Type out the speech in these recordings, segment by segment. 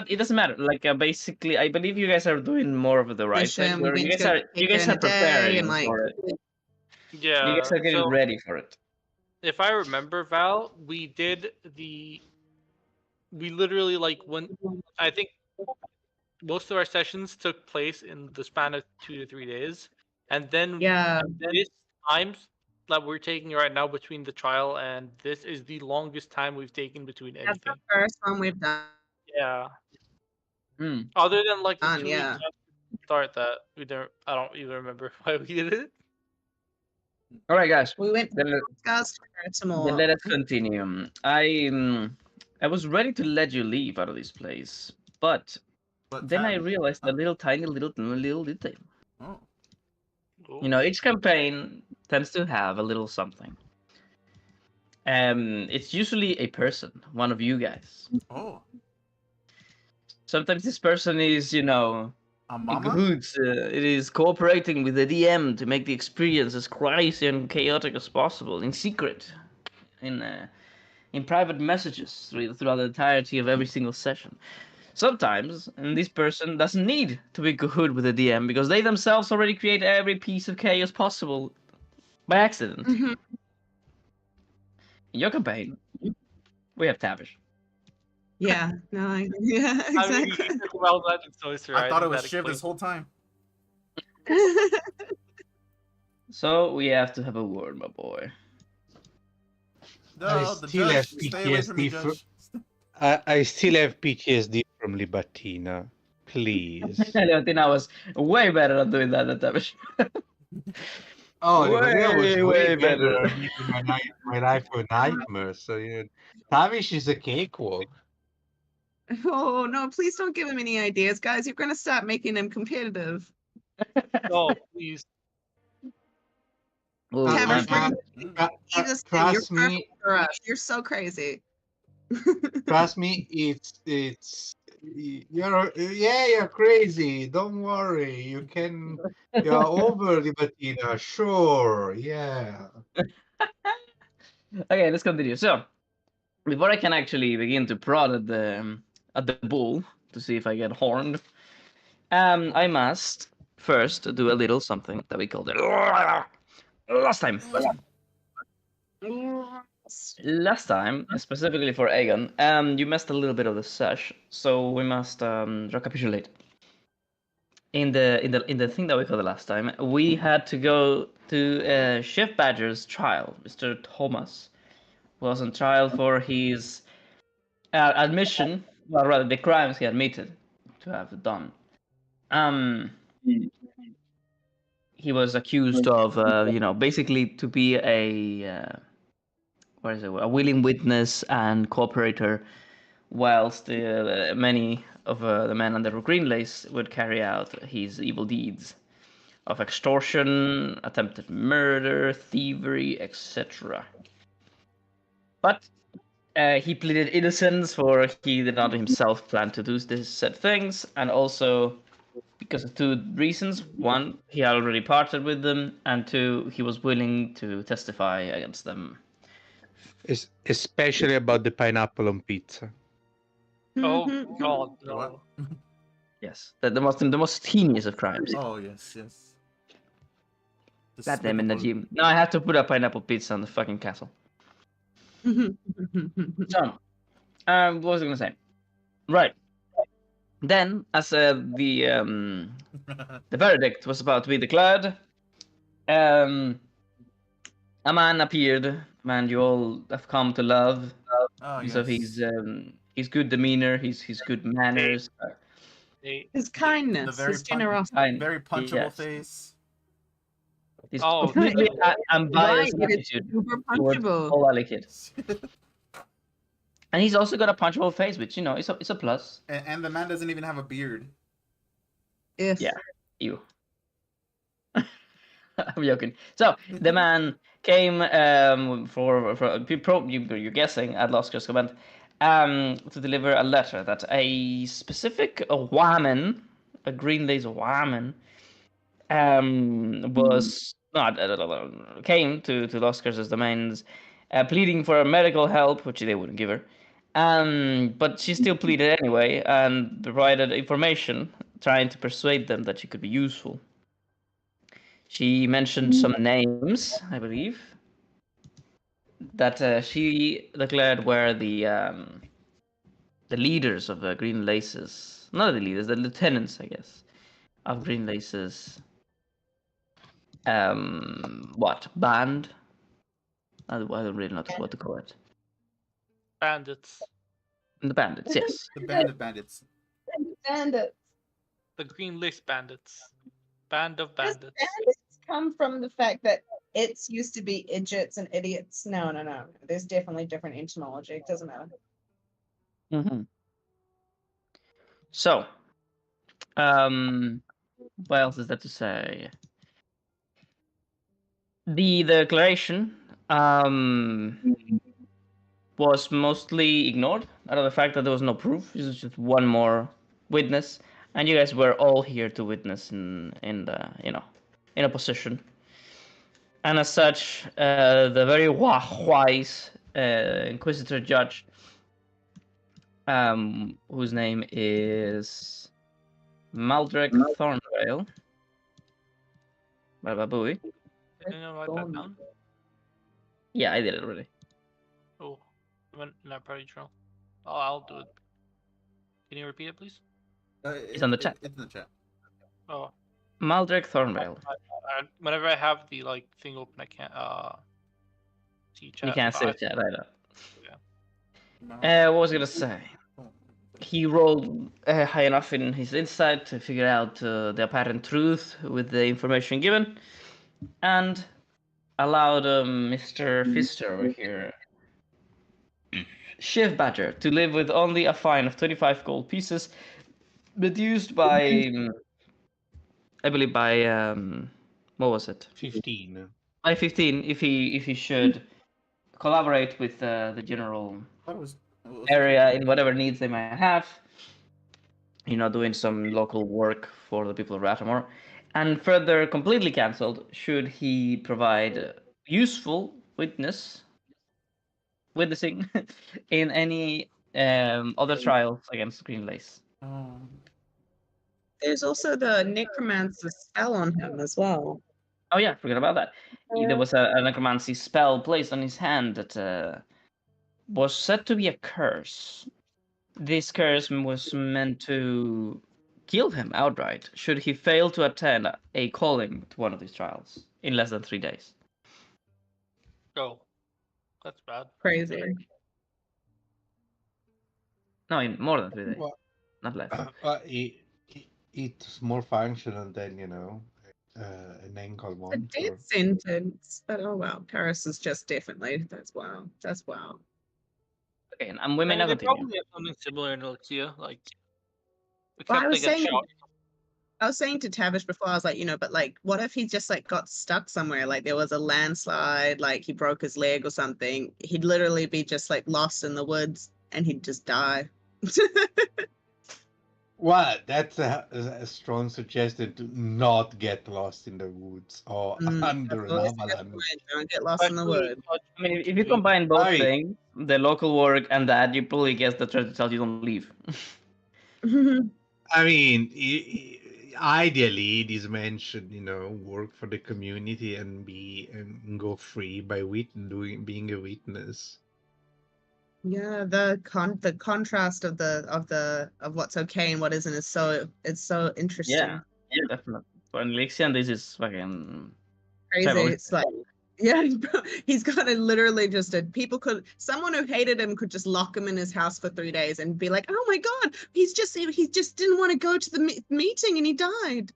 but it doesn't matter. Like basically, I believe you guys are doing more of the right thing. Mission. We Where went to go you take her guys in are a day and preparing like. for it. You guys Yeah. are getting So ready for it. if I remember, Val, we literally like when I think most of our sessions took place in the span of 2 to 3 days, and then Yeah. this times that we're taking right now between the trial and this is the longest time we've taken between That's the anything. first one we've done. Yeah. Hmm. Other than like the Yeah. 2 weeks after the start that I don't even remember why we did it. All right, guys. We went to Then, discuss some then more. let us continue. I was ready to let you leave out of this place, but But then I Tav- realized a little tiny little detail. Oh. You know, each campaign tends to have a little something. It's usually a person, one of you guys. Oh. Sometimes this person is, you know, A in mama? cahoots. It is cooperating with the DM to make the experience as crazy and chaotic as possible, in secret, in private messages throughout the entirety of every single session. Sometimes, and this person doesn't need to be in cahoot with the DM because they themselves already create every piece of chaos possible by accident. Mhm. In your campaign, we have Tavish. Yeah. No. Yeah. I mean, Exactly. you took Val Legends, so it's I thought it think was that Shiv this explains. whole time. So we have to have a word, my boy. No, the still have judge. Stay away from me, PTSD judge. I still have PTSD from Libatina. Please. Leontina was way better at doing that than Tavish. Oh, Libatina was way better. better at making my life a nightmare. So Tavish is a cakewalk. Oh no! Please don't give him any ideas, guys. You're gonna stop making him competitive. No, please. Oh, Tavish, man. you're Trust me, perfect for us. You're so crazy. trust me, you're crazy. Don't worry. You're over Libatina. Sure. Yeah. Okay, let's continue. So, before I can actually begin to prod at the bull to see if I get horned, I must first do a little something that we called it last time. Last time, specifically for Aegon, you missed a little bit of the sesh, so we must recapitulate. In the thing that we called the last time, we had to go to Chef Badger's trial. Mr. Thomas was on trial for his admission, well, rather the crimes he admitted to have done. He was accused of, basically to be a willing witness and cooperator, whilst many of the men under Green Lace would carry out his evil deeds of extortion, attempted murder, thievery, etc. But he pleaded innocence, for he did not himself plan to do these said things, and also because of two reasons. One, he had already parted with them, and two, he was willing to testify against them. Especially about the pineapple on pizza. Oh Mhm. God, What? no. Yes, the most heinous of crimes. Oh, yes, yes. God damn it, Despicable. Najim. Now I have to put a pineapple pizza on the fucking castle. So, what was I gonna say? Right. Then, as the verdict was about to be declared, a man appeared, a man you all have come to love. Oh, Because of yes. his good demeanor, his good manners. His The kindness, very his generosity. very punchable Yes. face. His Oh, completely no. unbiased Right, it is attitude super towards punchable. all other kids. And he's also got a punchable face, which it's a plus. And the man doesn't even have a beard. If Yeah, you. I'm joking. So the man came for you're guessing at Lost Command to deliver a letter that a specific woman, a green lace woman, was not came to Lost Curses domains, pleading for medical help, which they wouldn't give her, But she still pleaded anyway and provided information, trying to persuade them that she could be useful. She mentioned some names, I believe, that she declared were the leaders of the Green Laces. Not the leaders, the lieutenants, I guess, of Green Laces. What band? I don't really know what to call it. Bandits. The bandits, yes. The band of bandits. Bandits. The Green Lace Bandits. Band of Does bandits. bandits come from the fact that it's used to be idiots and idiots? No. There's definitely different etymology. It doesn't matter. Mm-hmm. So, what else is there to say? The declaration was mostly ignored out of the fact that there was no proof. It was just one more witness, and you guys were all here to witness in the in a position. And as such, the very wise inquisitor judge, whose name is Maldrek Thornvale, Bababooey. Did anyone write that down? Yeah, I did it already. Oh, I went in our party journal. Oh, I'll do it. Can you repeat it, please? It's on the chat. It's in the chat. Oh, Maldrek Thornvale. whenever I have the thing open, I can't see chat. You can't but see I- it yet either. Yeah. What was I gonna say? He rolled high enough in his insight to figure out the apparent truth with the information given, and allowed Mr. Fister over here, Shiv Badger, to live with only a fine of 25 gold pieces, reduced by, I believe, by what was it? 15. By 15, if he should collaborate with the general Thought it was area in whatever needs they might have. Doing some local work for the people of Ratamore, and further completely cancelled should he provide useful witnessing in any other trials against Green Lace. There's also the necromancer spell on him as well. Oh yeah, forget about that. There was a necromancy spell placed on his hand that was said to be a curse. This curse was meant to kill him outright should he fail to attend a calling to one of these trials in less than 3 days. Oh, that's bad. Crazy. No, in more than 3 days, Well, not less. It's more functional than, an ankle A one. death sentence. But oh wow, Paris is just definitely that's wow. That's wow. Okay, and we may not They continue. probably have something similar in Alexia, Well, except they get shot. I was saying to Tavish before, I was like, but like, what if he just like got stuck somewhere? Like there was a landslide, like he broke his leg or something. He'd literally be just like lost in the woods and he'd just die. Well, that's a strong suggestion to not get lost in the woods or under an That's always a good avalanche. point. Don't get lost in the woods. I mean, if you combine both Aye. things, the local work and that, you probably guess the threat tells you don't leave. I mean, ideally, these men should, work for the community and go free by being a witness. Yeah, the contrast of what's okay and what isn't is so interesting. Yeah, definitely. For Alexian, this is fucking Crazy. Trevor. It's like, yeah, he's got to literally someone who hated him could just lock him in his house for 3 days and be like, oh my God, he just didn't want to go to the meeting and he died.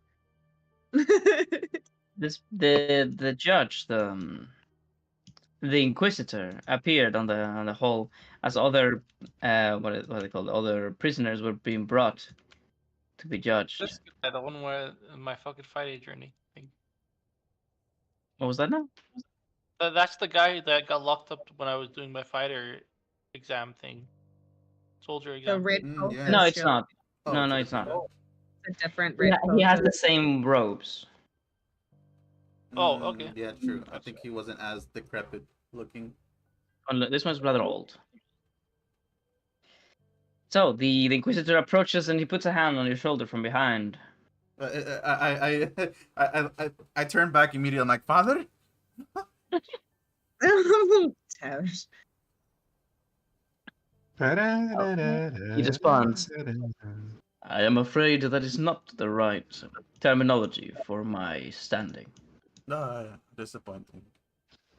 the judge, the inquisitor, appeared on the hall as other what are they called? Other prisoners were being brought to be judged. That's the one where my fucking fighting journey thing. What was that now? That's the guy that got locked up when I was doing my fighter exam thing. Soldier The exam. red Yeah. No, it's shield. not. Oh, No, okay. it's not. It's a different Yeah, red he has culture. the same robes. Oh, okay. Yeah, true. I think he wasn't as decrepit looking. This one's rather old. So the Inquisitor approaches and he puts a hand on your shoulder from behind. I turn back immediately. I'm like, Father? Tavish. He responds, I am afraid that is not the right terminology for my standing. Disappointing.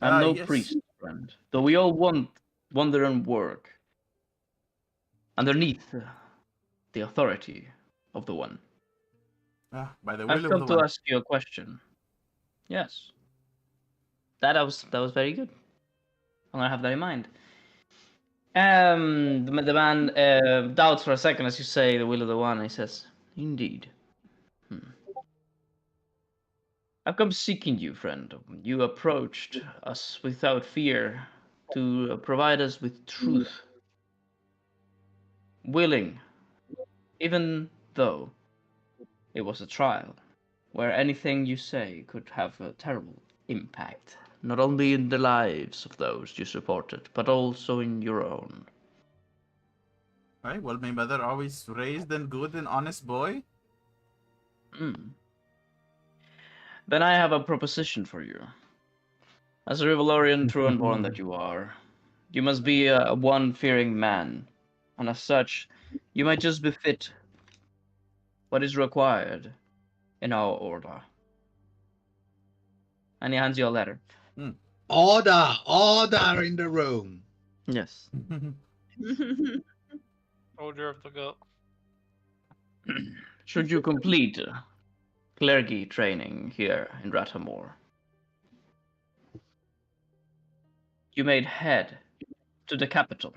I'm no Yes. priest, friend, though we all wonder and work underneath the authority of the One. By the I've will of come the to one. ask you a question. Yes. That was very good. I'm gonna have that in mind. The man doubts for a second as you say the will of the One, and he says, Indeed. I've come seeking you, friend. You approached us without fear to provide us with truth. Willing, even though it was a trial, where anything you say could have a terrible impact, not only in the lives of those you supported, but also in your own. Right, well, my mother always raised and good and honest boy. Mm. Then I have a proposition for you. As a Rivalorian true and born that you are, you must be a one-fearing man, and as such, you might just befit what is required in our order. And he hands you a letter. Order in the room. Yes. Order of the goat. Should you complete clergy training here in Ratamore, you may head to the capital,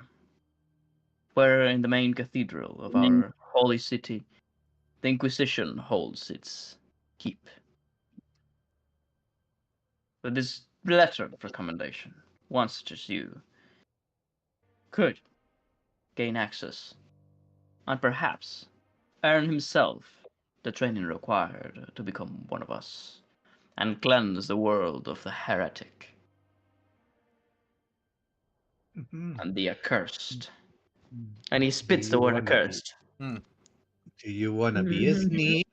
where in the main cathedral of our holy city, the Inquisition holds its keep. With this letter of recommendation, one such as you could gain access and perhaps earn himself the training required to become one of us and cleanse the world of the heretic and the accursed. And he spits the word accursed. Do you wanna be a sneak?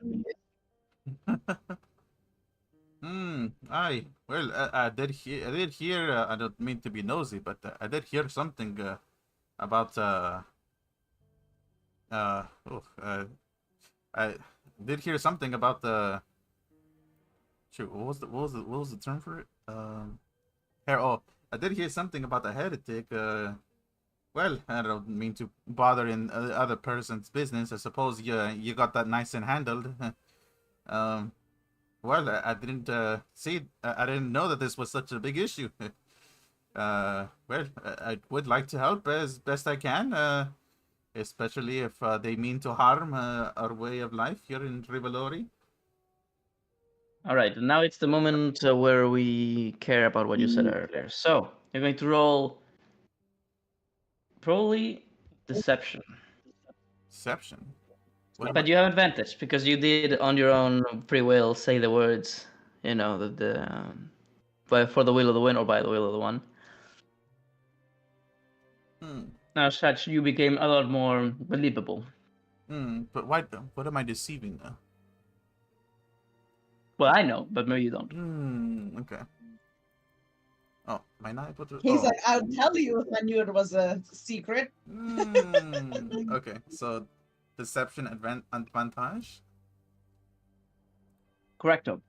Aye. Well, I did hear. I don't mean to be nosy, but I did hear something about. I did hear something about the. Shoot, what was the term for it? Oh, I did hear something about the heretic. Well, I don't mean to bother in other person's business. I suppose you got that nice and handled. um, well, I didn't see. I didn't know that this was such a big issue. Well, I would like to help as best I can. Especially if they mean to harm our way of life here in Rivalori. All right, now it's the moment where we care about what you said earlier. So you're going to roll probably deception, Deception. What am but you have advantage because you did on your own free will say the words, you know, for the will of the one or by the will of the one. As such, you became a lot more believable. But why? What am I deceiving? Well, I know, but maybe you don't. Okay. Oh, my knife. He's like, I'll tell you if I knew it was a secret. Okay, so deception advantage. Correcto.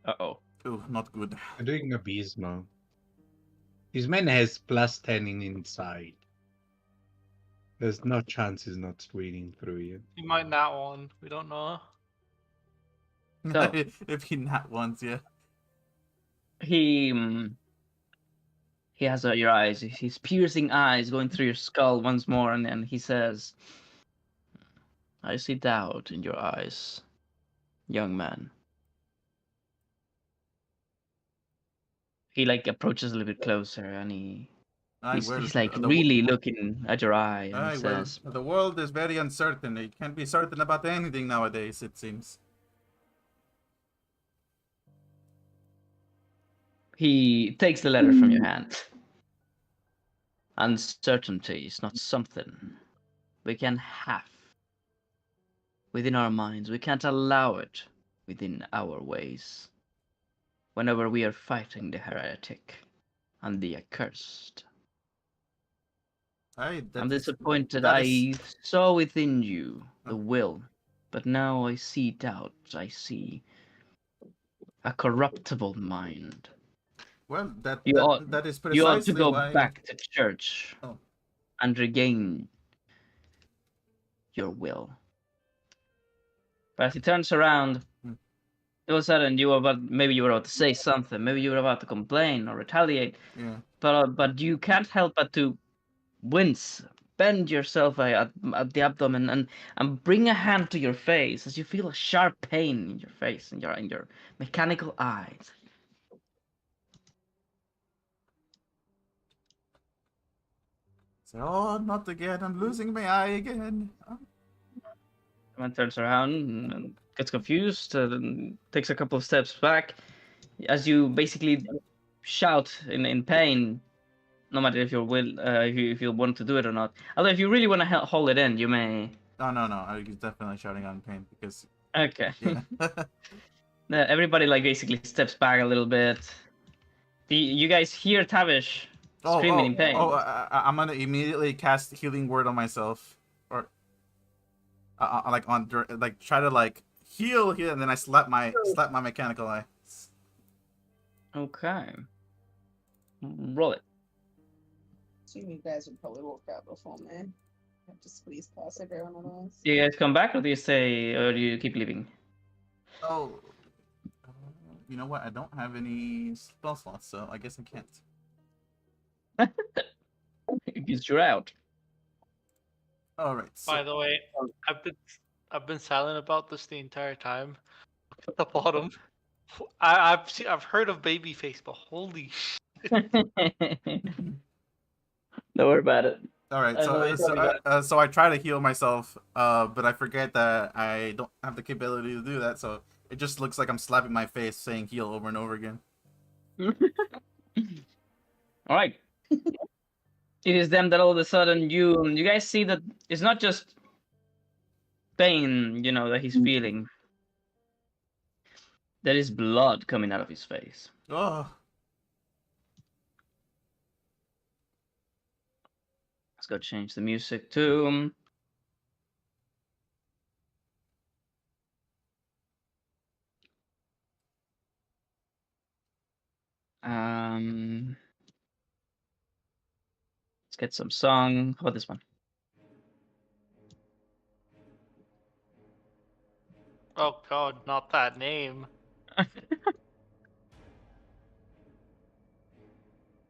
Uh-oh. Oh, not good. You're doing abysmal. This man has +10 in inside. There's no chance he's not screening through you. He might not one. We don't know. So If he not once, yeah. he has your eyes, his piercing eyes going through your skull once more, and then he says, I see doubt in your eyes, young man. He like approaches a little bit closer, and he's like really looking at your eye, and he says, the world is very uncertain. You can't be certain about anything nowadays, it seems. He takes the letter from your hand. Uncertainty is not something we can have within our minds. We can't allow it within our ways. Whenever we are fighting the heretic and the accursed. I'm disappointed. that is I saw within you the will, but now I see doubt. I see a corruptible mind. well You ought, that is you ought to precisely go why. back to church Oh. and regain your will. But as he turns around, all of a sudden you were maybe you were about to say something, maybe you were about to complain or retaliate. Yeah. But you can't help but to wince, bend yourself at the abdomen, and bring a hand to your face as you feel a sharp pain in your face, in your mechanical eyes. So, oh, not again! I'm losing my eye again. Oh. The man turns around and gets confused, and takes a couple of steps back as you basically shout in pain. No matter if if you want to do it or not. Although if you really want to hold it in, you may. No. I was definitely shouting out in pain because. Okay. Yeah. Everybody like basically steps back a little bit. You guys hear Tavish screaming in pain. I'm gonna immediately cast healing word on myself, or like on like try to like heal here, and then I slap my mechanical eye. Okay. Roll it. Assume you guys would probably walk out before me. I have to squeeze past everyone else. Do you guys come back, or do you stay, or do you keep leaving? Oh, you know what? I don't have any spell slots, so I guess I can't. Because you're out. All right. So, By the way, I've been silent about this the entire time. At the bottom, I've heard of Babyface, but holy Don't worry about it. all right. So I try to heal myself, but I forget that I don't have the capability to do that. So it just looks like I'm slapping my face, saying heal over and over again. All right. It is then that all of a sudden you guys see that it's not just pain, that he's feeling. There is blood coming out of his face. Oh. Let's go change the music to let's get some song. How about this one? oh god, not that name.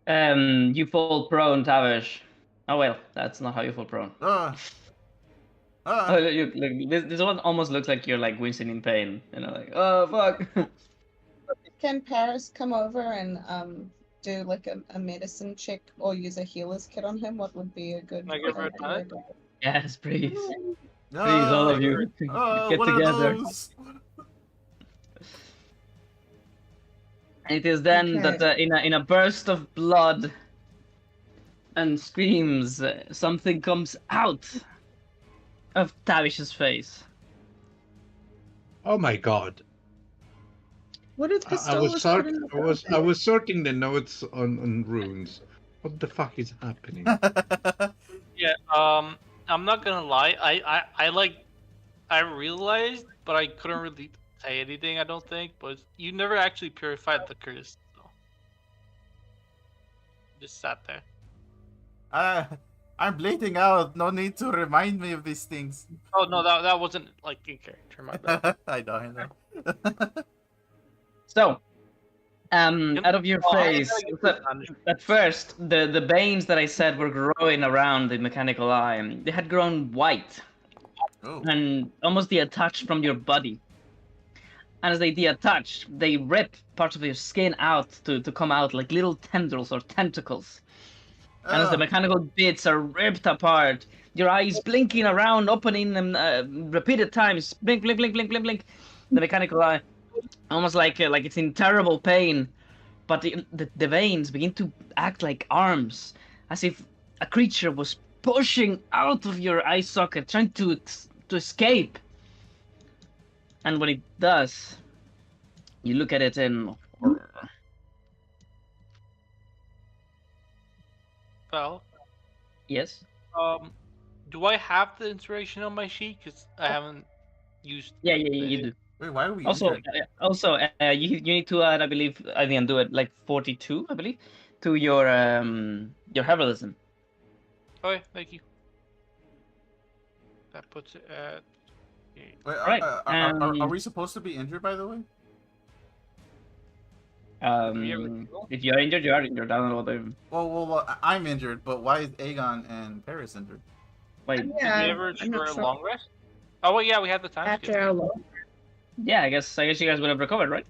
You fall prone, Tavish. Oh well, that's not how you fall prone. Oh, this one almost looks like you're like wincing in pain. Like, oh fuck. Can Paris come over and do like a medicine check or use a healer's kit on him? What would be a good? Can I give her a tonic? Yes, please. Please, all of you, get what together. Are those? It is then that in a burst of blood and screams, something comes out of Tavish's face. Oh my god. What if the I was sorting the notes on runes. What the fuck is happening? Yeah, I'm not gonna lie. I realized, but I couldn't really say anything. I don't think. But you never actually purified the curse, so just sat there. I'm bleeding out. No need to remind me of these things. Oh no, that wasn't like in character. My bad. I know. So, out of your face, at first, the veins that I said were growing around the mechanical eye, they had grown white and almost detached from your body. And as they detach, they rip parts of your skin out to come out like little tendrils or tentacles. And as the mechanical bits are ripped apart, your eyes blinking around, opening them repeated times, blink, blink, blink, blink, blink, blink. The mechanical eye, almost like it's in terrible pain, but the veins begin to act like arms, as if a creature was pushing out of your eye socket, trying to escape. And when it does, you look at it in horror. Well, Yes. do I have the inspiration on my sheet? Because I haven't used. Yeah, you it. do. Wait, why are we Also, injured? you need to add, I believe, I didn't do it, like 42, I believe, to your heroism. Okay, thank you. That puts it at. Wait, Right. are we supposed to be injured, by the way? If you're injured, you are injured. I don't know what I'm injured, but why is Aegon and Paris injured? Wait. Did we Yeah, ever I'm not for a sure. long rest? Oh well, yeah, we had the time skip. After our long. Yeah, I guess you guys would have recovered, right?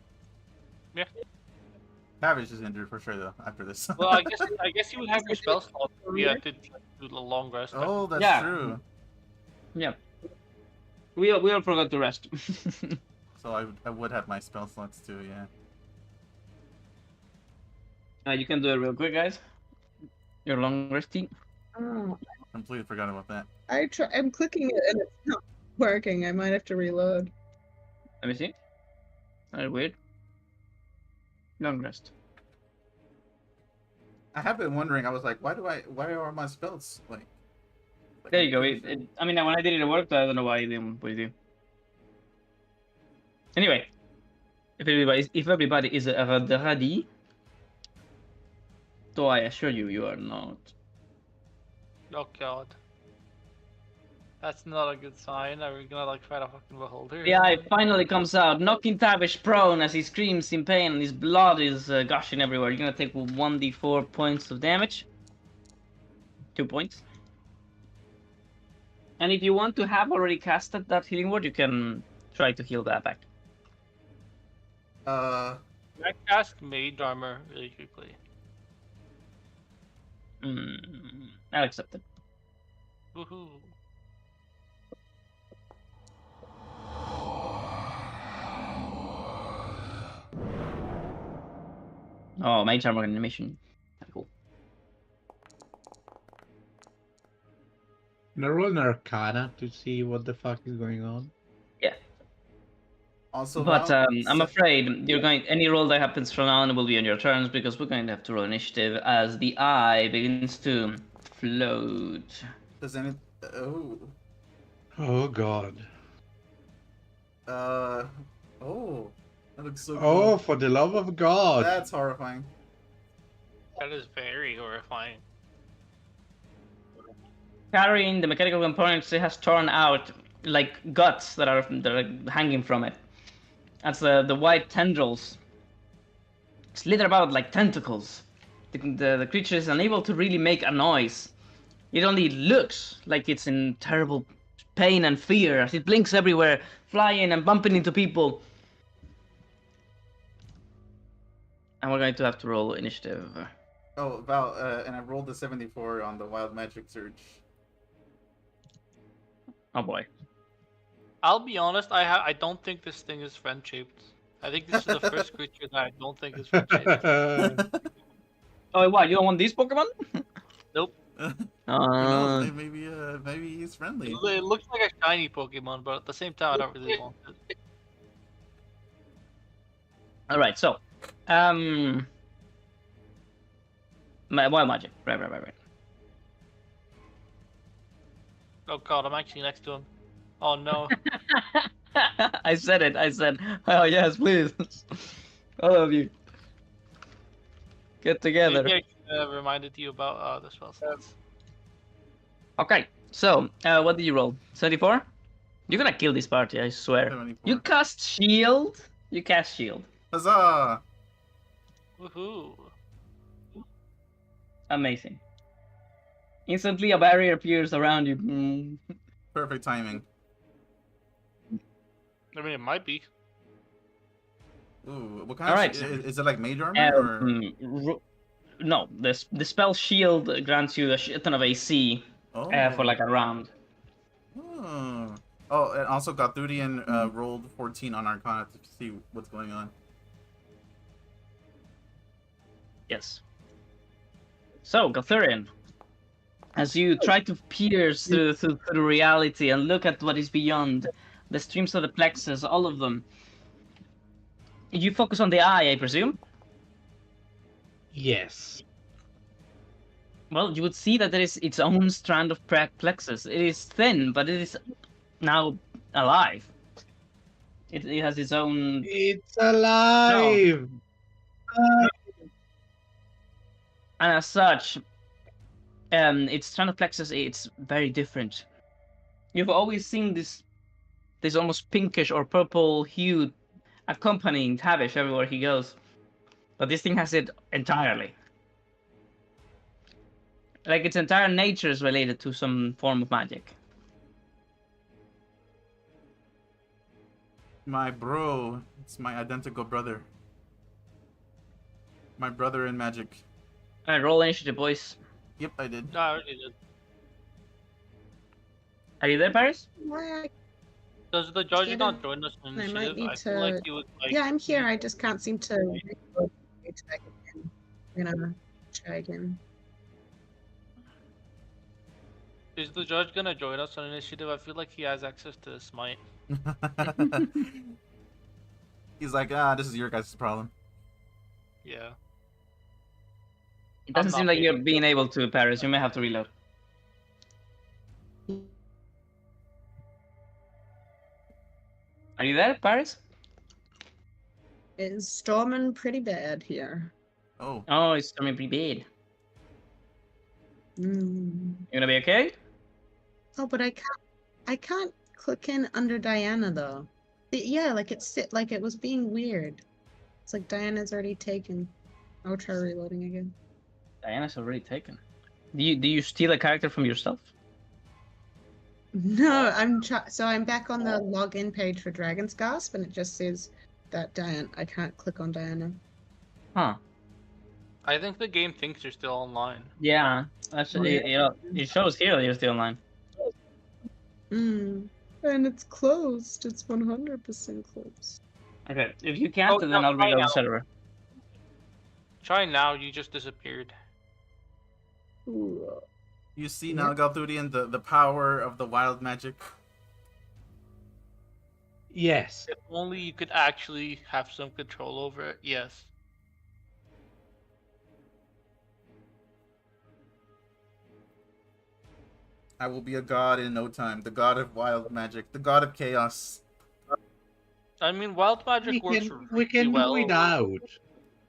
Tavish is injured for sure, though, after this. Well, I guess you would have your spell slot. Yeah, to do the long rest. Oh, that's Yeah. true. Yeah. We all forgot to rest. So I would have my spell slots too, yeah. You can do it real quick, guys. Your long resting. Oh, Completely forgot about that. I'm clicking it and it's not working. I might have to reload. Let me see. That's weird. Long rest. I have been wondering. I was like, why are my spells like? There you go. I mean, when I did it worked. I don't know why it didn't put it in. Anyway, if everybody is ready, though I assure you, you are not. Oh god. That's not a good sign. Are we gonna like fight a fucking beholder? The eye finally comes out, knocking Tavish prone as he screams in pain and his blood is gushing everywhere. You're gonna take 1d4 points of damage. 2 points. And if you want to have already casted that healing word, you can try to heal that back. Can I cast Mage Armor really quickly? I'll accept it. Woohoo. Oh, Mage Armor animation. Cool. Can I roll an Arcana to see what the fuck is going on? Yeah. Also, But Val, I'm afraid any roll that happens from now on will be on your turns because we're going to have to roll initiative as the eye begins to float. does any? Oh. Oh god. Oh. That looks so. Oh, Cool. for the love of God. That's horrifying. That is very horrifying. Carrying the mechanical components, it has torn out like guts that are hanging from it. That's the white tendrils slither about like tentacles. The creature is unable to really make a noise. It only looks like it's in terrible pain and fear as it blinks everywhere, flying and bumping into people. And we're going to have to roll initiative. Oh, Val, and I rolled the 74 on the wild magic search. Oh boy. I'll be honest. I don't think this thing is friend shaped. I think this is the first creature that I don't think is friend shaped. Oh, what? You don't want these Pokemon? Nope. Who knows? Maybe he's friendly. It looks like a shiny Pokemon, but at the same time, I don't really want it. All right, so, wild magic. Right. Oh god, I'm actually next to him. Oh no. I said it. I said, oh yes, please, all of you, get together. Maybe I reminded you about the spell slots. Okay, so what did you roll? 74? You're gonna kill this party, I swear. 74. You cast shield. You cast shield. Huzzah! Woohoo. Amazing. Instantly, a barrier appears around you. Perfect timing. I mean, it might be. Ooh, what kind Alright. Is it like mage armor or? No, the spell shield grants you a shit ton of AC for like a round. Oh, and also Gothurian rolled 14 on Arcana to see what's going on. Yes. So, Gothurian, as you try to pierce through the reality and look at what is beyond the streams of the plexus, all of them. You focus on the eye, I presume. Yes. Well, you would see that there is its own strand of plexus. It is thin, but it is now alive. It has its own. It's alive. And as such, its strand of plexus, it's very different. You've always seen this almost pinkish or purple hue accompanying Tavish everywhere he goes, but this thing has it entirely. Like its entire nature is related to some form of magic. My bro, it's my identical brother. My brother in magic. Alright, roll initiative, boys. Yep, I did. No, I already did. Are you there, Paris? Why Does the judge Scared not of- join us in I might initiative? need I feel like to- he would like. Yeah, I'm here. I just can't seem to. I'm gonna try again. Is the judge gonna join us on initiative? I feel like he has access to smite. He's like, this is your guys' problem. Yeah. It doesn't I'm seem not like you're being- being able to, Paris. You may have to reload. Are you there, Paris? It's storming pretty bad here. Oh, Oh, it's storming pretty bad. Mm. You gonna be okay? Oh, but I can't click in under Diana though. Yeah, like like it was being weird. It's like Diana's already taken. I'll try reloading again. Diana's already taken. Do you steal a character from yourself? No, I'm back on the login page for Dragon's Gasp, and it just says that Diana. I can't click on Diana. Huh. I think the game thinks you're still online. Yeah. Actually, it shows here that you're still online. Mm. And it's closed. It's 100% closed. Okay. If you can't, Oh, then no, I'll reload try the now. server. Try now. You just disappeared. Ooh. you see Yep. now, Galthurian, the power of the wild magic. Yes. If only you could actually have some control over it. Yes. I will be a god in no time. The god of wild magic. The god of chaos. I mean, wild We magic works can really well. do without.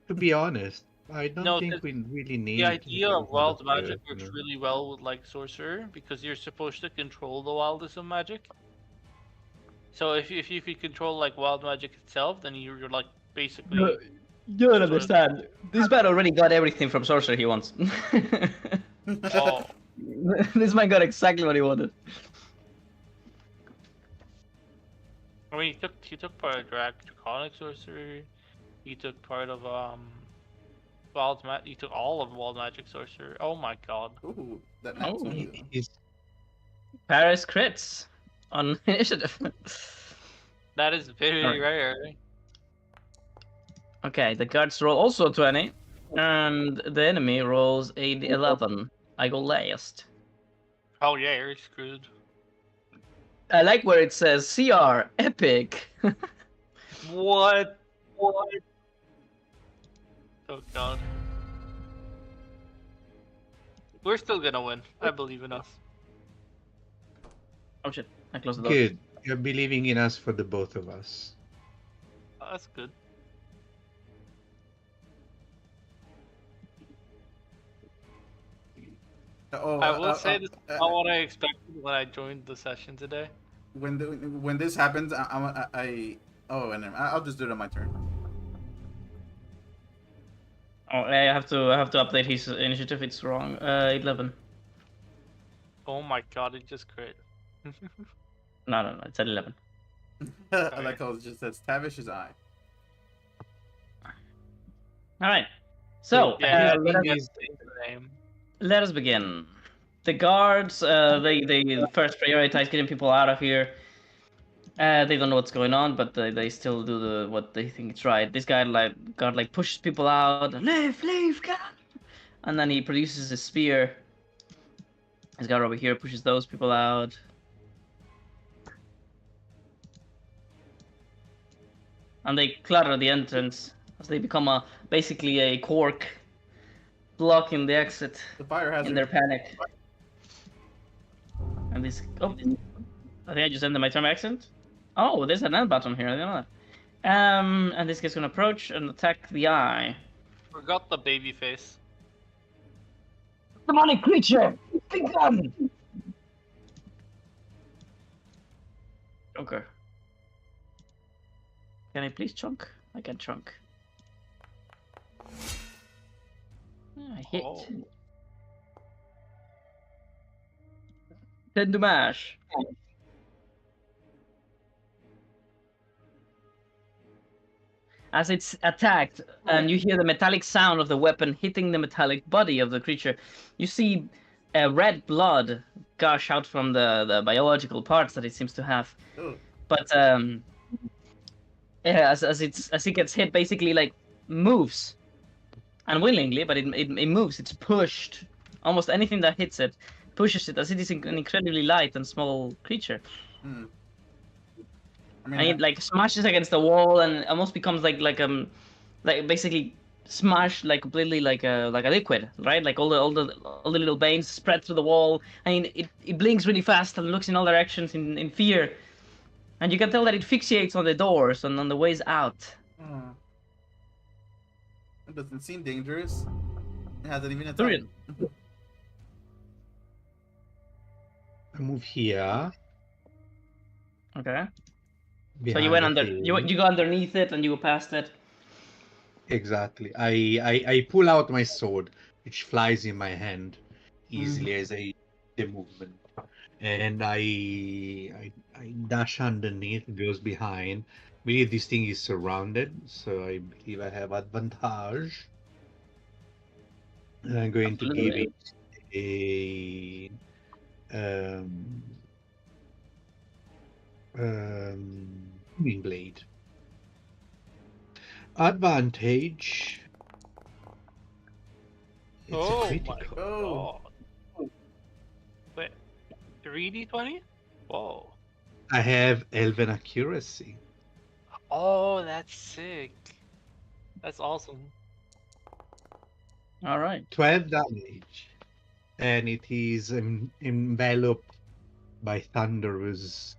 To be honest, I don't No, think we really need. The idea of wild magic you works know. really well with like sorcerer because you're supposed to control the wildest of magic. So if you could control like wild magic itself, then you're like basically. You don't of- understand. This man already got everything from sorcerer he wants. Oh, This man got exactly what he wanted. I mean, he took part of draconic sorcerer. He took part of wild magic. He took all of wild magic sorcerer. Oh my god. Ooh, that Oh. match. He's Paris crits on initiative. That is very Alright. rare. Okay, the guards roll also 20, and the enemy rolls a 11. I go last. Oh yeah, you're screwed. I like where it says CR epic. What? What? Oh god. We're still gonna win. I believe in us. Oh shit! I closed the door. good. You're believing in us for the both of us. That's good. Oh, I will say this is not what I expected when I joined the session today. when this happens, and I'll just do it on my turn. Oh, I have to update his initiative. It's wrong. 11. Oh my god, it just crit. No. It's at 11. I like how it just says Tavish's eye. All right. So Yeah, let us- yes, the name. let us begin. The guards, they first prioritize getting people out of here. They don't know what's going on, but they still do what they think is right. This guy pushes people out. Leave, God! And then he produces a spear. This guy over here pushes those people out. And they clutter the entrance as they become basically a cork blocking the exit The fire hazard. in their panic. And this. Oh, I think I just ended my turn by accident. Oh, there's an end button here. I didn't know that. And this guy's gonna approach and attack the eye. Forgot the baby face. Demonic creature! Big gun! Okay. Can I please chunk? I can chunk. I hit. Oh. 10 to mash. As it's attacked, and you hear the metallic sound of the weapon hitting the metallic body of the creature, you see red blood gush out from the biological parts that it seems to have. Oh. But yeah, as it gets hit, basically like moves, unwillingly, but it moves. It's pushed. Almost anything that hits it pushes it, as it is an incredibly light and small creature. Hmm. And it like smashes against the wall and almost becomes like basically smashed like completely like a liquid, right? Like all the little veins spread through the wall. I mean, it blinks really fast and looks in all directions in fear, and you can tell that it fixates on the doors and on the ways out. It doesn't seem dangerous. It hasn't even attacked. Durian. I move here. Okay. So behind you went the under. thing. You go underneath it and you go past it. Exactly. I pull out my sword, which flies in my hand easily as I the movement, and I dash underneath. Goes behind. I believe this thing is surrounded, so I believe I have advantage. And I'm going to give it a Healing blade. Advantage. It's a Oh my critical. god. Wait, 3d20? Whoa. I have elven accuracy. Oh, that's sick. That's awesome. All right. 12 damage. And it is enveloped by thunderous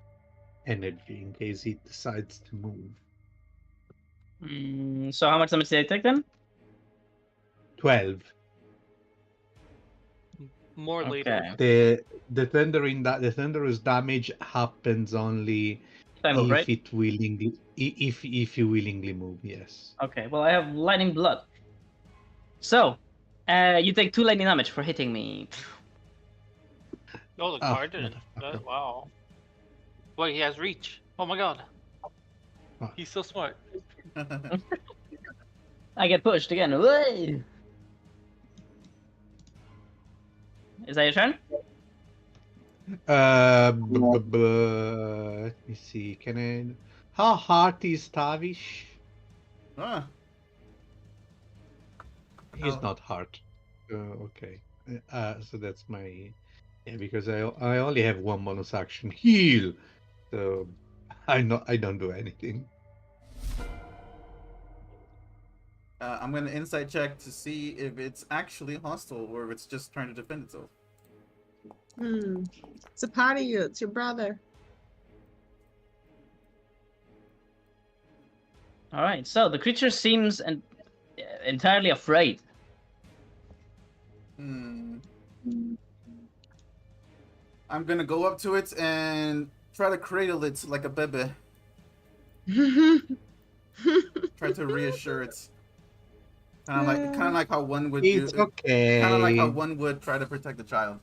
energy in case it decides to move. So how much damage did I take then? 12. More later. Okay. The thunderous damage happens only I move, if right? it willingly if you willingly move, yes. Okay. Well, I have lightning blood. So, you take 2 lightning damage for hitting me. Oh, the card didn't. Wow. Wait, he has reach. Oh my god. What? He's so smart. I get pushed again. Whoa! Is that your turn? Let me see. Can I? How hard is Tavish? Ah. He's Oh. not hard. Okay. So that's my. Yeah, because I only have one bonus action, heal. So I don't do anything. I'm gonna insight check to see if it's actually hostile or if it's just trying to defend itself. It's a part of you. It's your brother. All right. So the creature seems entirely afraid. I'm gonna go up to it and try to cradle it like a baby. Try to reassure it. Kind of like how one would It's do. okay. Kind of like how one would try to protect the child.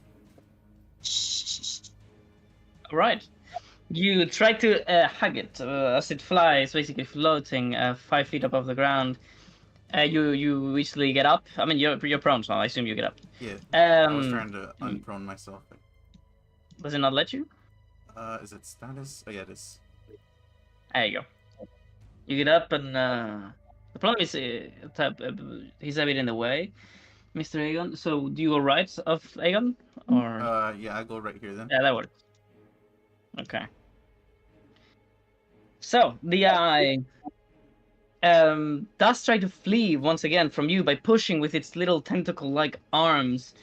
All right. You try to hug it as it flies, basically floating 5 feet above the ground. You easily get up. I mean, you're prone, so I assume you get up. Yeah. I was Um, trying to unprone myself. does it not let you? Is it status? Oh yeah, it is. There you go. You get up, and the problem is he's a bit in the way. Mr. Aegon. So do you go right of Aegon, or Yeah, I go right here then. yeah, that works. Okay. So the eye does try to flee once again from you by pushing with its little tentacle-like arms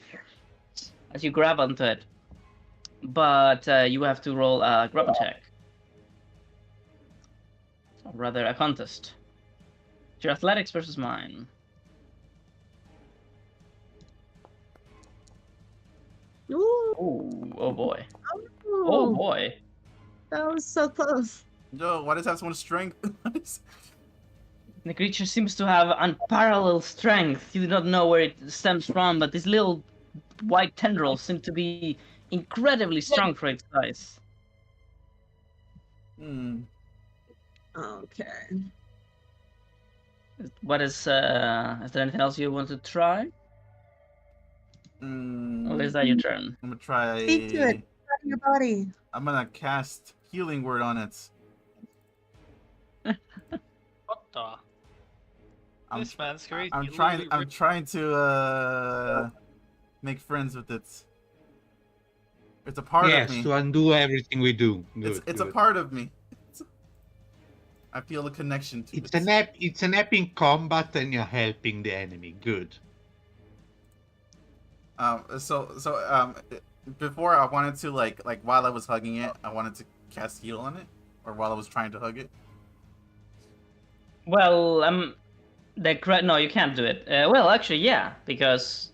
as you grab onto it. But you have to roll a grab attack. Or rather, a contest. It's your athletics versus mine. Ooh, Ooh, oh boy. Oh boy. that was so close. Yo, why does it have so much strength? The creature seems to have unparalleled strength. You do not know where it stems from, but these little white tendrils seem to be incredibly strong for its size. Okay. What is there anything else you want to try? Or is that your turn? I'm gonna try. Speak to it. Out of your body. I'm gonna cast healing word on it. What the? This man's crazy. I'm He trying. literally I'm ripped- trying to make friends with it. It's a part Yes, of me. to undo everything we do. Good, It's a good. part of me. I feel a connection to It's it. it's an app in combat, and you're helping the enemy. Good. Before I wanted to like while I was hugging it, I wanted to cast heal on it, or while I was trying to hug it. Well, no, you can't do it. Well, actually, yeah, because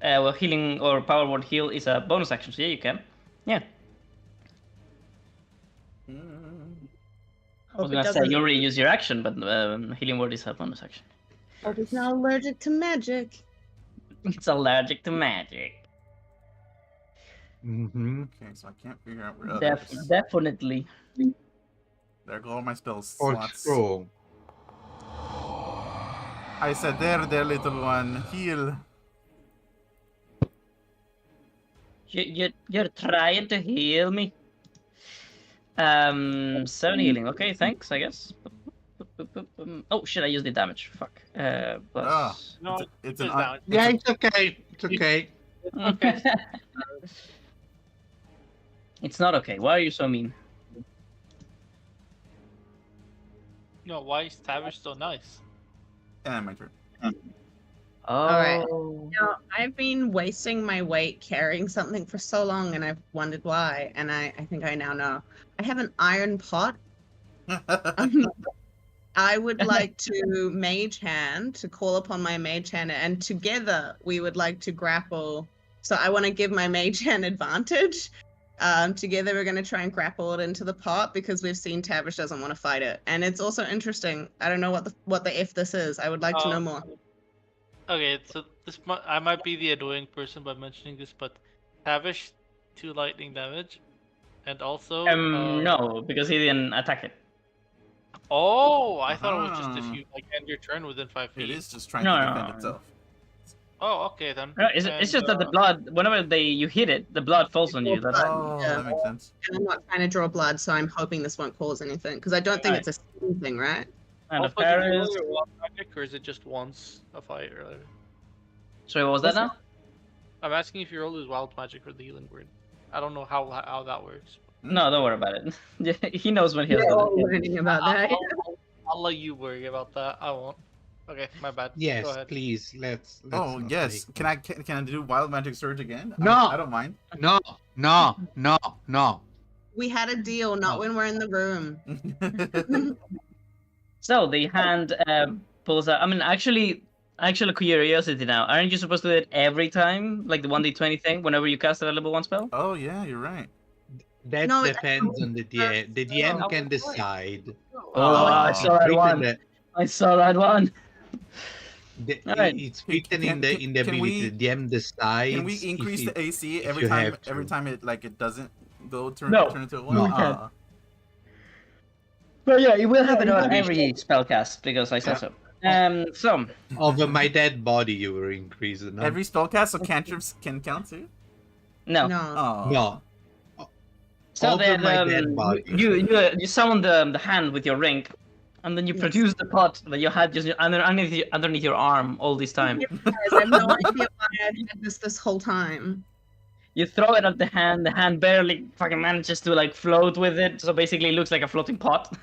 well, healing or power word heal is a bonus action, so yeah, you can. Yeah. I was Hope it gonna say doesn't. you already use your action, but healing word is a bonus action. Hope it's not allergic to magic. It's allergic to magic. Mm-hmm. Okay, so I can't figure out where others. Definitely. There go all my spells Or slots. scroll. I said, there, little one, heal. You're trying to heal me. 7 healing. Okay, thanks. I guess. Oh shit! I used the damage. Fuck. Plus. No, It's it's an down. Yeah, it's okay. It's okay. Okay. It's not okay. Why are you so mean? No, why is Tavish so nice? and my turn. Oh. right. Now, I've been wasting my weight carrying something for so long, and I've wondered why. And I think I now know. I have an iron pot. I would like to mage hand, to call upon my mage hand, and together we would like to grapple. So I want to give my mage hand advantage. Together we're going to try and grapple it into the pot because we've seen Tavish doesn't want to fight it. And it's also interesting. I don't know what the F this is. I would like to know more. Okay, so I might be the annoying person by mentioning this, but Tavish 2 lightning damage, and also No, because he didn't attack it. Oh, I thought it was just Ah. if you like end your turn within 5 feet. It is just trying No, to no, defend no. itself. Oh, okay then. No, it's just that the blood, whenever you hit it, the blood falls on you. That's Oh, Yeah. that makes sense. And I'm not trying to draw blood, so I'm hoping this won't cause anything. Because I don't think Right. it's a skin thing, right? and the Also, did you Paris. roll your wild magic, or is it just once a fight earlier? Sorry, what was that now? I'm asking if you roll his wild magic or the healing word. I don't know how that works. No, don't worry about it. Yeah, he knows when he'll We're do all it. learning about that. I'll let you worry about that. I won't. Okay, my bad. Yes, Go ahead. please. Let's Oh not yes. make- Can I do wild magic surge again? No. I don't mind. No, no, no, no. We had a deal, not Oh. when we're in the room. So the hand pulls out. I mean, actually curiosity now. Aren't you supposed to do it every time, like the 1d20 thing, whenever you cast a level 1 spell? Oh yeah, you're right. That No, depends on the DM. The DM No, can I was right. decide. Oh, I It's saw that written one. that- I saw that one. Alright. It's written in the Can ability. we- The DM decides. Can we if increase it- the AC if every you time? have Every to. time it doesn't go turn No. into a one. No, we can't. Ah. But yeah, it will happen Yeah, on every spellcast because I said so. So Over my dead body, you were increasing. Every spellcast or cantrips can count too. no. No. Oh. No. So Over then my dead body. you summon the hand with your ring, and then you Yes. produce the pot that you had just underneath your arm all this time. Guys, I have no idea why I've had this whole time. You throw it at the hand barely fucking manages to like float with it, so basically it looks like a floating pot.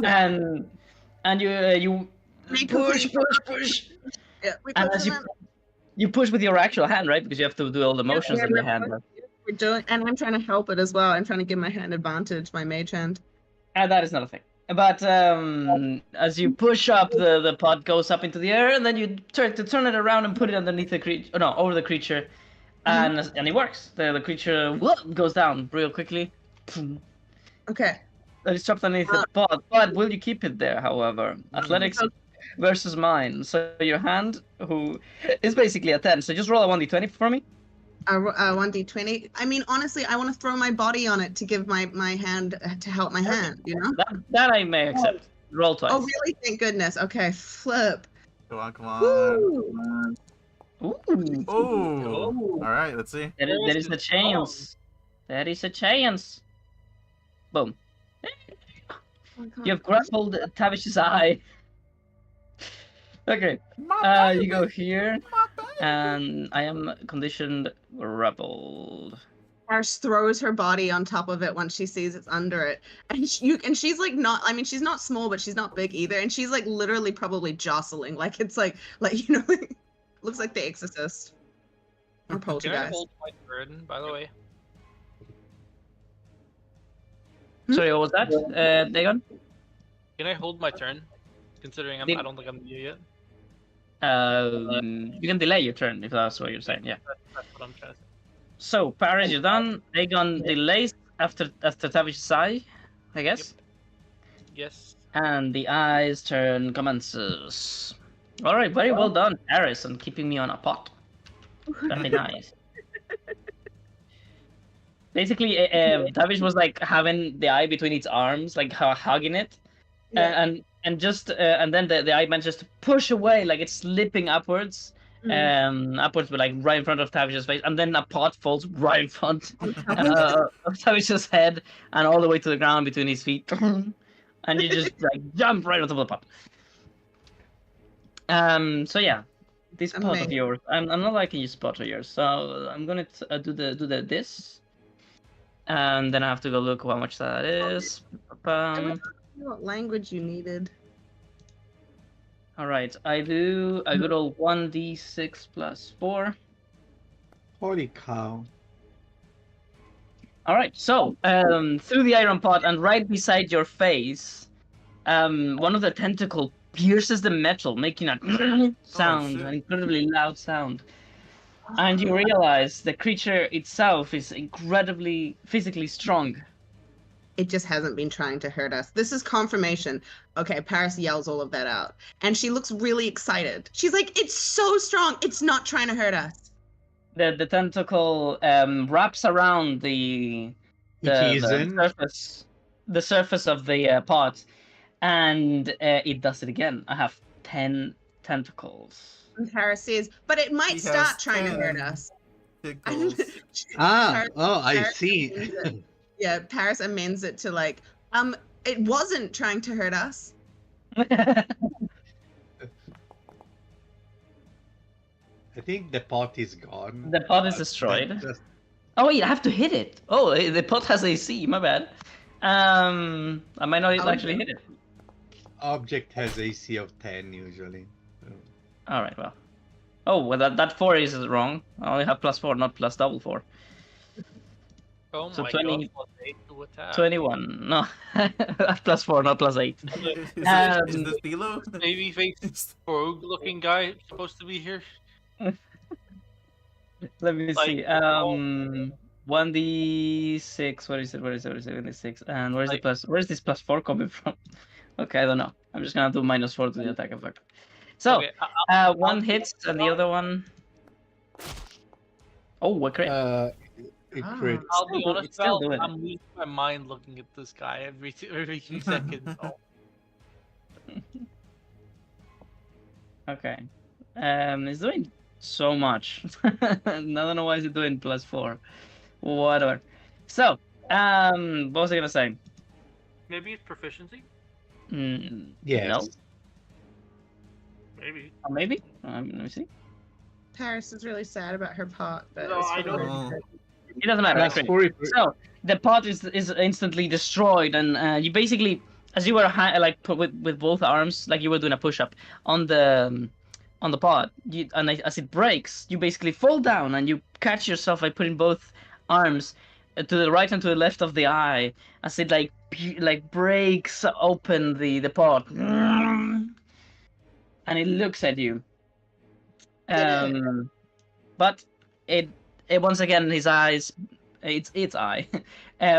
and you Make push. Yeah, we And put as them in. you push with your actual hand, right? Because you have to do all the motions yeah, with your hand. We're doing, and I'm trying to help it as well. I'm trying to give my hand advantage, my mage hand. And that is not a thing. But as you push up, the pot goes up into the air, and then you turn it around and put it underneath the creature. Oh, no, over the creature, and it works. The creature goes down real quickly. Okay. That is trapped underneath the pot. But will you keep it there? However, athletics versus mine. So your hand, who is basically a 10. So just roll a 1d20 for me. 1d20. I mean, honestly, I want to throw my body on it to give my hand to help my hand. You know. That I may accept. Roll twice. Oh really? Thank goodness. Okay. Flip. Come on. Woo! Ooh. Oh. All right. Let's see. There is a chance. There is a chance. Boom. Oh my God. You have grappled Tavish's eye. Okay. You go here, and I am conditioned grappled. Paris throws her body on top of it once she sees it's under it, and she's like not. I mean, she's not small, but she's not big either, and she's like literally probably jostling. Like it's like you know, looks like the Exorcist or Can I Poltergeist. hold my turn, by the way? Sorry, what was that, Dagon? Can I hold my turn? Considering I don't think I'm near yet. You can delay your turn if that's what you're saying. Yeah. That's what I'm trying to say. So Paris, you're done. Dagon delays after Tavish's eye, I guess. Yes. And the eye's turn commences. All right, very well done, Paris, on keeping me on a pot. Very nice. Basically, Tavish was like having the eye between its arms, like hugging it, and then the eye manages to push away, like it's slipping upwards, upwards, but like right in front of Tavish's face, and then a pot falls right in front of Tavish's head and all the way to the ground between his feet, and you just like jump right on top of the pot. So yeah. This pot of yours, I'm not liking your spot of yours, so I'm gonna do this. And then I have to go look how much that is. What language you needed? All right, I do a good old 1d6 plus 4. Holy cow. All right, so through the iron pot and right beside your face, one of the tentacle pierces the metal, making a sound, an incredibly loud sound. And you realize the creature itself is incredibly physically strong. It just hasn't been trying to hurt us. This is confirmation. Okay, Paris yells all of that out. And she looks really excited. She's like, it's so strong. It's not trying to hurt us. The tentacle wraps around the surface of the pot, and it does it again. I have 10 tentacles. And Paris says, but it might start trying to hurt us. I see. Yeah, Paris amends it to like, it wasn't trying to hurt us. I think the pot is gone. The pot is destroyed. Oh wait, I have to hit it. Oh, the pot has AC. My bad. I might not actually hit it. Object has AC of 10 usually. All right, well. Oh, well, that 4 is wrong. I only have +4, not plus double 4. Oh so my 20, God, +8 to attack. 21. No, +4, not +8. Is this Bilo? Baby face rogue looking guy supposed to be here. Let me see. 1d6. What is it? 1d6. And where's the plus? Where's this +4 coming from? Okay, I don't know. I'm just gonna do -4 to the attack effect. So, Okay, one hits and the other one. Oh, a crit. Crit. I'll be honest, It's still Val, doing I'm losing my mind looking at this guy every few seconds. Oh. Okay. It's doing so much. I don't know why it's doing +4. Whatever. So, what was I gonna say? Maybe it's proficiency? Yes. No. Maybe. Or maybe. Let me see. Paris is really sad about her pot, but No, it's I for the don't- red. It doesn't matter. Plus That's 4 great. So the pot is instantly destroyed, and you basically, as you were like put with both arms, like you were doing a push up on the pot, as it breaks, you basically fall down and you catch yourself by putting both arms to the right and to the left of the eye, as it like breaks open the pot, and it looks at you. But it once again his eyes, its eye,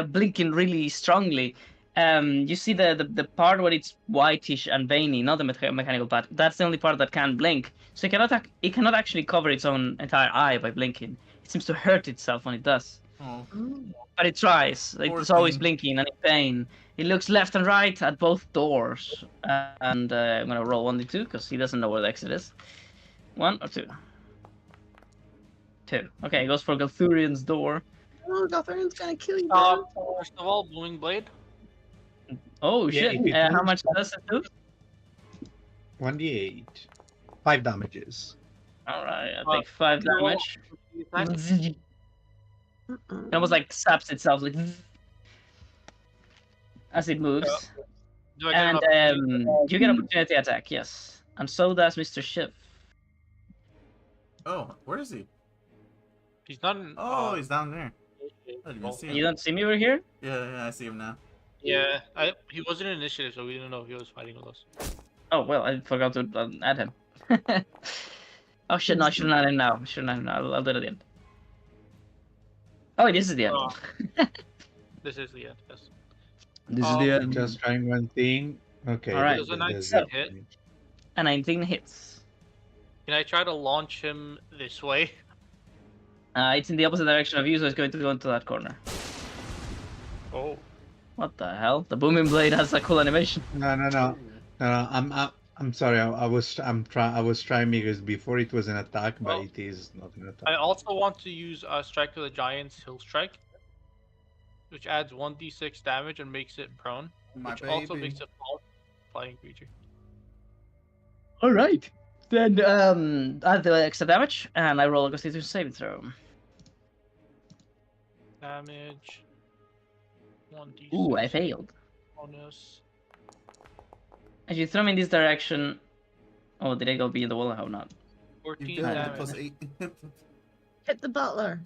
blinking really strongly. You see the part where it's whitish and veiny, not the mechanical part. That's the only part that can blink. So it cannot actually cover its own entire eye by blinking. It seems to hurt itself when it does. Oh, But it tries. Poor It's always thing. blinking and in pain. It looks left and right at both doors. And I'm gonna roll 1d2 because he doesn't know where the exit is. 1 or 2. 2. Okay, it goes for Galthurian's door. Oh, Galtharian's gonna kill you, bro. First of all, Booming Blade. Oh Yeah, shit! if it How moves- much does it do? 1d8. 5 damages. Alright, I take 5 you know- damage. Attack? It almost like saps itself like as it moves. Do I get an And opportunity? you get opportunity attack, yes. And so does Mr. Schiff. oh, where is he? He's not in. Oh, he's down there. I didn't well, see You him. don't see me over here? Yeah, I see him now. yeah, he wasn't in initiative, so we didn't know if he was fighting with us. Oh well, I forgot to add him. Oh shit! No, I shouldn't add him now. I shouldn't add him now. I'll do it at the end. Oh, this is the end. Oh. This is the end. Yes. This is the end. Just trying one thing. Okay. Alright. Does a there's 19 that. hit? A 19 hits. Can I try to launch him this way? It's in the opposite direction of you, so it's going to go into that corner. Oh. What the hell? The booming blade has a cool animation. No. I'm sorry. I was trying because before it was an attack, but Oh. it is not an attack. I also want to use Strike of the Giants Hill Strike, which adds 1d6 damage and makes it prone, My which baby. also makes it fall flying creature. All right. Then add the extra damage, and I roll a Constitution saving throw. Damage. 1d6 Ooh, I failed. bonus. As you throw me in this direction. Oh, did I go beyond the wall? I hope not. 14 You failed damage. the +8. Hit the butler.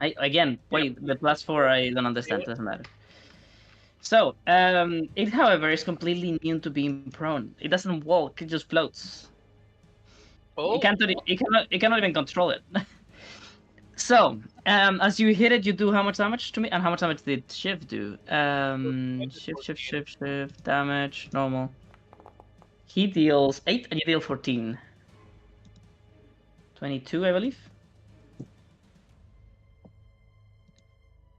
Wait, the +4 I don't understand. Doesn't matter. So, it however is completely immune to being prone. It doesn't walk; it just floats. Oh, It cannot even control it. So, as you hit it, you do how much damage to me? And how much damage did Shiv do? Shift, damage, normal. He deals 8 and you deal 14. 22, I believe.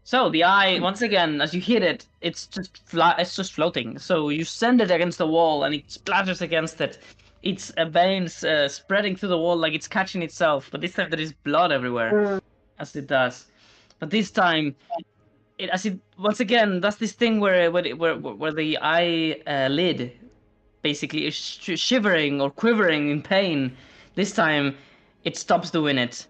So the eye, once again, as you hit it, it's just floating. So you send it against the wall, and it splatters against it. Its veins spreading through the wall like it's catching itself. But this time there is blood everywhere, as it does. But this time, it once again does this thing where the eye lid basically is shivering or quivering in pain. This time, it stops doing it.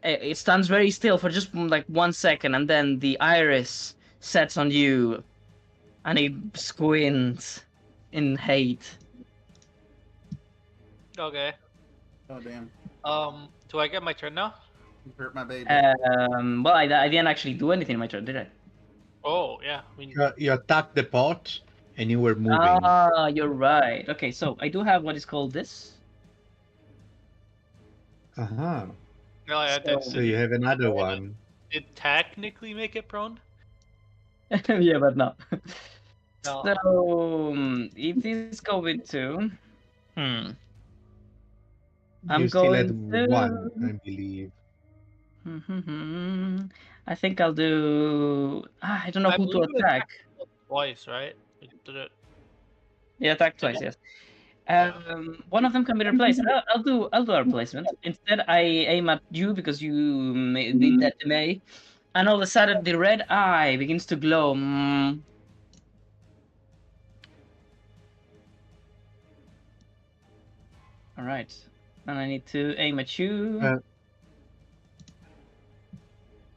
It stands very still for just like 1 second, and then the iris sets on you, and it squints in hate. okay. Oh damn! Do I get my turn now? You hurt my baby. Well, I didn't actually do anything in my turn, did I? Oh, yeah. I mean, You attacked the pot, and you were moving. Ah, you're right. Okay, so I do have what is called this. Uh-huh. no, I did, So you have another one. did technically make it prone? Yeah, but no. No. So it is going to. I'm You still had going to- one, I believe. I think I'll do. I don't know I who to believe it attack. Twice, right? It did it. Yeah, attack twice. Yes. One of them can be replaced. I'll do a replacement. Instead, I aim at you because you did that to me, And all of a sudden, the red eye begins to glow. All right, and I need to aim at you.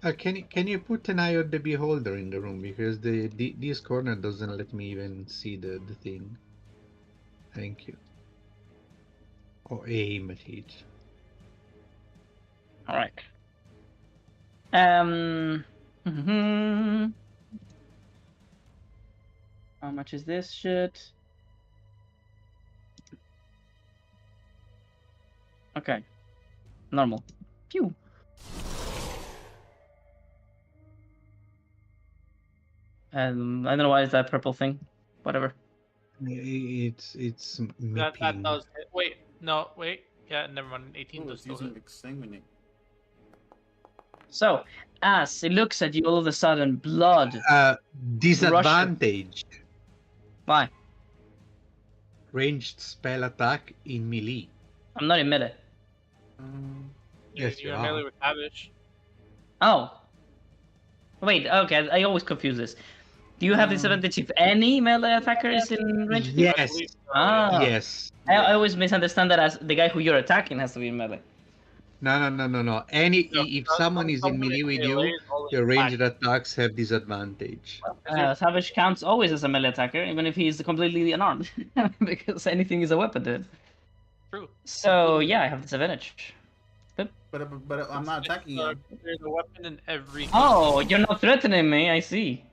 Can you put an eye on the beholder in the room, because this corner doesn't let me even see the thing. Thank you. Or aim at it. All right. How much is this shit? Okay. Normal. Pew. I don't know why is that purple thing. Whatever. It's That meeping. does hit. Wait, no, wait. Yeah, never mind. 18 Oh, does it's still using hit. exsanguinate. So, as it looks at you, all of a sudden, blood. Disadvantage. Why? Ranged spell attack in melee. I'm not in melee. Yes, you You're are. melee with Tavish. Oh. Wait, okay, I always confuse this. Do you have disadvantage if any melee attacker is in range of you? I Yes. believe so, Ah. yeah. Yes. I always misunderstand that as the guy who you're attacking has to be in melee. No. No, If someone is in melee with you, your ranged attacks have disadvantage. Savage counts always as a melee attacker, even if he's completely unarmed, because anything is a weapon to him. True. So yeah, I have disadvantage. But I'm not attacking you. There's a weapon in every. Oh, you're not threatening me. I see.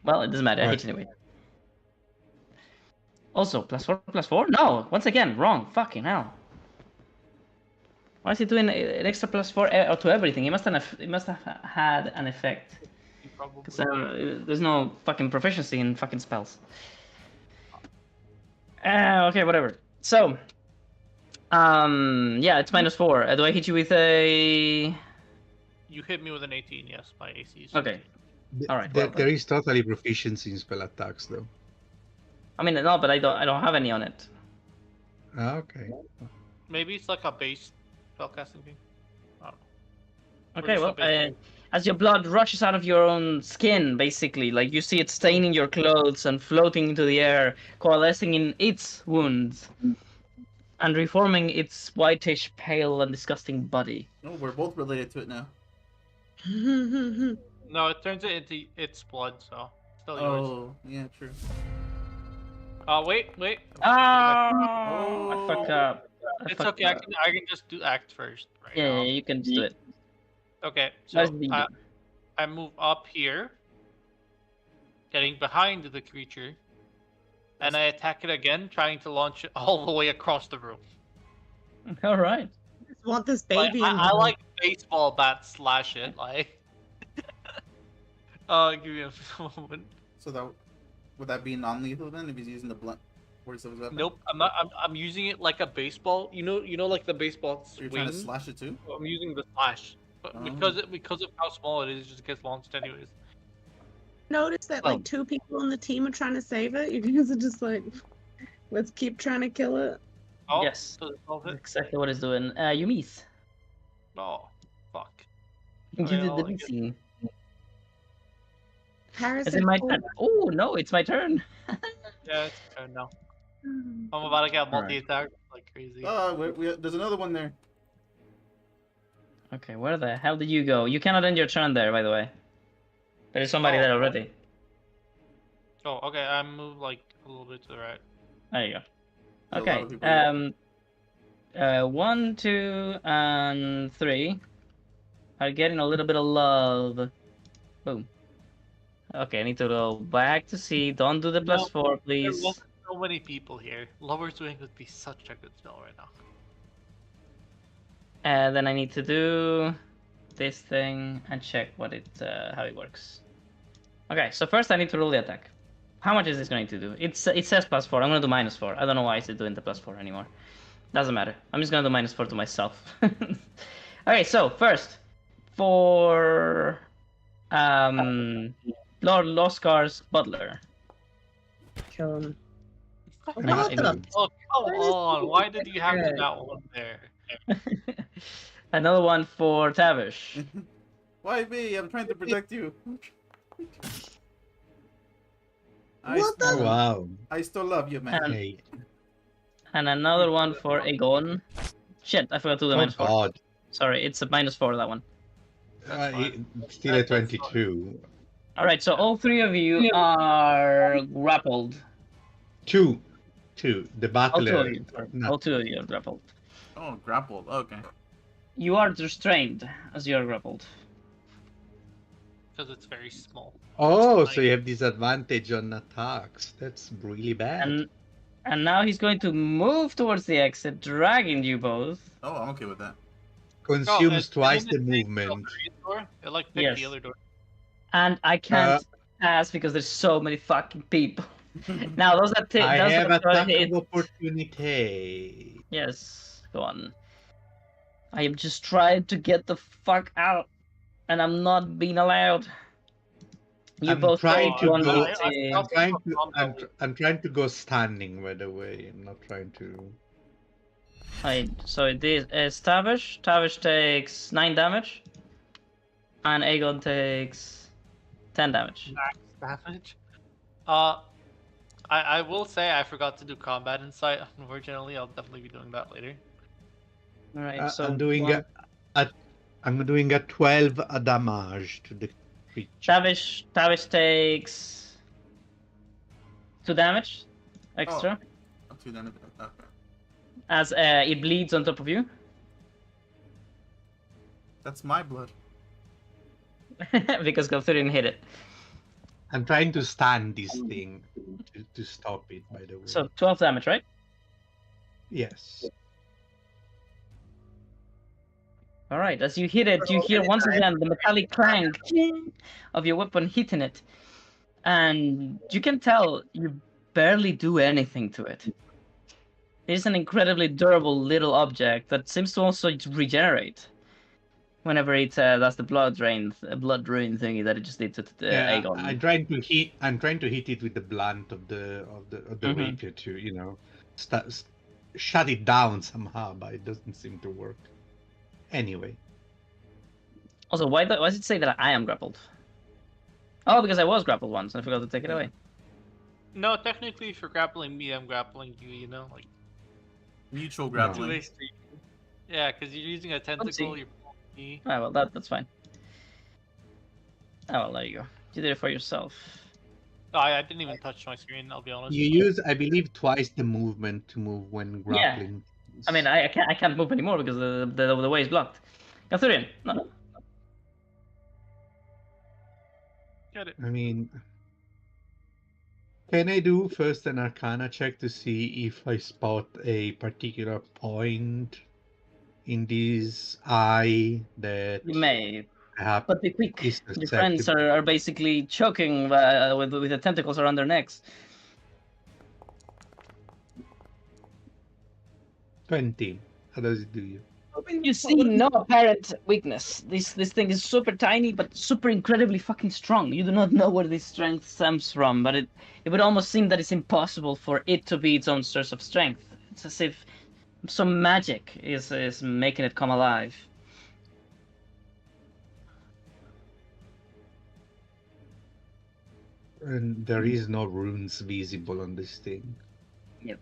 Well, it doesn't matter. I hit you anyway. Also, +4/+4? No, once again, wrong. Fucking hell. Why is he doing an extra +4 to everything? It must have had an effect. Because there's no fucking proficiency in fucking spells. Okay, whatever. So, yeah, it's -4. Do I hit you with a? You hit me with an 18, yes. My AC is Okay. 16. All right. There is totally proficiency in spell attacks, though. I mean, no, but I don't have any on it. Okay. Maybe it's like a base spellcasting thing. I don't know. Okay, just well, a base as your blood rushes out of your own skin, basically, like you see it staining your clothes and floating into the air, coalescing in its wounds, and reforming its whitish, pale, and disgusting body. No, we're both related to it now. No, it turns it into its blood, so still yours. Oh, yeah, true. Wait. Oh, I fucked up. It's okay. I can just do act first. Right Yeah, now. you can just do it. Okay, Where's so the- I move up here, getting behind the creature, and I attack it again, trying to launch it all the way across the room. All right. I just want this Like, baby. I like baseball bat slash it. Like, give me a moment. So that would that be non-lethal then if he's using the blunt force of his weapon? Nope, I'm not. I'm using it like a baseball. You know, like the baseball So you're trying to swing? slash it too? I'm using the slash, but Oh. because of how small it is, it just gets launched anyways. Notice that Oh. like 2 people on the team are trying to save it. You guys are just like, let's keep trying to kill it. Oh, Yes. does it solve That's it? exactly what it's doing. You miss. Oh, fuck. You Okay, did well, the I guess- missing. Harrison. Is it my turn? Oh no, it's my turn. Yeah, it's turn now. I'm about to get multi-attack like crazy. Oh, there's another one there. Okay, where the hell did you go? You cannot end your turn there, by the way. There is somebody Oh. there already. Oh, okay. I moved like a little bit to the right. There you go. There's a lot Okay. of people here. 1, 2, and 3 are getting a little bit of love. Boom. Okay, I need to go back to C. Don't do the No, +4, There please. was so many people here. Lower swing would be such a good spell right now. And then I need to do this thing and check what how it works. Okay, so first I need to roll the attack. How much is this going to do? It says +4. I'm gonna do -4. I don't know why it's doing the +4 anymore. Doesn't matter. I'm just gonna do -4 to myself. Okay, so first for Lord Loskar's butler. Kill him. I What know. the? Oh, come on! Why did you have that one there? Another one for Tavish. Why me? I'm trying to protect you. I, What Oh, the? wow. I still love you, man. And, Hey. and another one for Aegon. Shit, I forgot to do the Oh, minus 4. God. Sorry, it's a -4, that one. That's fine. Still a That's fine. 22. Alright, so all three of you are grappled. Two. The All two of battler. you. Sorry. No. All two of you are grappled. Oh, grappled. Okay. You are restrained as you are grappled. Because it's very small. Oh, Like- so you have disadvantage on attacks. That's really bad. And now he's going to move towards the exit, dragging you both. Oh, I'm okay with that. Consumes twice didn't the it take the movement. other door? It like picked the Yes. other door. And I can't pass because there's so many fucking people. Now those that I those have that attack hit. of opportunity. Yes, go on. I am just trying to get the fuck out, and I'm not being allowed. You I'm both trying take to one go. D8. I'm trying to. I'm trying to go standing. By the way, I'm not trying to. Right, so it is Tavish. Tavish takes 9 damage, and Aegon takes 10 damage. Max damage. I will say I forgot to do combat insight. Unfortunately, I'll definitely be doing that later. All right, so I'm doing one- I'm doing a 12 damage to the creature. Tavish takes 2 damage extra Up to then. Okay. as it bleeds on top of you. That's my blood. Because Galthurian hit it. I'm trying to stand this thing to stop it. By the way. So 12 damage, right? Yes. All right. As you hit it, you hear once again the metallic clank of your weapon hitting it, and you can tell you barely do anything to it. It is an incredibly durable little object that seems to also regenerate whenever it does the blood ruin thingy that it just did to Aegon. I'm trying to hit. I'm trying to hit it with the blunt of the Mhm. rapier to shut it down somehow, but it doesn't seem to work. Anyway, Also, why does it say that I am grappled? Oh, because I was grappled once and I forgot to take it away. No, technically, if you're grappling me, I'm grappling you. You know, like Mutual No. grappling. two-way street. Yeah, because you're using a tentacle. You're pulling me. Ah, well, that's fine. Oh, well, there you go. You did it for yourself. Oh, I didn't even touch my screen. I'll be honest. you use, I believe, twice the movement to move when grappling. I mean, I can't move anymore because the way is blocked. Galthurian, no. Get it. I mean, can I do first an Arcana check to see if I spot a particular point in this eye that You may, perhaps but be quick. is Your friends susceptible? are basically choking with the tentacles around their necks. 20. How does it do you? You see no apparent weakness. This thing is super tiny, but super incredibly fucking strong. You do not know where this strength stems from, but it would almost seem that it's impossible for it to be its own source of strength. It's as if some magic is making it come alive. And there is no runes visible on this thing. Yep.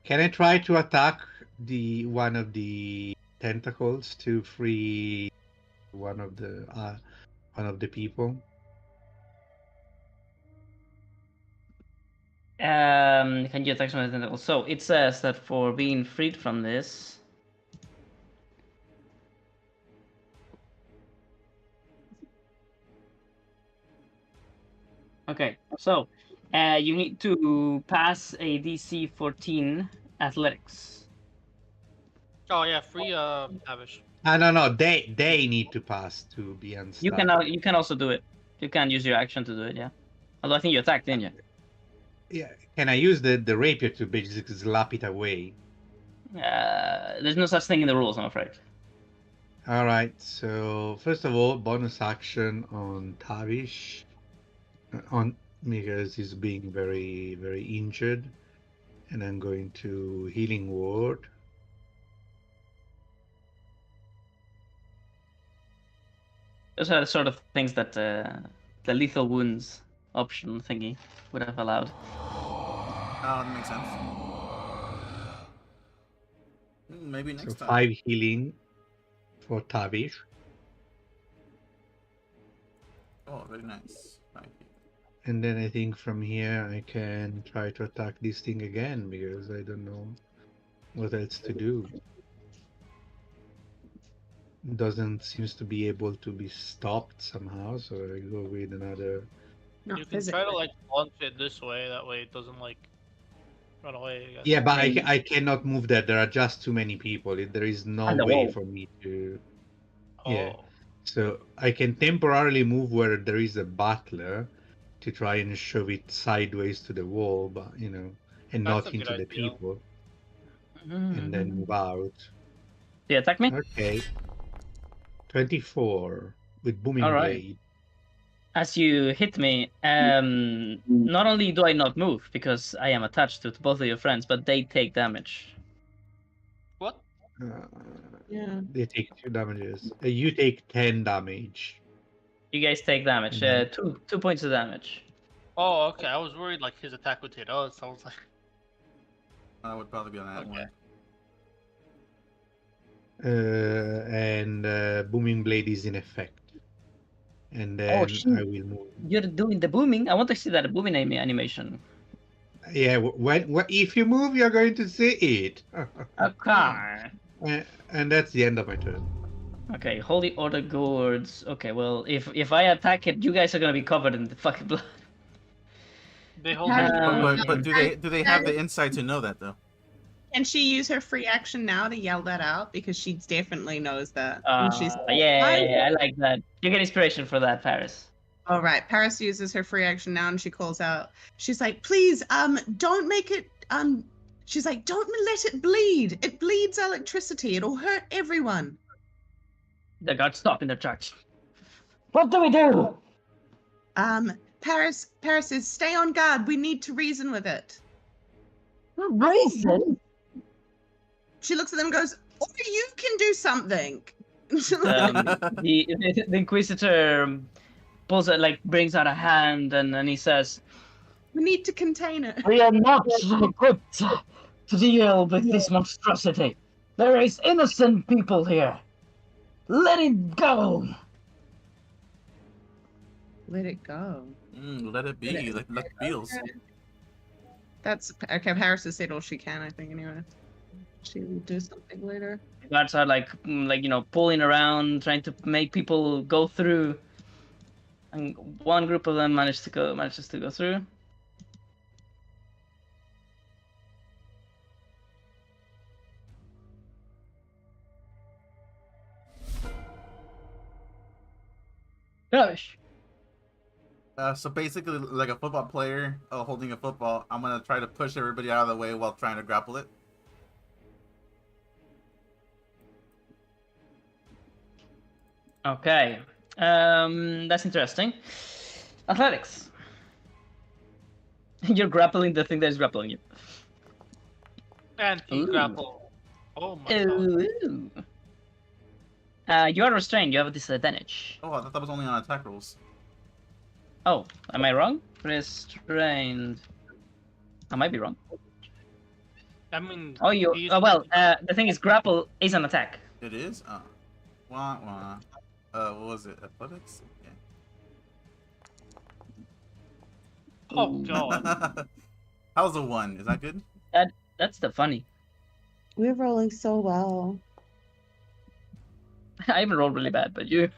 Can I try to attack one of the tentacles to free one of the people? Can you attack some tentacles? So it says that for being freed from this. Okay, so you need to pass a DC 14 athletics. Oh yeah, free Tavish. No. They need to pass to be unstuck. You can also do it. You can use your action to do it, yeah. Although I think you attacked, didn't you? Yeah. Can I use the rapier to basically slap it away? There's no such thing in the rules, I'm afraid. All right. So first of all, bonus action on Tavish, because he's being very very injured, and I'm going to healing word. Those are the sort of things that the lethal wounds option thingy would have allowed. Oh, that makes sense. Maybe next So time. 5 healing for Tavish. Oh, very nice. Right. And then I think from here I can try to attack this thing again because I don't know what else to do. Doesn't seems to be able to be stopped somehow, so I go with another. Not You can try physically. to like launch it this way. That way it doesn't like run away. I guess. Yeah, but Hey. I cannot move that. There are just too many people. There is no And the way wall. for me to. Oh. Yeah. So I can temporarily move where there is a butler to try and shove it sideways to the wall, but and That's not a good into the idea. people, and then move out. Do you attack me? Okay. 24 with booming All right. blade. As you hit me, not only do I not move because I am attached to both of your friends, but they take damage. What? Yeah. They take 2 damages. You take 10 damage. You guys take damage. Mhm. 2 points of damage. Oh, okay. I was worried like his attack would hit us. I was like, That would probably be on that Okay. one. And booming blade is in effect. And then shit. I will move. You're doing the booming. I want to see that booming animation. Yeah, if you move, you're going to see it. Okay. And that's the end of my turn. Okay, holy order gourds. Okay, well, if I attack it, you guys are gonna be covered in the fucking blood. they hold How me do you- down. But do they have the insight to know that though? Can she use her free action now to yell that out? Because she definitely knows that. And she's Yeah, I like that. You get inspiration for that, Paris. all right. Paris uses her free action now, and she calls out. She's like, "Please, don't make it. She's like, don't let it bleed. It bleeds electricity. It'll hurt everyone." The guards stop in their tracks. What do we do? Paris says, "Stay on guard. We need to reason with it." Reason? She looks at them and goes, "Or you can do something." The Inquisitor pulls it, like brings out a hand, and he says, We need to contain it. "We are not equipped to deal with this monstrosity. There is innocent people here. Let it go." Let it go. Let it be. Let feels. That's okay. Paris has said all she can, I think, anyway. She will do something later. The guards are like pulling around, trying to make people go through. And one group of them manages to go through. Tavish. So basically, like a football player holding a football, I'm gonna try to push everybody out of the way while trying to grapple it. Okay. That's interesting. Athletics. You're grappling the thing that is grappling you. Anti-grapple. Oh my god. Ooh. You are restrained. You have a disadvantage. Oh, I thought that was only on attack rolls. Oh, am I wrong? Restrained. I might be wrong. I mean. Oh, you. he's- The thing is, grapple is an attack. It is. Wah wah. What was it? Athletics. Oh god. Yeah. How's a 1? Is that good? That's the funny. We're rolling so well. I even rolled really bad, but you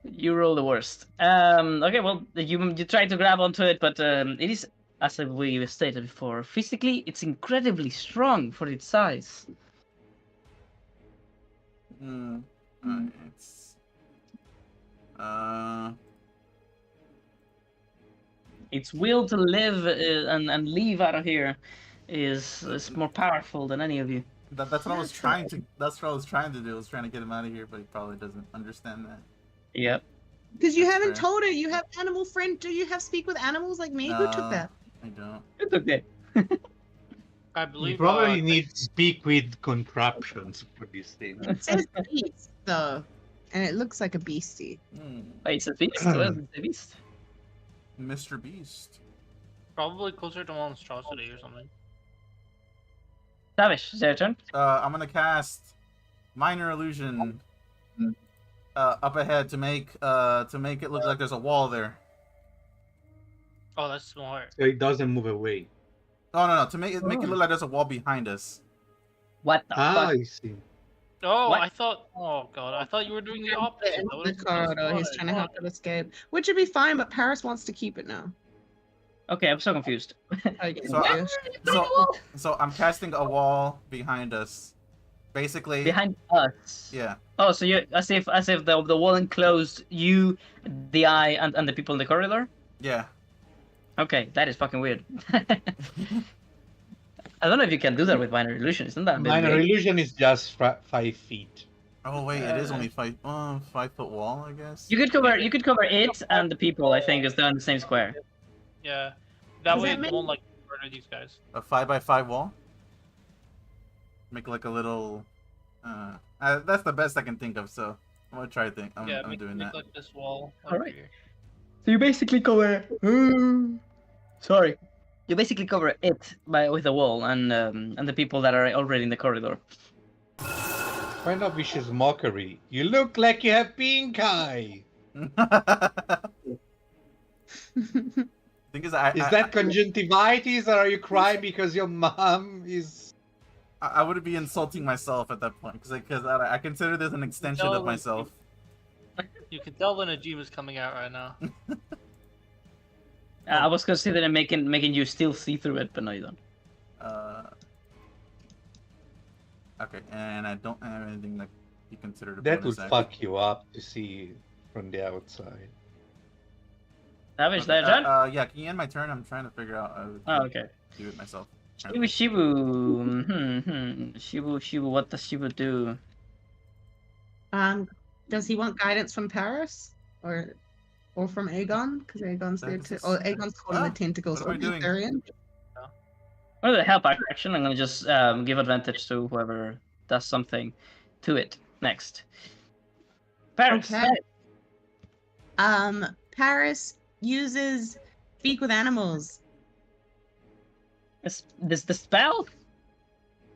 you roll the worst. Okay, well you try to grab onto it, but it is, as we stated before, physically it's incredibly strong for its size. It's Its will to live and leave out of here is more powerful than any of you. that's what I was trying to. That's what I was trying to do. I was trying to get him out of here, but he probably doesn't understand that. Yep. Because you That's haven't fair. told her you have animal friend. Do you have speak with animals like me? Who took No. that? I don't. It's okay. I You believe. probably need to speak with contraptions for this thing. It says beast, though. and it looks like a beastie. Wait, it's a beast? What is a beast? Mr. Beast. Probably closer to monstrosity or something. Tavish, is it your turn? I'm gonna cast minor illusion up ahead to make it look like there's a wall there. Oh, that's smart. So it doesn't move away. Oh no, to make it look like there's a wall behind us. What the fuck? I see. Oh, What? I thought. Oh god, I thought you were doing the opposite. In That the would've been corridor, he's smart. trying to help it escape, which would be fine, but Paris wants to keep it now. Okay, I'm so confused. Okay, So, yeah. So I'm casting a wall behind us. Basically. Behind us. Yeah. Oh, so you as if the wall enclosed you, the eye, and the people in the corridor? Yeah. Okay, that is fucking weird. I don't know if you can do that with minor illusion. Isn't that a bit Minor big? illusion is just 5 feet. Oh wait, it is only 5-foot wall, I guess. You could cover it and the people. I think is done in the same square. Yeah, that Does way that it mean- won't like murder these guys. A 5x5 wall. Make like a little. That's the best I can think of. So I'm gonna try to think. I'm Make doing that. like this wall. Alright. here. So you basically cover. Sorry. You basically cover it with a wall and the people that are already in the corridor. Kind of vicious mockery. You look like you have pink eye. Thing is, Is that conjunctivitis, or are you crying because your mom is? I would be insulting myself at that point because I consider this an extension of myself. You can tell when a Najim is coming out right now. I was considering making you still see through it, but no, you don't. Okay, and I don't have anything that you considered a That would bonus action. fuck you up to see from the outside. Tavish, Okay, that turn? yeah, can you end my turn? I'm trying to figure out how to Oh, okay. do it myself. Shibu. Shibu. What does Shibu do? Does he want guidance from Paris or from Aegon? Because Aegon's there too. Or Aegon's caught in the tentacles. what am I Or doing? Tyrion. Or the help action, I'm gonna just give advantage to whoever does something to it next. Paris. Okay. Paris uses speak with animals. This the spell?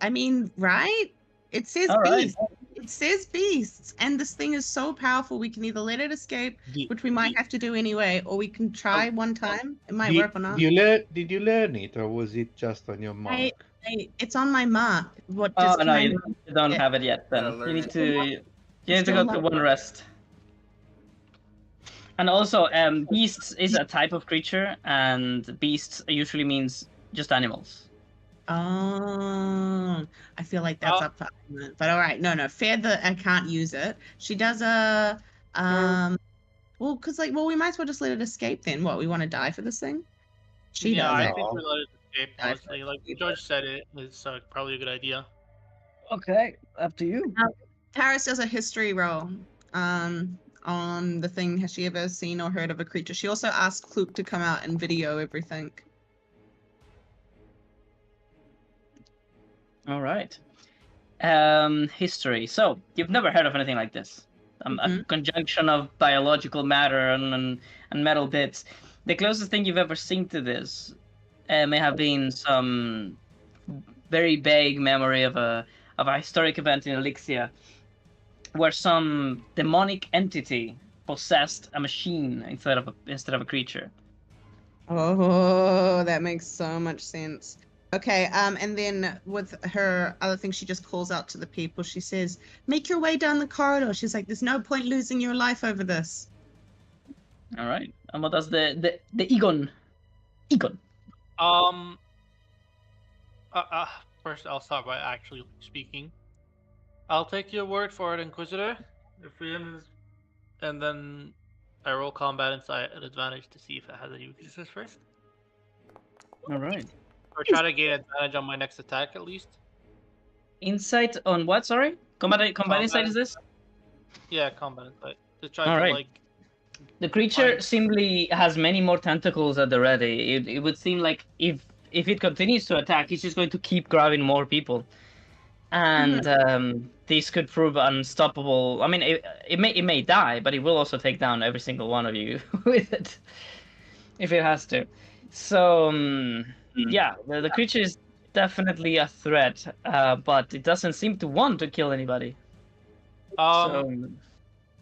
I mean, right? It says All right. beasts. It says beasts, and this thing is so powerful. We can either let it escape, which we might have to do anyway, or we can try one time. It might work or not. Did you learn it, or was it just on your mark? It's on my mark. What? Oh Just no, can I- you don't have it yet. Then Yeah, you learn need it. to go to one rest. And also, beasts is a type of creature, and beasts usually means just animals. Oh, I feel like that's up for argument. But all right, no, fair that I can't use it. She does a well, we might as well just let it escape then. What, we want to die for this thing? She yeah, does I it. think we let it escape. I Honestly, like George said, it's probably a good idea. Okay, up to you. Paris does a history roll on the thing. Has she ever seen or heard of a creature? She also asked Klook to come out and video everything. All right. History. So you've never heard of anything like this? A conjunction of biological matter and metal bits. The closest thing you've ever seen to this may have been some very vague memory of a historic event in Elixia, where some demonic entity possessed a machine instead of a creature. Oh, that makes so much sense. Okay, and then with her other thing, she just calls out to the people. She says, "Make your way down the corridor." She's like, "There's no point losing your life over this." All right. And what does the Egon? First, I'll start by actually speaking. I'll take your word for it, Inquisitor. And then I roll combat insight at advantage to see if it has any weaknesses first. All right. Or try to gain advantage on my next attack at least. Insight on what? Sorry. Combat insight is this? Yeah, combat insight. To try All to right. like. The creature Fine. simply has many more tentacles at the ready. It would seem like if it continues to attack, it's just going to keep grabbing more people. And these could prove unstoppable. I mean, it may die, but it will also take down every single one of you with it, if it has to. So yeah, the creature is definitely a threat, but it doesn't seem to want to kill anybody. So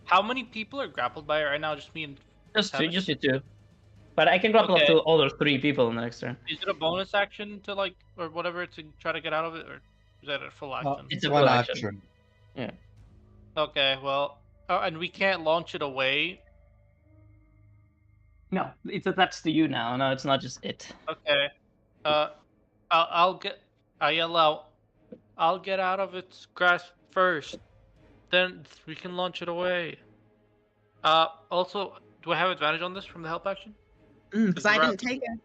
How many people are grappled by it right now? Just me and just Tavish? you two. But I can grapple Okay. up to other 3 people in the next turn. Is it a bonus action to like or whatever to try to get out of it, or is that a full action? It's a one full action. action. Yeah. Okay, well, and we can't launch it away. No, it's attached to you now. No, it's not just it. Okay, I yell out, I'll get out of its grasp first, then we can launch it away. Also, do I have advantage on this from the help action? Because I didn't take it.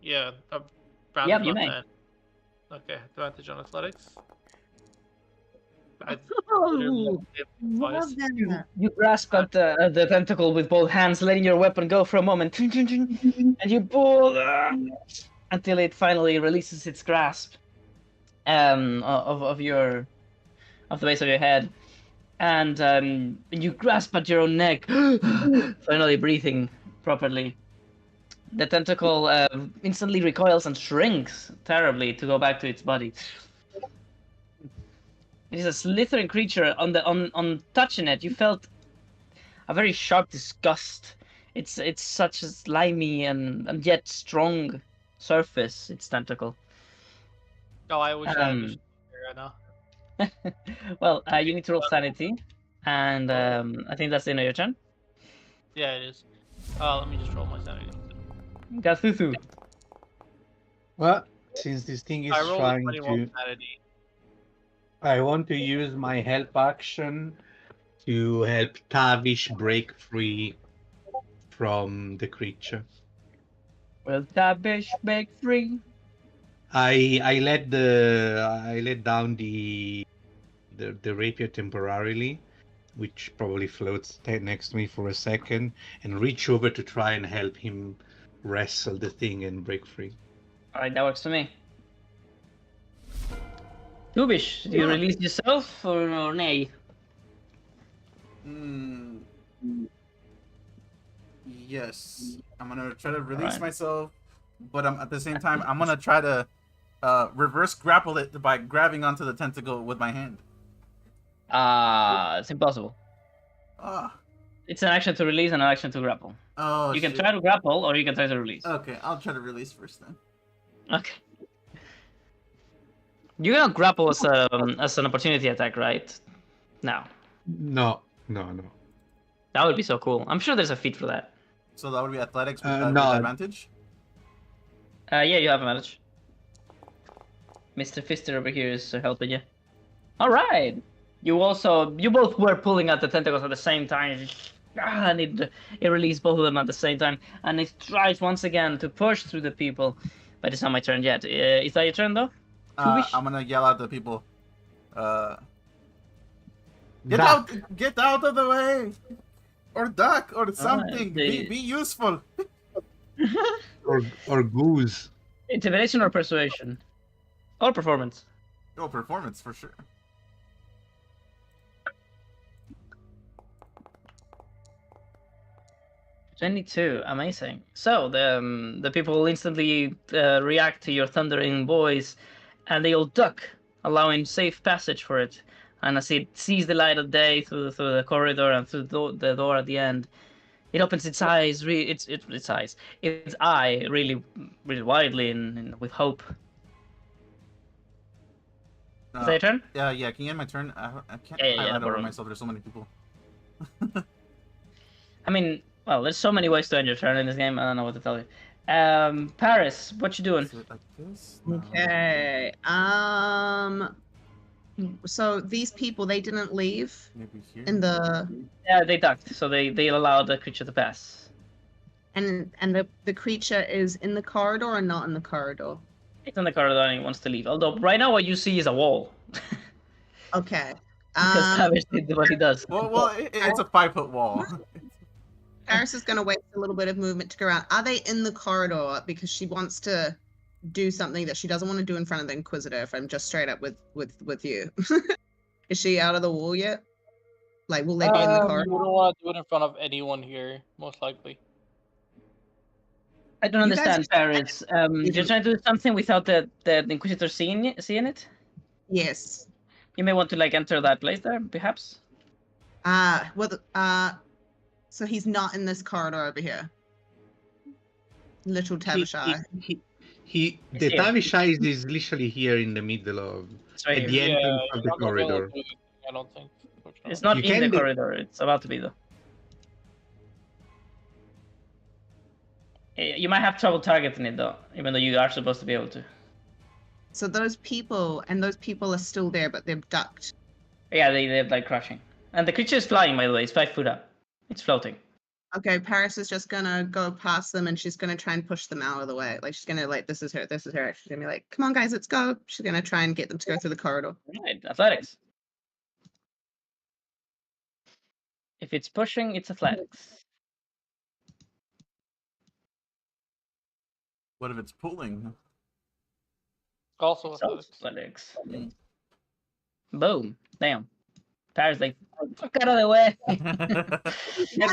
Yeah, Yeah, you may. Okay, advantage on athletics. I Oh, twice. You grasp at the tentacle with both hands, letting your weapon go for a moment, and you pull until it finally releases its grasp of the base of your head, and you grasp at your own neck, finally breathing properly. The tentacle instantly recoils and shrinks terribly to go back to its body. It is a slithering creature. On touching it, you felt a very sharp disgust. It's such a slimy and yet strong surface. Its tentacle. Oh, I wish I was right now. Well, you need to roll sanity, and I think that's the end of your turn. Yeah, it is. Let me just roll my sanity. Gathutu. Well, since this thing is I rolled a trying 21 to, sanity. I want to use my help action to help Tavish break free from the creature. Well, Tavish, break free. I let down the rapier temporarily, which probably floats next to me for a second, and reach over to try and help him wrestle the thing and break free. All right, that works for me. Tavish, do you release yourself or nay? Yes, I'm gonna try to release Alright. myself, but at the same time, I'm gonna try to reverse grapple it by grabbing onto the tentacle with my hand. It's impossible. Ah. It's an action to release and an action to grapple. Oh, You can shit. try to grapple or you can try to release. Okay, I'll try to release first then. Okay. You cannot grapple as an opportunity attack, right? No. No. That would be so cool. I'm sure there's a feat for that. So that would be athletics with, No. with advantage? Yeah, you have advantage. Mr. Fister over here is helping you. Alright! You both were pulling at the tentacles at the same time. And it released both of them at the same time. And it tries once again to push through the people. But it's not my turn yet. Is that your turn though? Tavish? I'm gonna yell at the people. Get Duck. out! Get out of the way! Or duck or something. they- Be useful. Or goose. Intimidation or persuasion? Or performance? Oh, performance for sure. '22, amazing. So the people will instantly react to your thundering voice, and they all duck, allowing safe passage for it. And as it sees the light of day through the corridor and through the door at the end, it opens its eyes, its eye really widely and with hope. Is that your turn? Yeah. Can you end my turn? I can't Yeah, highlight no over problem. myself. There's so many people. I mean, well, there's so many ways to end your turn in this game. I don't know what to tell you. Paris, what you doing? Is it like this? No. Okay. So these people, they didn't leave Maybe here. in the Yeah, they ducked, so they allowed the creature to pass. and the creature is in the corridor or not in the corridor? It's in the corridor and it wants to leave. Although right now what you see is a wall. Okay. Because Tavish did what he does. Well, it's a 5-foot wall. Paris is going to waste a little bit of movement to go around. Are they in the corridor because she wants to do something that she doesn't want to do in front of the Inquisitor? If I'm just straight up with you. Is she out of the wall yet? Like, will they be in the You corridor? wouldn't want to do it in front of anyone here, most likely. I don't You guys understand, Paris. You're trying to do something without the Inquisitor seeing it? Yes. You may want to like enter that place there, perhaps. So he's not in this corridor over here. Little Tavish eye. The here. Tavish Eyes is literally here in the middle of, It's right at here. the entrance Yeah, of the you're not gonna be able corridor. to do anything, I don't think. It's not You in the can do- corridor. It's about to be though. You might have trouble targeting it though, even though you are supposed to be able to. So those people are still there, but they're ducked. Yeah, they're like crushing. And the creature is flying, by the way. It's 5 foot up. It's floating. Okay, Paris is just gonna go past them and she's gonna try and push them out of the way. Like she's gonna like, this is her. She's gonna be like, come on guys, let's go. She's gonna try and get them to go through the corridor. Right, athletics. If it's pushing, it's athletics. What if it's pulling? Also So athletics. athletics. Mm. Boom. Damn. Paris like, fuck out of the way. Get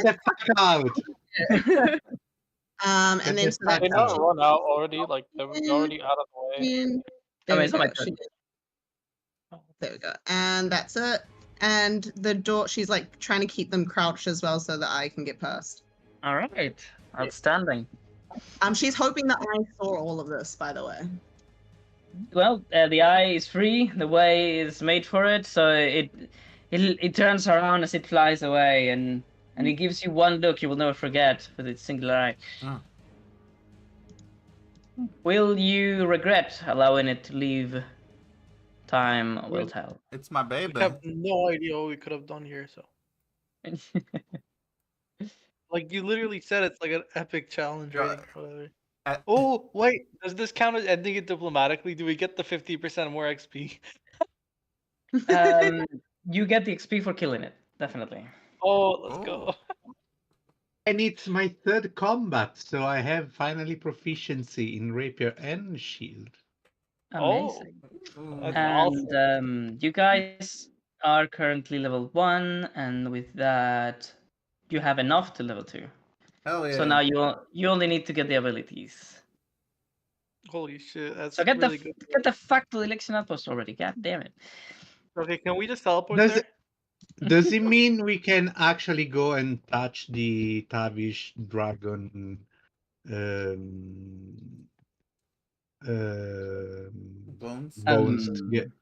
the fuck out! And then so They They that's not run out already, like they're already out of the way. There we it's not my go. turn. There we go. And that's it. And the door, she's like trying to keep them crouched as well so that I can get past. All right. Outstanding. She's hoping that I saw all of this, by the way. Well, the eye is free. The way is made for it, so it turns around as it flies away, and it gives you one look you will never forget with its singular eye. Oh. Will you regret allowing it to leave? Time will tell. It's my We baby. have no idea what we could have done here. So, like, you literally said it's like an epic challenge, right? Or whatever. Oh, wait. Does this count as ending it diplomatically? Do we get the 50% more XP? You get the XP for killing it, definitely. Oh, let's go. And it's my third combat, so I have finally proficiency in rapier and shield. Amazing. Ooh. That's And awesome. you guys are currently level 1, and with that, you have enough to level 2. Hell yeah. So now you only need to get the abilities. Holy shit, that's So get really good. get the fuck to the election outpost already. God damn it. Okay, can we just teleport Does there? Does it mean we can actually go and touch the Tavish dragon um, Bones. bones Um,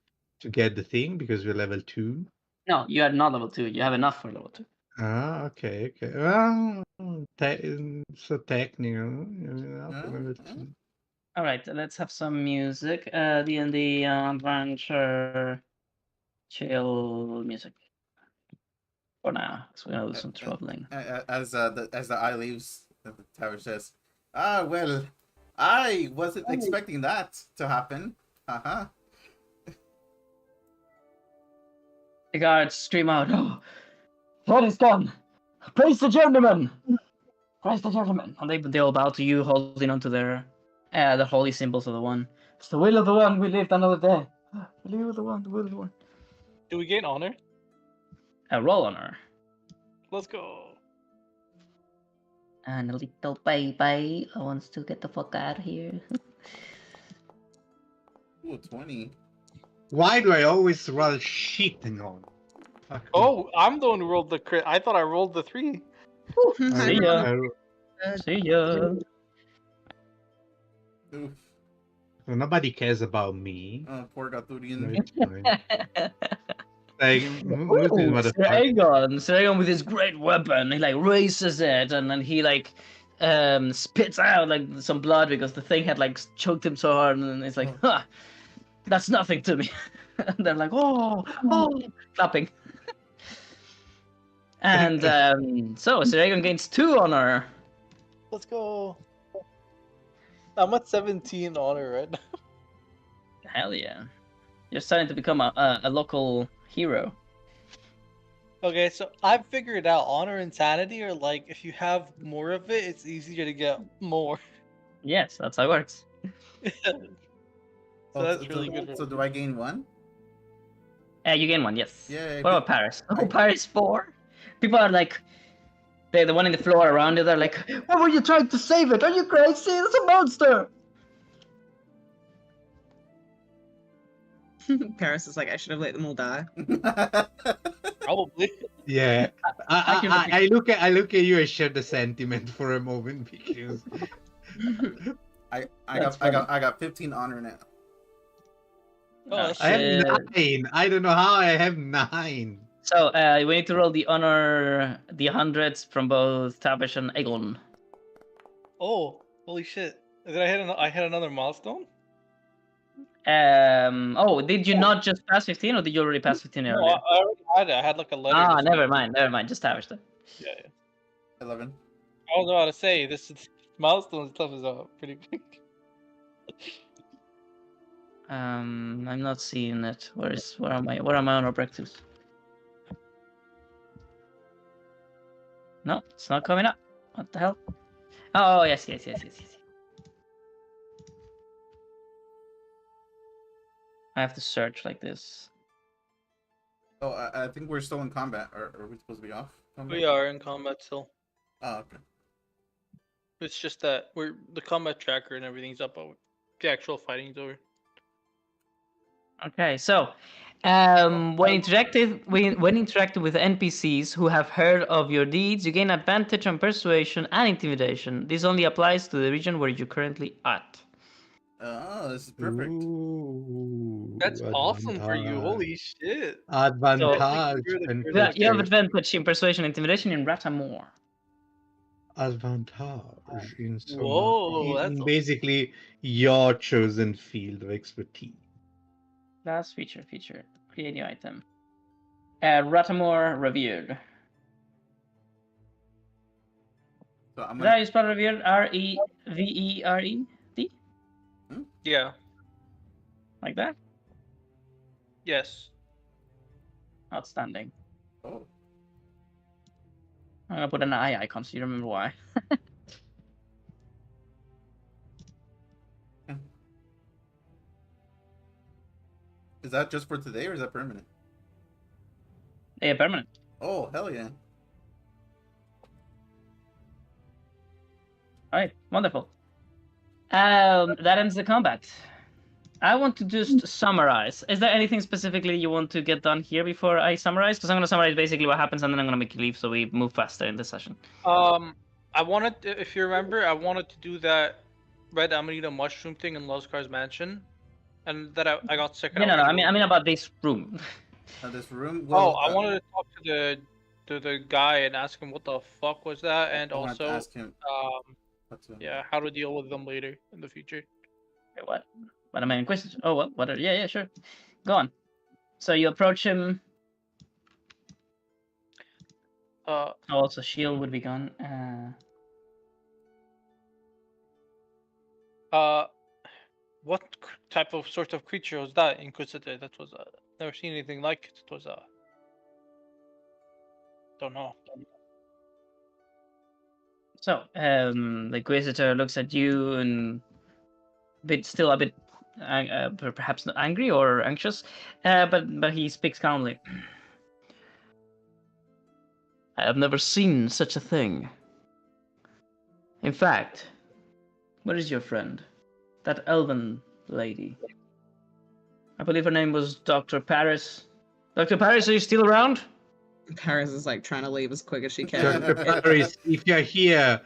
to get the thing because we're level 2? No, you are not level 2. You have enough for level 2. Ah, okay. Well, so technical. Level 2. All right, let's have some music. D&D adventure chill music. For now, because we're gonna do some traveling. As the eye leaves, the tower says, "Ah, well, I wasn't expecting that to happen." Uh-huh. The guards scream out, "Oh, what is done? Praise the journeyman! Praise the journeyman!" And they all bow to you, holding onto their the holy symbols of the one. It's the will of the one. We lived another day. The will of the one. The will of the one. Do we gain honor? Roll on her. Let's go. And a little baby wants to get the fuck out of here. Ooh, 20. Why do I always roll shitting on? Fuck me. Oh, I'm the one who rolled the crit. I thought I rolled the 3. See ya. See ya. Oof. So nobody cares about me. Poor Gaturian. It's fine. Like, who's this Ooh, motherfucker? Sir Aegon with his great weapon, he like raises it and then he like spits out like some blood because the thing had like choked him so hard, and it's like, huh, that's nothing to me. And they're like, oh, clapping. And so Sir Aegon gains 2 honor. Let's go. I'm at 17 honor right now. Hell yeah. You're starting to become a local hero. Okay, so I've figured out honor and sanity are like, if you have more of it, it's easier to get more. Yes, that's how it works. So that's really good. So do I gain 1? You gain 1, yes. Yeah. What about Paris? Oh, Paris 4? People are like, the one in the floor around you, they're like, why were you trying to save it? Are you crazy? It's a monster! Paris is like, I should have let them all die. Probably. Yeah, I look at you and share the sentiment for a moment because I got 15 honor now. Oh, I have 9. I don't know how I have 9. So we need to roll the honor, the hundreds from both Tavish and Egon. Oh, holy shit! Did I hit another milestone? Oh, did you not just pass 15, or did you already pass 15 No, earlier? I already had it. I had like a letter. Ah, never mind. Just Tavish then. Yeah. 11. I was about to say this is, milestone stuff is pretty big. I'm not seeing it. Where are my honor objectives? No, it's not coming up. What the hell? Oh, yes. I have to search like this. Oh, I think we're still in combat. Are we supposed to be off combat? We are in combat still. Oh, okay. It's just that the combat tracker and everything's up, but the actual fighting's over. Okay, so when interacted with NPCs who have heard of your deeds, you gain advantage on persuasion and intimidation. This only applies to the region where you're currently at. Oh, this is perfect. Ooh, That's awesome for you. advantage. Holy shit. Advantage. You have advantage in persuasion and intimidation in Ratamore. Advantage in Whoa, that's basically your chosen field of expertise. Last feature. Create new item. Ratamore Revered. So I'm Did I spell Revered? R-E-V-E-R-E-D? Yeah. Like that? Yes. Outstanding. Oh. I'm gonna put an eye icon so you remember why. Is that just for today or is that permanent? Yeah, permanent. Oh, hell yeah. Alright, wonderful. That ends the combat. I want to just summarize. Is there anything specifically you want to get done here before I summarize? Because I'm going to summarize basically what happens and then I'm going to make you leave so we move faster in this session. I wanted, if you remember, I wanted to do that Red Amanita mushroom thing in Loscar's mansion, and that I got sick. No, I mean about this room. This room. Well, I wanted to talk to the guy and ask him what the fuck was that, and also ask him. yeah, how to deal with them later in the future. Wait, what? What am I inquisitive? Oh, well, what? Yeah, sure. Go on. So you approach him. Also, shield would be gone. What type of sort of creature was that, Inquisitor? That was never seen anything like it. It was don't know. So, the Inquisitor looks at you and still a bit, perhaps not angry or anxious, but he speaks calmly. I have never seen such a thing. In fact, where is your friend? That elven lady. I believe her name was Dr. Paris. Dr. Paris, are you still around? Paris is like trying to leave as quick as she can. Dr. Paris, if you're here,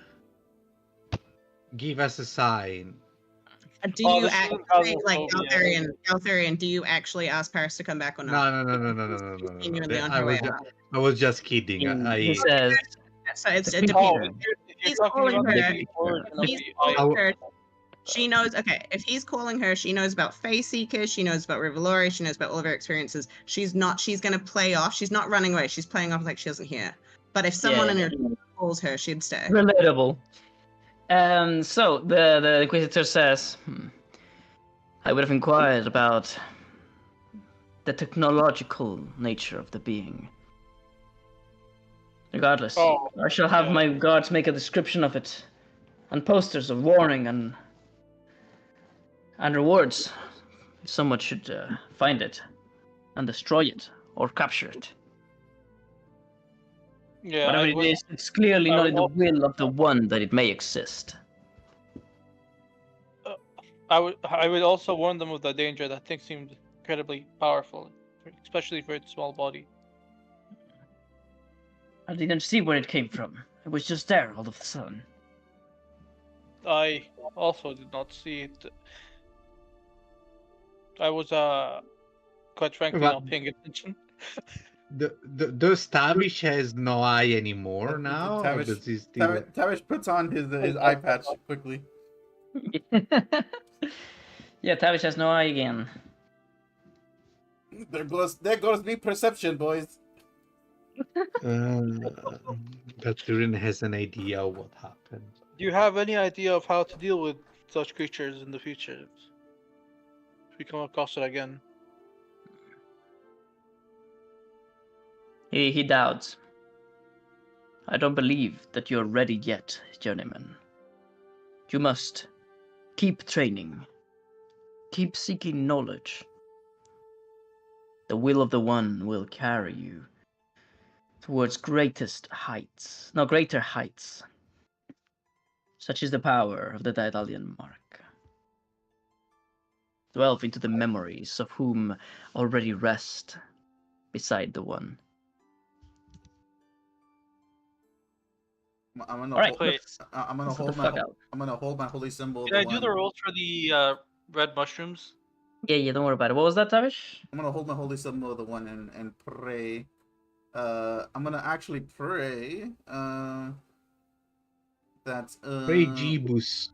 give us a sign. Do you actually, like, Galtharian, do you actually ask Paris to come back or not? No. I was just kidding. He says, so it's a dependent. He's calling her. He's calling her. She knows, okay, if he's calling her, she knows about Face Seekers, she knows about Rivalori, she knows about all of her experiences. She's going to play off. She's not running away. She's playing off like she doesn't hear. But if someone in her calls her, she'd stay. Relatable. So the Inquisitor says, I would have inquired about the technological nature of the being. Regardless, I shall have my guards make a description of it, and posters of warning and rewards if someone should find it. and destroy it or capture it. Yeah, Whatever it is, it's clearly I not would in the also- will of the one that it may exist. I would also warn them of the danger. That thing seemed incredibly powerful, especially for its small body. I didn't see where it came from. It was just there all of a sudden. I also did not see it. I was quite frankly But- not paying attention. Does Tavish has no eye anymore now? Or Tavish, does he still... Tavish puts on his eye patch quickly. Yeah, Tavish has no eye again. There goes me perception, boys. But Durin has an idea of what happened. Do you have any idea of how to deal with such creatures in the future? If we come across it again. He doubts. I don't believe that you're ready yet, journeyman. You must keep training. Keep seeking knowledge. The will of the one will carry you towards greater heights. Such is the power of the Daedalian mark. Delve into the memories of whom already rest beside the one. I'm gonna All right, hold, let's I'm gonna get the hold fuck my out. I'm gonna hold my holy symbol. Did I do the rolls for the red mushrooms? Yeah, don't worry about it. What was that, Tavish? I'm gonna hold my holy symbol of the one and pray. I'm gonna actually pray. That's Pray Jeebus.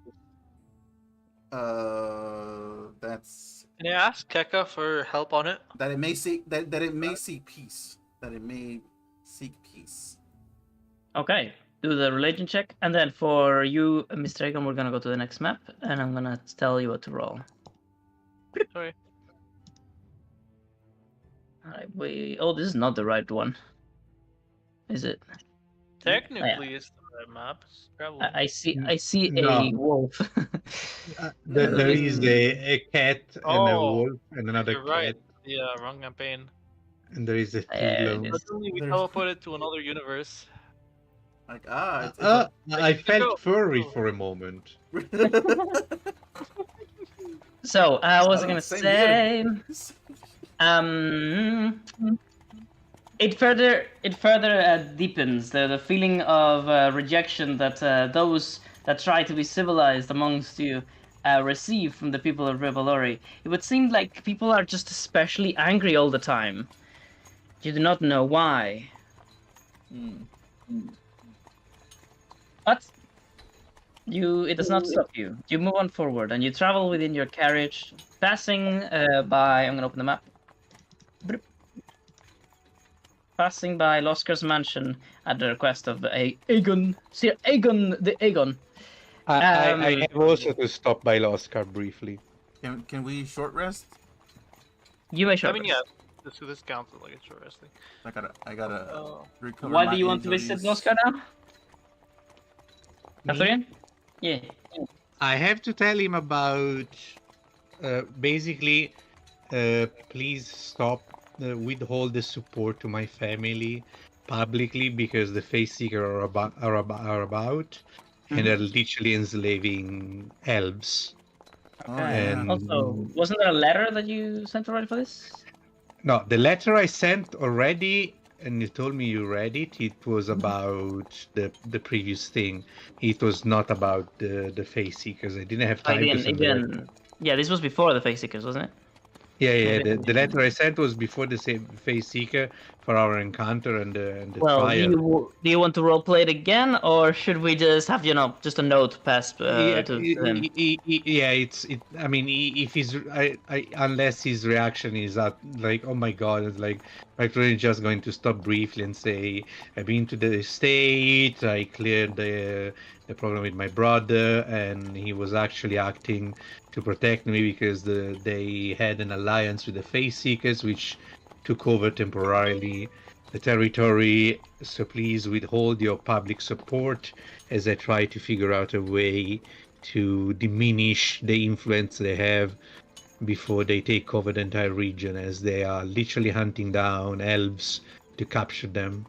That's Can I ask Keka for help on it? that it may seek that it may seek peace. That it may seek peace. Okay, do the religion check, and then for you, Mr. Egan, we're gonna go to the next map, and I'm gonna tell you what to roll. Sorry. Alright, oh, this is not the right one. Is it? Technically, it's the red map. It's probably... I see No. a wolf. There is a cat and a Oh, wolf and another You're cat. right. Yeah, wrong campaign. And there is a There it Thulon. is. Suddenly we There's- teleported to another universe. Like it's I go. felt furry for a moment. So, I was Oh, gonna same say, it further deepens the feeling of rejection that those that try to be civilized amongst you receive from the people of Revelori. It would seem like people are just especially angry all the time. You do not know why. But it does not stop you. You move on forward and you travel within your carriage, passing by. I'm gonna open the map. Passing by Loskar's mansion at the request of Aegon. Sir Aegon the Aegon. I have also to stop by Loskar briefly. Can we short rest? You may show. I mean, yeah, this counts as like a short resting. I gotta recover. Why my do you want to injuries. visit Loskar now? Catherine? Yeah. I have to tell him about basically please stop withhold the support to my family publicly because the face seeker are about and are literally enslaving elves. Oh, Okay. yeah. And Also, wasn't there a letter that you sent already for this? no, the letter I sent already, and you told me you read it. It was about the previous thing. It was not about the face seekers. I didn't have time to send the letter. Yeah, this was before the Face Seekers, wasn't it? Yeah. The letter I sent was before the same face seeker for our encounter and the Well, trial. do you want to roleplay it again, or should we just have just a note passed to him? I mean, if he's unless his reaction is like, oh my god, it's like really just going to stop briefly and say, I've been to the estate, I cleared the problem with my brother, and he was actually acting to protect me because they had an alliance with the Face Seekers, which took over temporarily the territory. So please withhold your public support as I try to figure out a way to diminish the influence they have before they take over the entire region, as they are literally hunting down elves to capture them.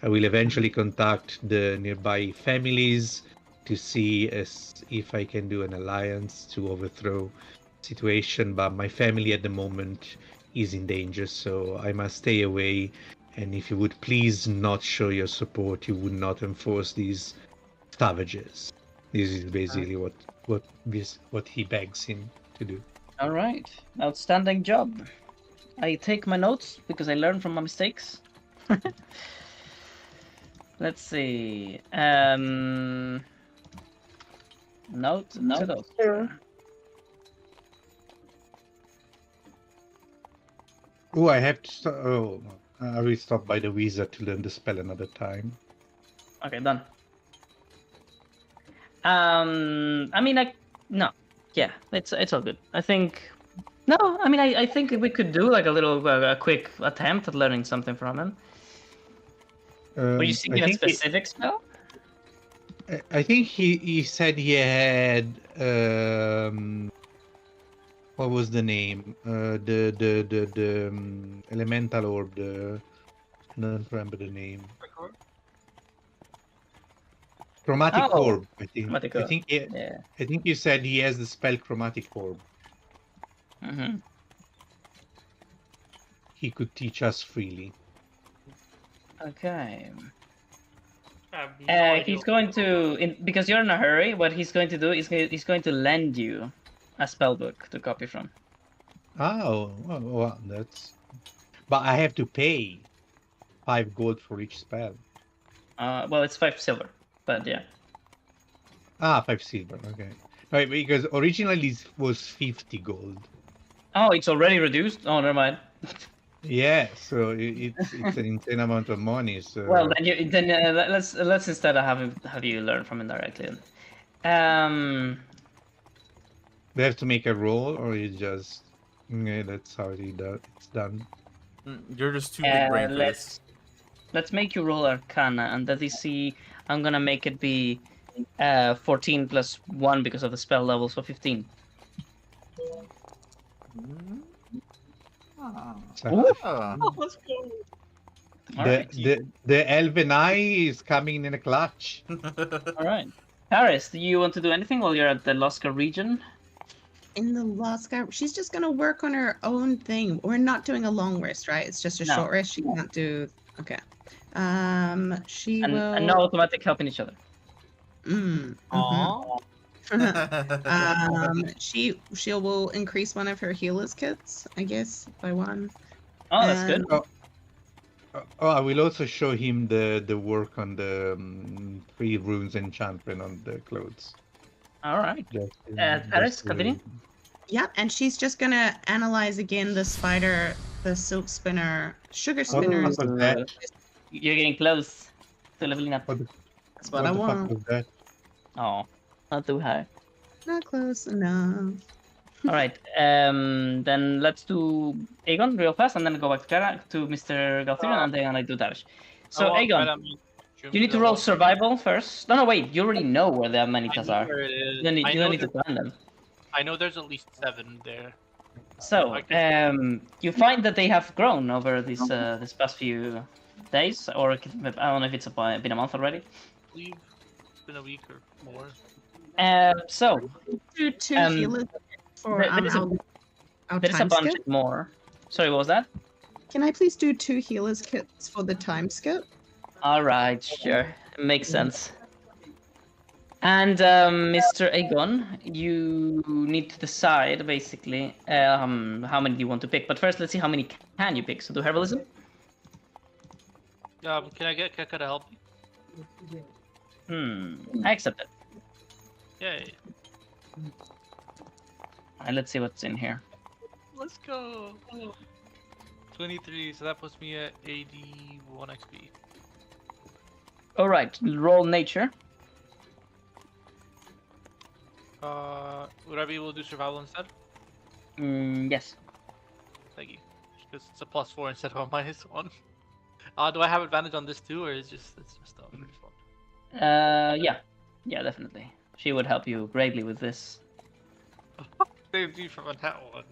I will eventually contact the nearby families to see if I can do an alliance to overthrow the situation, but my family at the moment is in danger, so I must stay away. And if you would please not show your support, you would not enforce these savages. This is basically what he begs him to do. All right, outstanding job. I take my notes because I learn from my mistakes. Let's see. Note to those. Oh, I have to. I will stop by the wizard to learn the spell another time. Okay, done. I mean, no, yeah, it's all good. I think. No, I mean, I think we could do like a little, a quick attempt at learning something from him. Were you seeking a specific spell? I think he said he had what was the name? The elemental orb. I don't remember the name. Chromatic orb. I think. Chromatic orb. Yeah. I think you said he has the spell chromatic orb. Mm-hmm. He could teach us freely. Okay. He's going to, because you're in a hurry, what he's going to do is he's going to lend you a spell book to copy from. Oh, well, that's. But I have to pay 5 gold for each spell. Well, it's 5 silver, but yeah. 5 silver. Okay. Right, because originally it was 50 gold. Oh, it's already reduced. Oh, never mind. Yeah, so it's an insane amount of money. So well, then let's instead have you learn from him directly. They have to make a roll, or you just that's how it's done. You're just too big brain for this. Let's make you roll Arcana, and the DC I'm gonna make it be 14 plus 1 because of the spell level, so 15. Let's go. The elven eye is coming in a clutch. All right, Paris, do you want to do anything while you're at the Lascar region? In the Lascar, she's just gonna work on her own thing. We're not doing a long rest, right? It's just a short rest. She can't do. Okay. She will. And no automatic helping each other. She will increase one of her healer's kits, I guess, by 1. Oh, that's good. I will also show him the work on the 3 runes enchantment on the clothes. All right. Paris, continue. Yeah, and she's just gonna analyze again the spider, the silk spinner, sugar spinners. You're getting close to leveling up. That's what I want. Oh, not too high. Not close enough. All right. Then let's do Aegon real fast, and then go back to Mr. Galtherion, and then I do Tavish. So Aegon, you need to roll survival first. No, wait. You already know where the Amanitas are. You don't need to plan them. I know there's at least 7 there. So you find that they have grown over this past few days, or I don't know if it's been a month already. I believe it's been a week or more. So do 2 healers for there's a bunch more. Sorry, what was that? Can I please do 2 healers kits for the time skip? All right, sure, makes sense. And Mr. Aegon, you need to decide basically how many do you want to pick. But first, let's see how many can you pick. So do herbalism. Can I get Keka to help me? I accept it. Yay. And let's see what's in here. Let's go. 23, so that puts me at 81 XP. All right, roll nature. Would I be able to do survival instead? Yes. Thank you. Because it's a +4 instead of a -1. Do I have advantage on this too, or it's just the first one? Yeah, definitely. She would help you greatly with this. saved you from that one.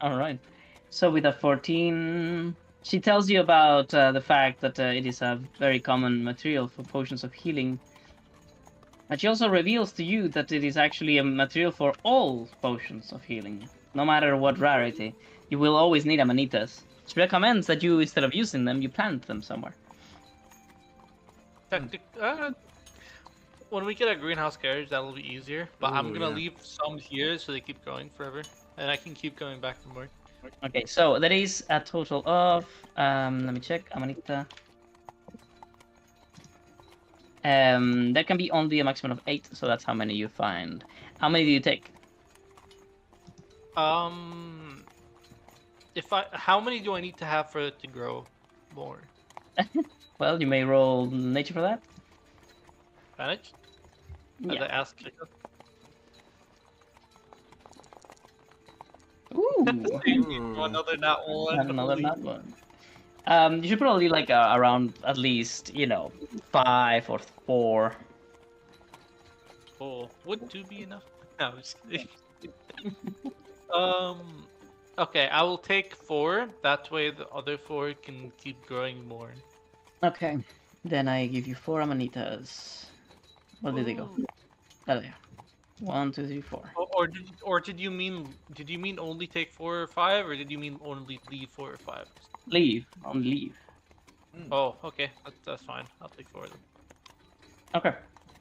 All right. So with a 14, she tells you about the fact that it is a very common material for potions of healing. And she also reveals to you that it is actually a material for all potions of healing, no matter what rarity. You will always need amanitas. She recommends that you, instead of using them, you plant them somewhere. When we get a greenhouse carriage, that'll be easier. But I'm Ooh, gonna yeah. leave some here so they keep growing forever, and I can keep going back for more. Okay, so there is a total of, let me check, amanita. There can be only a maximum of 8, so that's how many you find. How many do you take? How many do I need to have for it to grow more? Well, you may roll nature for that. Advantage? As Yeah. I ask Kiko. Ooh, Another not one. another Holy- not one. You should probably like around at least 5 or 4. Oh, would 2 be enough? No, I'm just kidding. Okay, I will take 4. That way the other 4 can keep growing more. Okay, then I give you 4 amanitas. Where did they go? Ooh. Oh, there. 1, 2, 3, 4. Or did you mean only take 4 or 5, or did you mean only leave 4 or 5? Leave. On leave. Oh, okay, that's fine. I'll take 4 of them. Okay.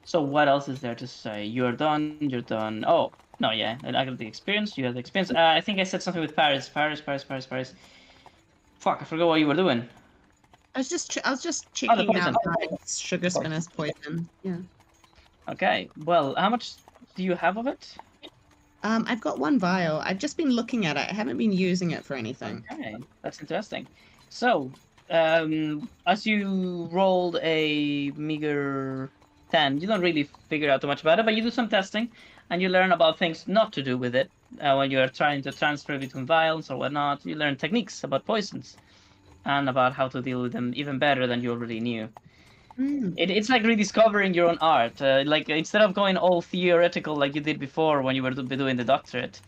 So what else is there to say? You're done. You're done. Oh no, yeah. I got the experience. You have the experience. I think I said something with Paris. Paris. Fuck! I forgot what you were doing. I was just the checking poison. out sugar spinner's poison. Yeah. Okay. Well, how much do you have of it? I've got 1 vial. I've just been looking at it. I haven't been using it for anything. Okay, that's interesting. So, as you rolled a meager 10, you don't really figure out too much about it, but you do some testing, and you learn about things not to do with it when you're trying to transfer between vials or whatnot. You learn techniques about poisons and about how to deal with them even better than you already knew. It's like rediscovering your own art. Like instead of going all theoretical like you did before when you were doing the doctorate,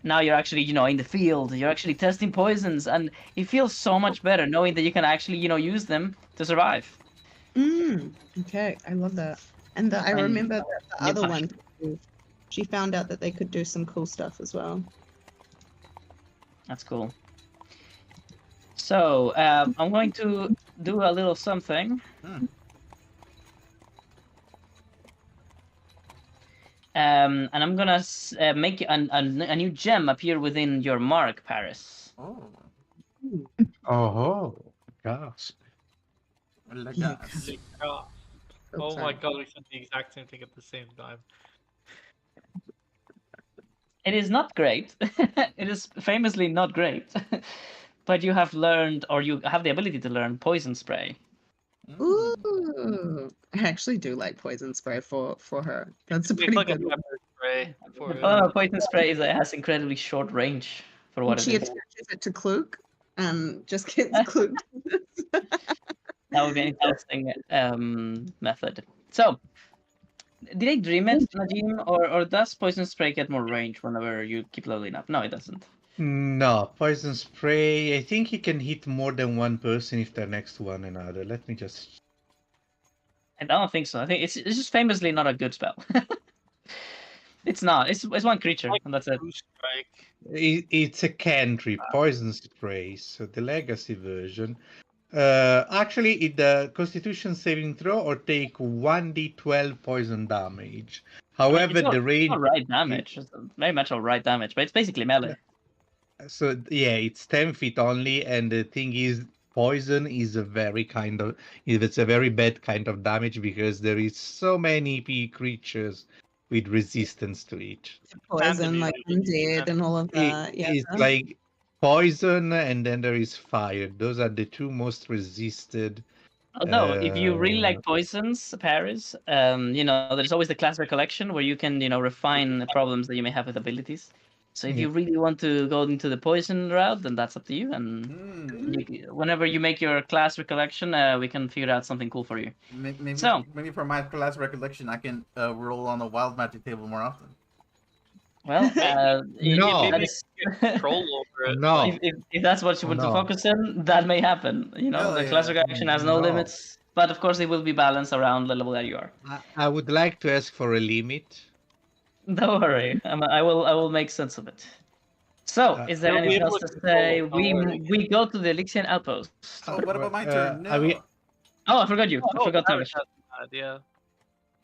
now you're actually in the field. You're actually testing poisons, and it feels so much better knowing that you can actually use them to survive. Okay, I love that. And I And remember that the you other push. one, she found out that they could do some cool stuff as well. That's cool. So I'm going to do a little something. And I'm gonna make a new gem appear within your mark, Paris. Oh. Oh, gosh. Like Yeah. Oh my god, we said the exact same thing at the same time. It is not great. It is famously not great. But you have learned, or you have the ability to learn poison spray. Ooh, I actually do like poison spray for her. That's a It's pretty like good a one. pepper spray. For The problem with poison spray is that it has incredibly short range for what She it is. attaches it to Kluk and just gets Kluk. That would be an interesting method. So, did I dream it, Najim, or does poison spray get more range whenever you keep leveling up? No, it doesn't. No, poison spray. I think you can hit more than one person if they're next to one another. Let me just. I don't think so. I think it's just famously not a good spell. It's not. It's one creature, and that's it. Blue strike. It's a cantrip, poison spray. So the legacy version. Actually, the Constitution saving throw or take 1d12 poison damage. However, It's the range. alright damage. It's very much alright damage, but it's basically melee. So yeah, it's 10 feet only, and the thing is, poison is a very it's a very bad kind of damage because there is so many creatures with resistance to it. Poison, like undead and all of that. Yeah. It's like poison, and then there is fire. Those are the 2 most resisted. Although, if you really like poisons, Paris, there's always the class recollection where you can, refine the problems that you may have with abilities. So if you really want to go into the poison route, then that's up to you. And whenever you make your class recollection, we can figure out something cool for you. Maybe for my class recollection, I can roll on the wild magic table more often. Well, No. that is Control over it. No. if that's what you want to No. focus on, that may happen. You know, Hell the yeah. classic action has no No. limits, but of course it will be balanced around the level that you are. I would like to ask for a limit. Don't worry, I will make sense of it. So, is there You'll be anything able else to to control say? it, don't worry. We go to the Elysian outpost. Oh, what about my turn? Are we- No. Oh, I forgot you. I forgot Tavish Tavish. has an idea.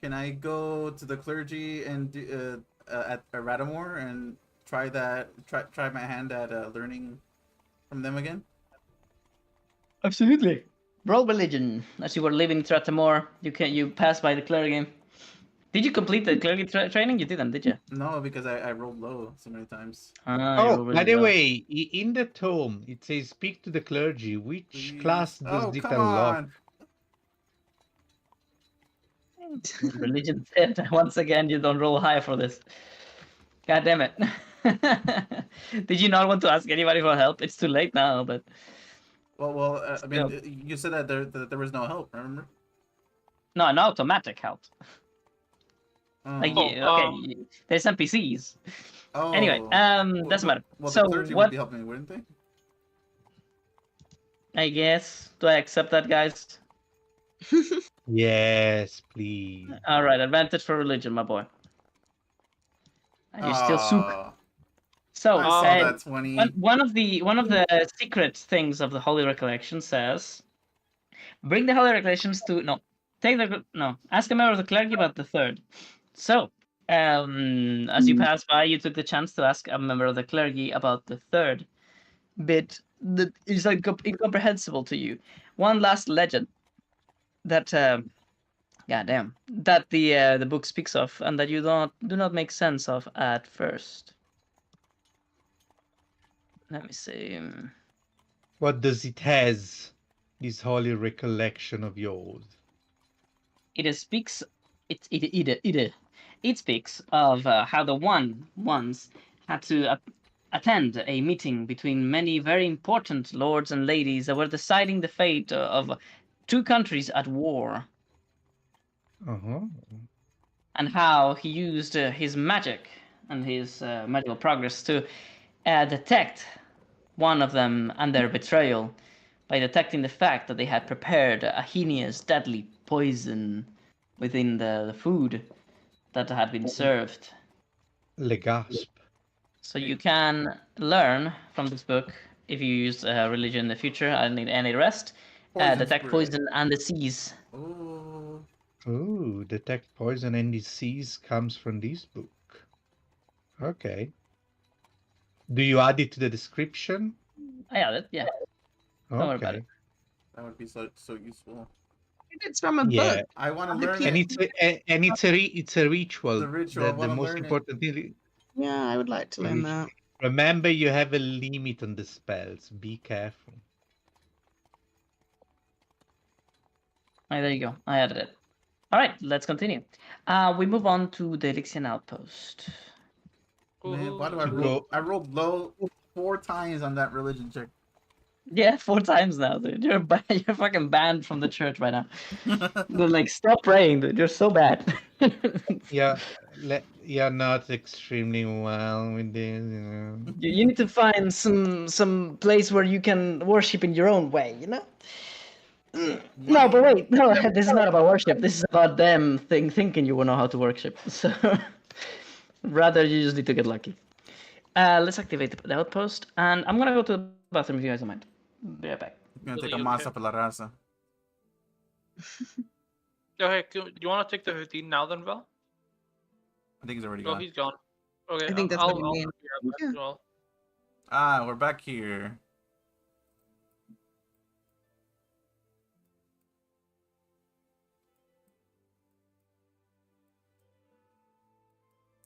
Can I go to the clergy and do, at Radamore and try my hand at learning from them again? Absolutely. Roll religion. As you were leaving Tratamore, you passed by the clergy. Did you complete the clergy training? You didn't, did you? No, because I rolled low so many times. Oh, by the way, in the tome, it says speak to the clergy. Which Please. class does Oh, it come unlock? on. Religion 10. Once again, you don't roll high for this. God damn it. Did you not want to ask anybody for help? It's too late now, but... Well, I mean, you said that there was no help, remember? No, an automatic help. Oh. Like, okay, there's NPCs. Oh. Anyway, doesn't matter. Well, So the clergy what? would be helping me, wouldn't they? I guess. Do I accept that, guys? Yes, please. All right, advantage for religion, my boy. And you're still souk. Aw, So, I saw that 20. one of the secret things of the Holy Recollection says, bring the Holy Recollections to ask a member of the clergy about the third. So, as you passed by, you took the chance to ask a member of the clergy about the third bit that is like incomprehensible to you. One last legend that, goddamn, that the book speaks of, and that you do not make sense of at first. Let me see. What does it has? This holy recollection of yours. It speaks. It speaks of how the ones had to attend a meeting between many very important lords and ladies that were deciding the fate of two countries at war, and how he used his magic and his magical progress to detect one of them and their betrayal by detecting the fact that they had prepared a heinous, deadly poison within the food that had been served. Le gasp. So you can learn from this book, if you use religion in the future and need any rest, detect poison and disease. Ooh, detect poison and disease comes from this book. Okay. Do you add it to the description? I add it, yeah. Don't worry about Okay. it. That would be so useful. It's from a Yeah. book. I want to learn And it. it's a ritual. The ritual, I The wanna most learn it. important thing. Yeah, I would like to learn that. Remember, you have a limit on the spells. Be careful. Right, there you go. I added it. All right, let's continue. We move on to the Elixian outpost. Man, why do I To roll? go- I rolled low 4 times on that religion check. Yeah, 4 times now, dude. You're fucking banned from the church right now. They're like, stop praying, dude. You're so bad. Yeah, you're not extremely well with this. You know. You need to find some place where you can worship in your own way, you know? No, but wait, no, this is not about worship. This is about them thinking you will know how to worship. So, rather, you just need to get lucky. Let's activate the outpost, and I'm gonna go to the bathroom if you guys don't mind. Be right back. I'm gonna take a Okay. masa for la raza. Okay, do you want to take the 15 now then, Val? I think he's already No, gone. he's gone. Okay, I think that's I'll what you mean. be right back as well. Ah, we're back here.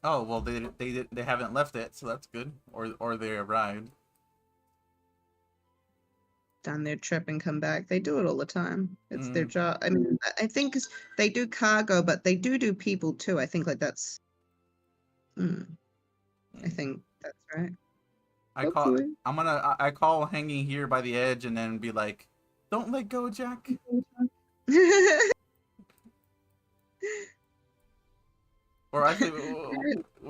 Oh well, they haven't left it, so that's good. Or they arrived. Done their trip and come back. They do it all the time. It's their Mm. job. I mean, I think they do cargo, but they do people too. I think like that's. I think that's right. I call hanging here by the edge and then be like, "Don't let go, Jack." Or actually,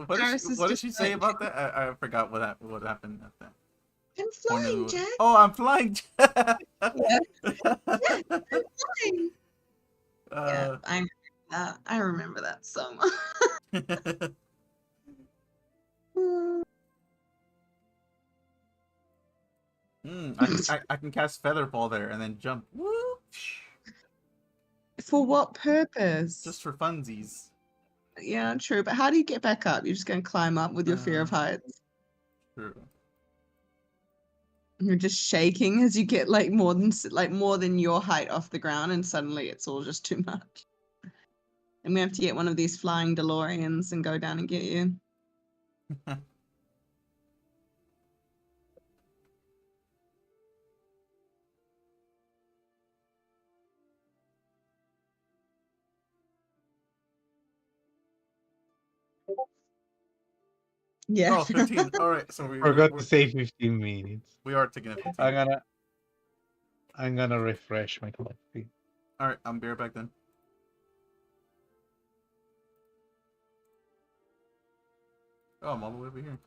Paris is what did just she say like, about that? I forgot what happened at that I'm point of the flying, movie. Jack. Oh, I'm flying. Yeah, yeah, I'm flying. Yeah, uh, I remember that so much. I can cast Featherfall there and then jump. Woo! For what purpose? Just for funsies. Yeah, true. But how do you get back up? You're just going to climb up with your fear of heights. True. You're just shaking as you get like more than your height off the ground, and suddenly it's all just too much. And we have to get one of these flying DeLoreans and go down and get you. Yeah. Oh, 15. All right, so Forgot to say 15 minutes. we are taking a 15. I'm gonna refresh my copy. All right, I'm be right back then. Oh, I'm all the way over here.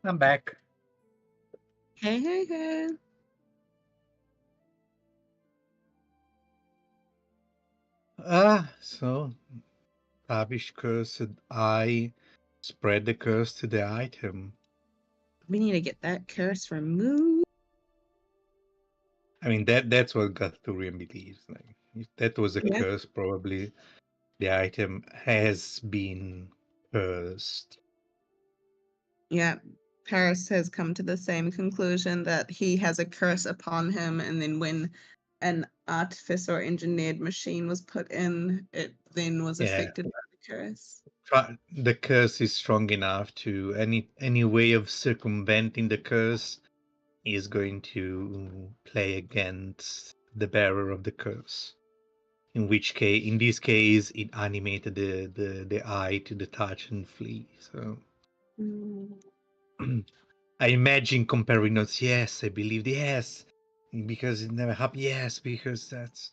I'm back. Hey, hey, hey. So Tavish cursed I spread the curse to the item. We need to get that curse removed. I mean that's what Gathurian believes. Like if that was a Yeah. curse, probably the item has been cursed. Yeah. Paris has come to the same conclusion that he has a curse upon him, and then when an artifice or engineered machine was put in, it then was Yeah. affected by the curse. The curse is strong enough to any way of circumventing the curse is going to play against the bearer of the curse. In this case, it animated the eye to the touch and flee. So I imagine comparing notes. Yes, I believe yes, because it never happened. Yes, because that's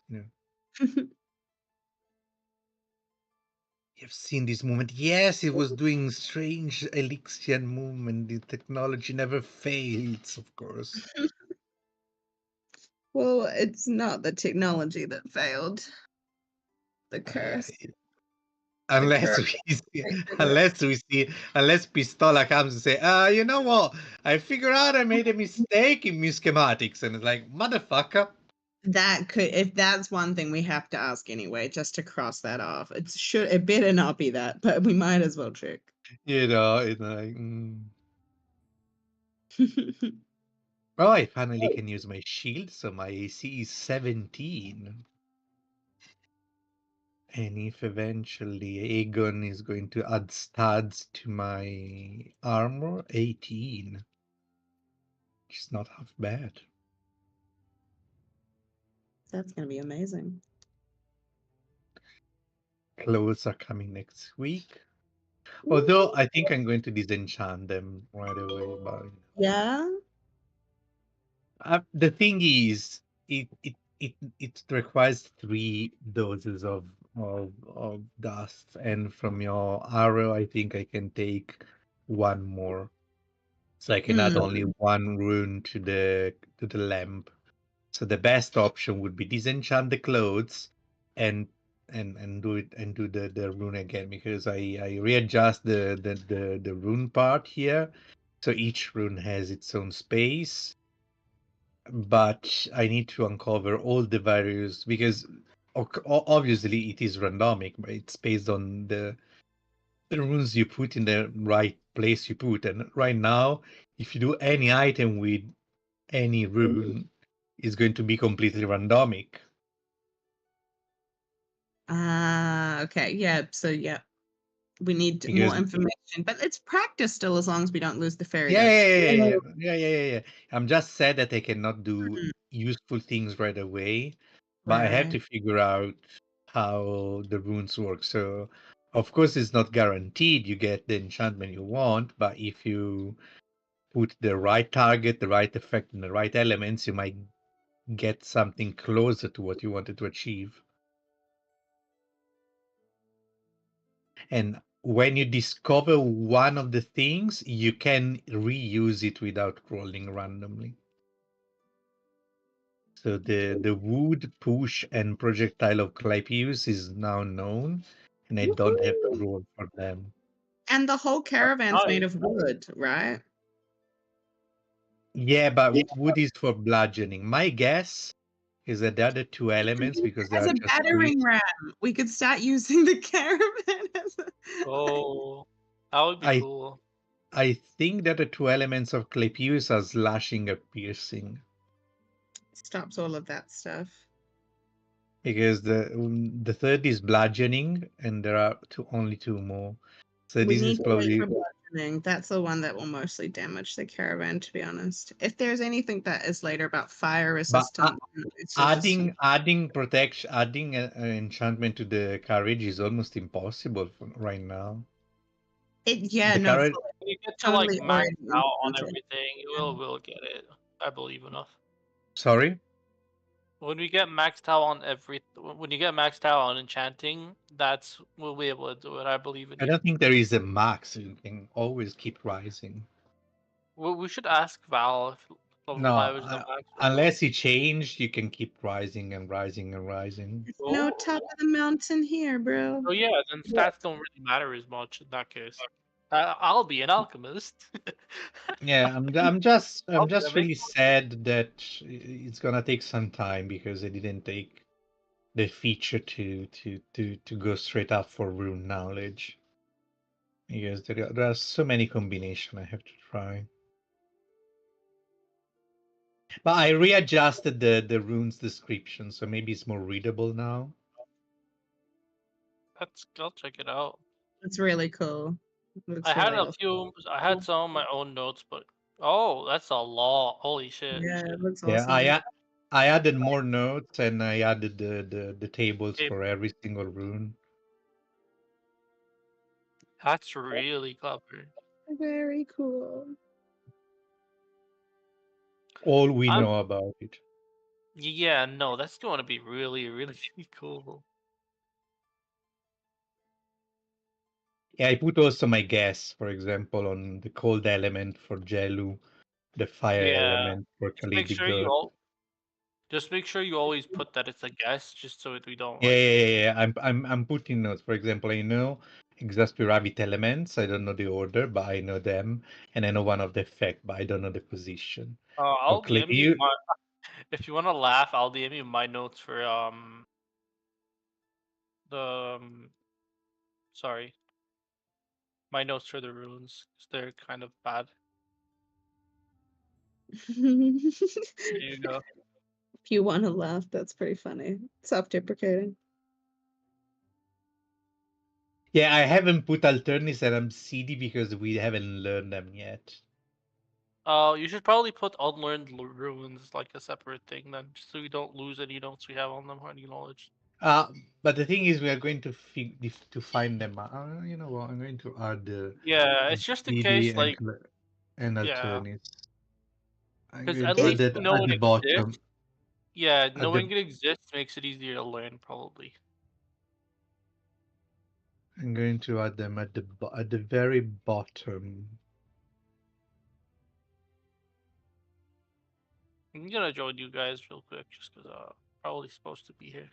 you've seen this movement. Yes, it was doing strange Elixian movement. The technology never fails, of course. Well, it's not the technology that failed. The curse. Unless curse we see, unless Pistola comes and say, you know what? I figure out I made a mistake in my schematics, and it's like, motherfucker. That could, if that's one thing we have to ask anyway, just to cross that off. It better not be that, but we might as well check. It's like, Oh, I finally can use my shield, so my AC is 17. And if eventually Aegon is going to add studs to my armor, 18. Which is not half bad. That's gonna be amazing. Clothes are coming next week. Although I think I'm going to disenchant them right away. But Yeah. the thing is, it requires 3 doses of dust, and from your arrow, I think I can take 1 more, so I can add only 1 rune to the lamp. So the best option would be disenchant the clothes and do the rune again, because I readjust the rune part here, so each rune has its own space, but I need to uncover all the various, because obviously it is randomic, but it's based on the runes you put in the right place you put. And right now, if you do any item with any rune, it's going to be completely randomic. Okay. Yeah. So yeah, we need Because more information, but it's practice still, as long as we don't lose the fairy yeah, dust. yeah. I'm just sad that I cannot do Mhm. useful things right away, but I have Right. to figure out how the runes work. So, of course, it's not guaranteed you get the enchantment you want, but if you put the right target, the right effect, and the right elements, you might get something closer to what you wanted to achieve. And when you discover one of the things, you can reuse it without rolling randomly. So the wood, push, and projectile of Clypeus is now known, and I don't have to roll for them. And the whole caravan's made of wood, right? Yeah, but wood is for bludgeoning. My guess is that the other 2 elements, because they As are a just battering ram, we could start using the caravan as a. Oh, that would be I cool. I think that the 2 elements of Clypeus are slashing and piercing. Stops all of that stuff. Because the third is bludgeoning, and there are only 2 more. So We this need is to wait probably. for bludgeoning. That's the one that will mostly damage the caravan, to be honest. If there's anything that is later about fire But resistance, it's just adding protection, adding an enchantment to the carriage is almost impossible right now. yeah, The no, carriage, When you get to totally like max already out on implemented. everything, you will get it. I believe enough. sorry, When we get maxed out on when you get maxed out on enchanting, that's we'll be able to do it. I believe in I you. don't think there is a max. You can always keep rising. We should ask Val if level No, 5 is the max. unless he changed, you can keep rising and rising and rising. There's no top of the mountain here, bro. Oh yeah, then stats don't really matter as much in that case. I'll be an alchemist. Yeah, I'm I'll be just a really sad that it's gonna take some time because I didn't take the feature to go straight up for rune knowledge. Because there are so many combinations I have to try. But I readjusted the runes description, so maybe it's more readable now. I'll check it out. It's really cool. Looks I had really a awesome. few. I had some of my own notes, but oh, that's a lot. Holy shit! Yeah, it looks Yeah, awesome. I added more notes and I added the tables Hey, for every single rune. that's really clever. Very cool. All we I'm know about it. yeah, no, that's going to be really, really cool. Yeah, I put also my guess, for example, on the cold element for Jelu, the fire Yeah, element for just make Khalid sure you God. all just make sure you always put that it's a guess, just so that we don't Yeah, like. yeah, yeah, yeah. I'm putting notes. For example, I know Exasperavid elements. I don't know the order, but I know them, and I know one of the effect, but I don't know the position. For I'll DM you Clear, my if you want to laugh. I'll DM you my notes for the sorry, my notes for the runes 'cause they're kind of bad. There you go. If you want to laugh, that's pretty funny. Self-deprecating. yeah, I haven't put alternates and I'm CD because we haven't learned them yet. You should probably put unlearned runes like a separate thing then, just so we don't lose any notes we have on them or any knowledge. But the thing is, we are going to to find them. You know what? I'm going to add Yeah, it's just in CD case, like, and yeah, alternates. I'm because going at to add least that at knowing the it bottom. exists. Yeah, At the knowing it exists makes it easier to learn, probably. I'm going to add them at at the very bottom. I'm gonna join you guys real quick, just because probably supposed to be here.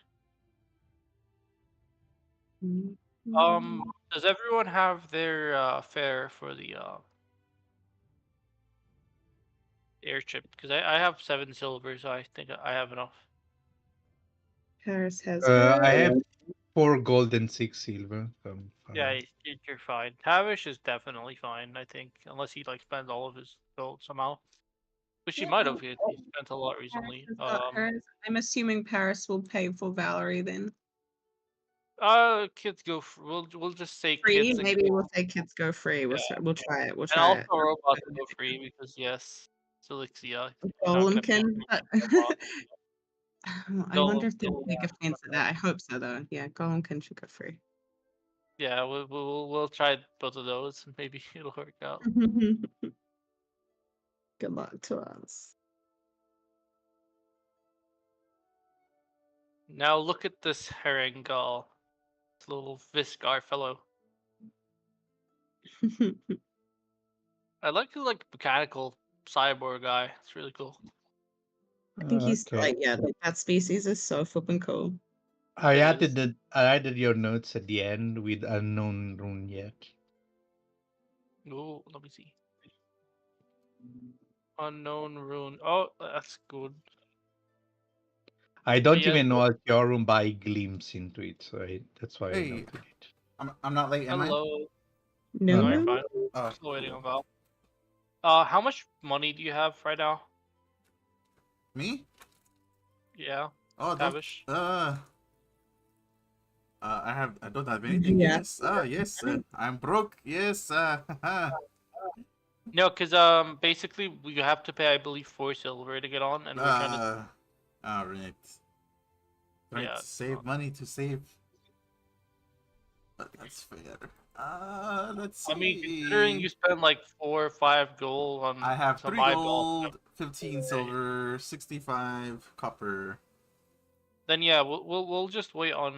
Does everyone have their fare for the airship? Because I have 7 silver, so I think I have enough. Paris has I her. have 4 gold and 6 silver. So I'm Yeah, fine. you're fine. Tavish is definitely fine, I think, unless he like spends all of his gold somehow, which he Yeah, might no, have. He spent a lot Paris recently. has got hers. I'm assuming Paris will pay for Valerie then. Kids go. We'll just say Free? kids and Maybe go. we'll say kids go free. We'll Yeah, try it. We'll and try also it. robots go free because yes, Felixia, you're not Golem gonna be can. a robot. I Go. wonder if they'll take offense at that. I hope so though. Yeah, Golem can should go free. Yeah, we'll try both of those and maybe it'll work out. Good luck to us. Now look at this Herringal, this little Viscar fellow. I like the mechanical cyborg guy. It's really cool. I think he's Okay. like, yeah, like, that species is so flipping cool. I It added is. I added your notes at the end with unknown rune yet. Ooh, let me see. Unknown rune. Oh, that's good. I don't Yeah, even know so- Altiorum by glimpse into it, so that's why I Hey, noted it. I'm not late, am I? hello. No, No, you're No. fine. Oh, Still waiting cool. on Val. How much money do you have right now? Me? Yeah, Oh, don't. Tavish. I don't have anything. Yeah. Yes. Yes. I'm broke. Yes. No, because basically we have to pay, I believe, 4 silver to get on, and we're trying to. All right. Trying Yeah. to save money to save. But that's fair. Let's see. I mean, considering you spend like 4 or 5 gold on I have some 3 eyeballs, gold, 15 silver, 65 copper. then yeah, we'll just wait on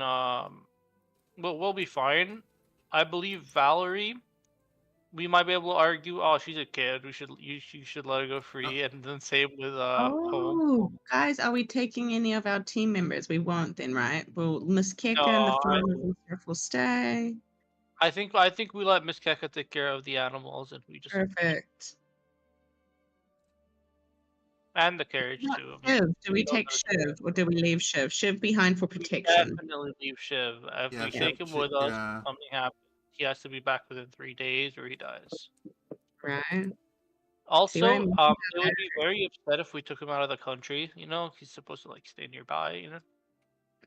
we'll be fine. I believe Valerie we might be able to argue, oh, she's a kid. You should let her go free, and then same with home. Oh, guys, are we taking any of our team members? We won't then, right? Will Miss Keka and the No, farmers and stuff will stay? I think we let Miss Keka take care of the animals, and we just Perfect. and the carriage Not too. Shiv. Do we we don't take go to Shiv or do we leave Shiv? Shiv behind for We protection. definitely leave Shiv. If Yeah, we Shiv- take him with us, yeah. something happens, he has to be back within 3 days, or he dies. Right. See what Also, I mean? they would be very upset if we took him out of the country. You know, he's supposed to like stay nearby. You know,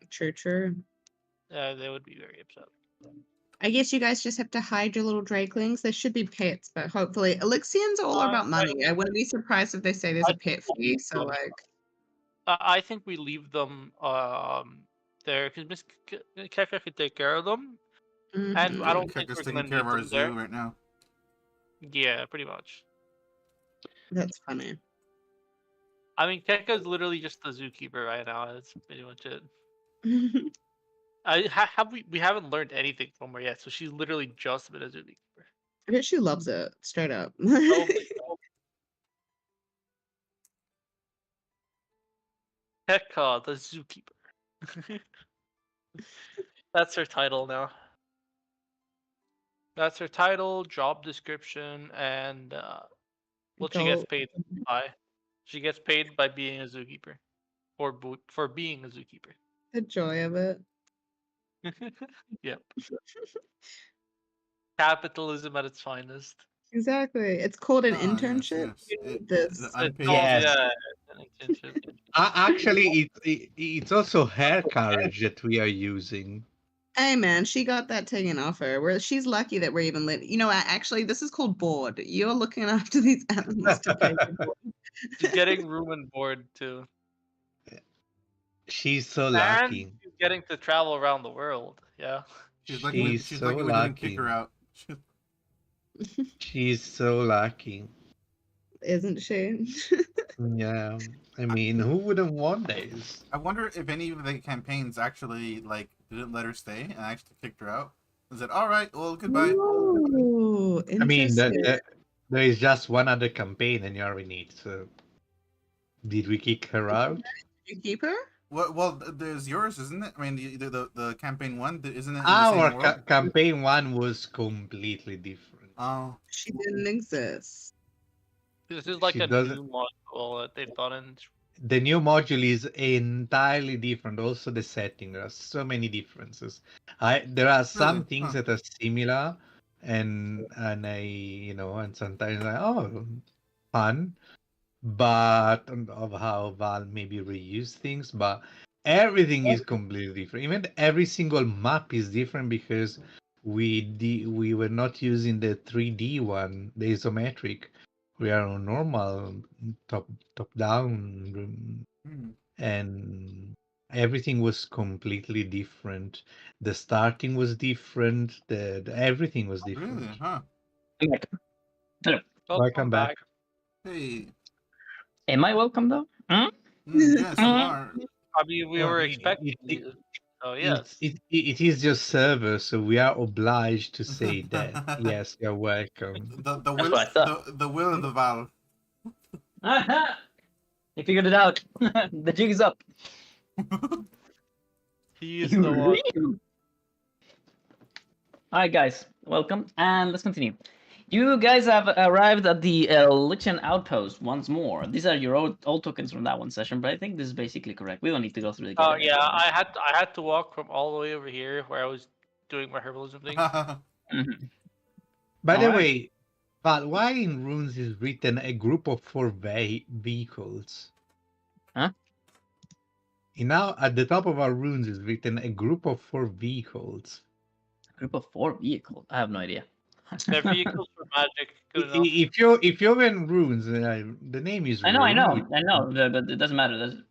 True. they would be very upset. I guess you guys just have to hide your little drakelings. They should be pets, but hopefully Elixians are all about money. I wouldn't be surprised if they say there's a pet fee. So like, I think we leave them there because Miss Keka could take care of them, and I mhm. don't think Keka's we're taking gonna care of need our them zoo there. right now. Yeah, pretty much. That's funny. I mean, Keka's literally just the zookeeper right now. That's pretty much it. We haven't learned anything from her yet, so she's literally just been a zookeeper. I bet she loves it, straight up. Probably. Keka, the zookeeper. That's her title now. That's her title, job description, and what she gets paid by. She gets paid by being a zookeeper, or for being a zookeeper. The joy of it. Yep. Capitalism at its finest. Exactly. It's called an Ah, internship. yes. This. The unpaid. Yes. Yeah, an internship. Actually, it's also hair carriage that we are using. Hey man, she got that taken off her. She's lucky that we're even actually this is called board. You're looking after these animals to pay for board. She's getting room and board too. She's so And lucky. she's getting to travel around the world. Yeah. She's lucky we didn't kick her out. She's so lucky. Isn't she? Yeah. I mean, who wouldn't want this? I wonder if any of the campaigns actually like didn't let her stay and actually kicked her out. Is it all right? Well, goodbye. Ooh, I mean, interesting. there is just one other campaign and you already need. So, did we kick her out? Did you keep her? Well, there's yours, isn't it? I mean, the campaign one, isn't it? In the Our same world? campaign one was completely different. Oh, She didn't exist. This is like She a doesn't- new module that they've done in. The new module is entirely different. Also, the setting. There are so many differences. There are some Really? things Huh. that are similar, and and sometimes fun, but of how Val maybe reuse things, but everything is completely different. Even every single map is different because we were not using the 3D one, the isometric. We are on normal top down, and everything was completely different. The starting was different. The everything was different. Really? Huh? Hello. Welcome back. Hey. Am I welcome though? Hmm? Yes, you are. I mean, we were It- expecting it- you. So yes. It is your server, so we are obliged to say that. Yes, you're welcome. The That's will what I thought. the will of the Val. You figured it out. The jig is up. He is the one. Hi guys, welcome, and let's continue. You guys have arrived at the Lichen Outpost once more. These are your old tokens from that one session, but I think this is basically correct. We don't need to go through the. Oh yeah, I had to walk from all the way over here where I was doing my herbalism thing. Mhm. By the Alright. way, but why in runes is written a group of 4 vehicles? Huh? Now at the top of our runes is written a group of 4 vehicles. Group of 4 vehicles. I have no idea. They're vehicles for magic. Good enough. If you're in runes, the name is. I Rune, know, but it doesn't matter.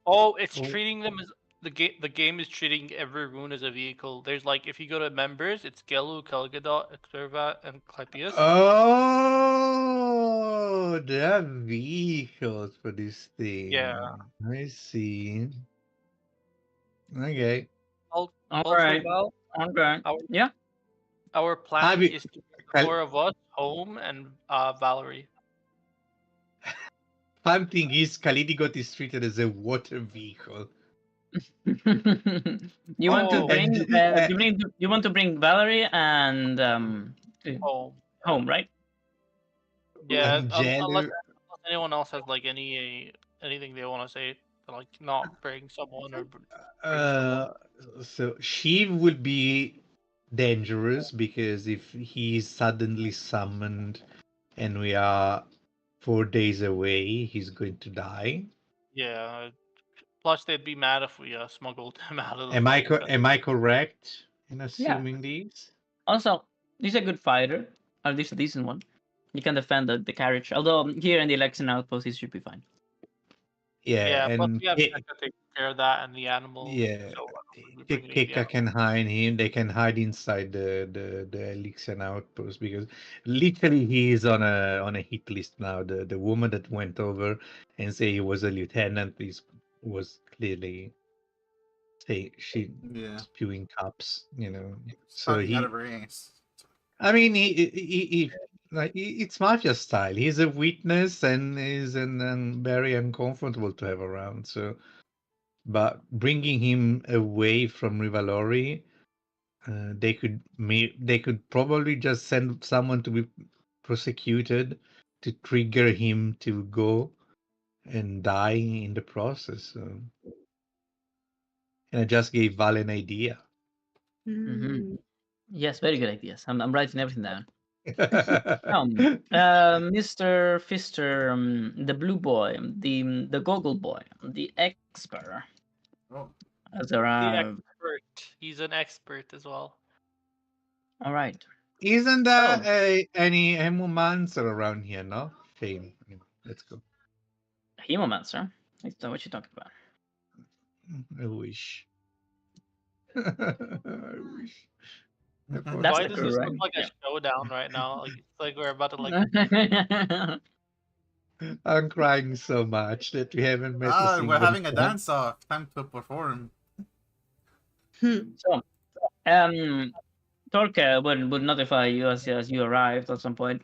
Oh, it's Oh. treating them as the game is treating every rune as a vehicle. There's like if you go to members, it's Gelu, Kelgadot, Exervat, and Clypeus. Oh, there are vehicles for this thing. Yeah. I see. Okay. Also, Alright. Val, Okay. Our- Yeah. our plan be- is to four of us, Home and Valerie. Fun thing is, Kalidigot is treated as a water vehicle. You want to Oh. bring And- you want to bring Valerie and Home. home, right? Yeah, And unless Jailer, anyone else has like anything they want to say, to, like not bring someone or bring someone. so she would be dangerous because if he's suddenly summoned and we are 4 days away, he's going to die. Yeah. Plus, they'd be mad if we smuggled him out of the Am I boat. am I correct in assuming these? Also, he's a good fighter, or at least a decent one. He can defend the carriage. Although here in the election outpost, he should be fine. Yeah, plus and we have to take care of that and the animals. yeah, So we bring the Keka can hide him. They can hide inside the Elixir outpost because literally he is on a hit list now. The woman that went over and say he was a lieutenant was clearly spewing cups, So Talking out of her ass. I mean, it's mafia style. He's a witness and is very uncomfortable to have around. So, but bringing him away from Rivalori, they could probably just send someone to be prosecuted to trigger him to go and die in the process. So. And I just gave Val an idea. Mm-hmm. Yes, very good ideas. I'm writing everything down. Mr. Fister, the blue boy, the goggle boy, the expert. Oh. Has The arrived. expert. He's an expert as well. All right. Isn't there any hemomancer around here, no? Fame. Let's go. Hemomancer? What you talking about? I wish. I wish. That's Why the does crew, this right? look like a showdown right now? Like it's like we're about to like. I'm crying so much that we haven't met a single We're having a one. dance off. Time to perform. So, Torque would notify you as you arrived at some point.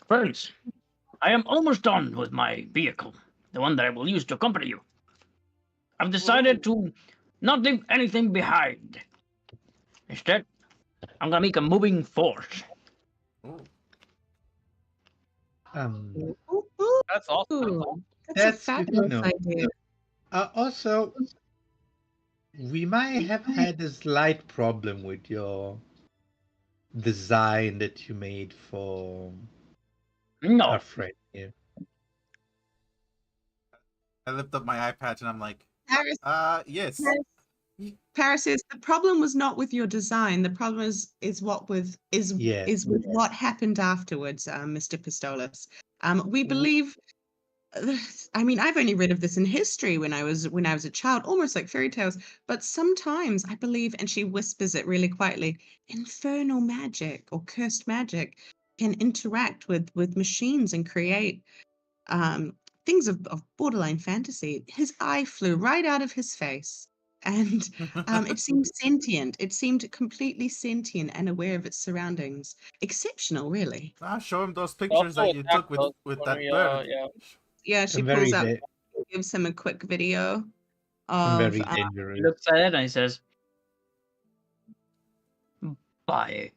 Friends, I am almost done with my vehicle, the one that I will use to accompany you. I've decided to not leave anything behind. Instead, I'm gonna make a moving force. Oh. That's awesome. That's a Good to fabulous know. idea. Also, we might have had a slight problem with your design that you made for our friend here. I lift up my eye patch and I'm like, Paris, yes. Paris says the problem was not with your design. The problem is what with what happened afterwards, Mr. Pistolas. We believe. I mean, I've only read of this in history when I was a child, almost like fairy tales. But sometimes I believe, and she whispers it really quietly, infernal magic or cursed magic can interact with machines and create things of borderline fantasy. His eye flew right out of his face. And it seemed sentient. It seemed completely sentient and aware of its surroundings. Exceptional, really. Show him those pictures that you took with that bird. Yeah, she pulls up, gives him a quick video of. Very dangerous. He looks at it and he says, "By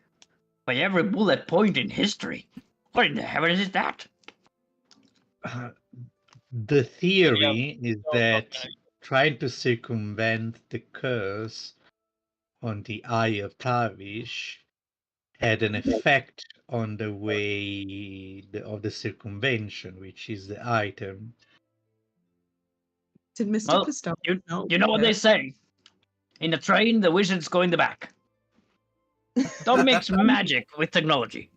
every bullet point in history, what in the heavens is that?" The theory is that trying to circumvent the curse on the eye of Tavish had an effect on the way of the circumvention, which is the item. Did Mr. Pistolas know? You know what they say. In the train, the wizard's go in the back. Don't mix magic with technology.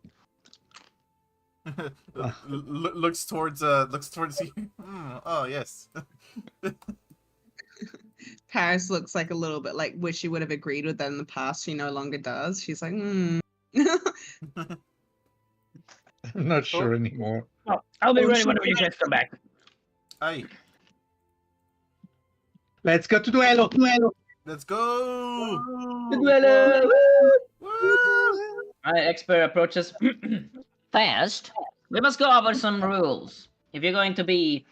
looks towards you. Oh yes. Paris looks like a little bit like wish she would have agreed with that in the past. She no longer does. She's like, I'm not sure anymore. Oh, I'll be ready whenever you guys come back. Aye. Let's go to duelo. Let's go. Duelo. Woo! Expert approaches. First, we must go over some rules. If you're going to be,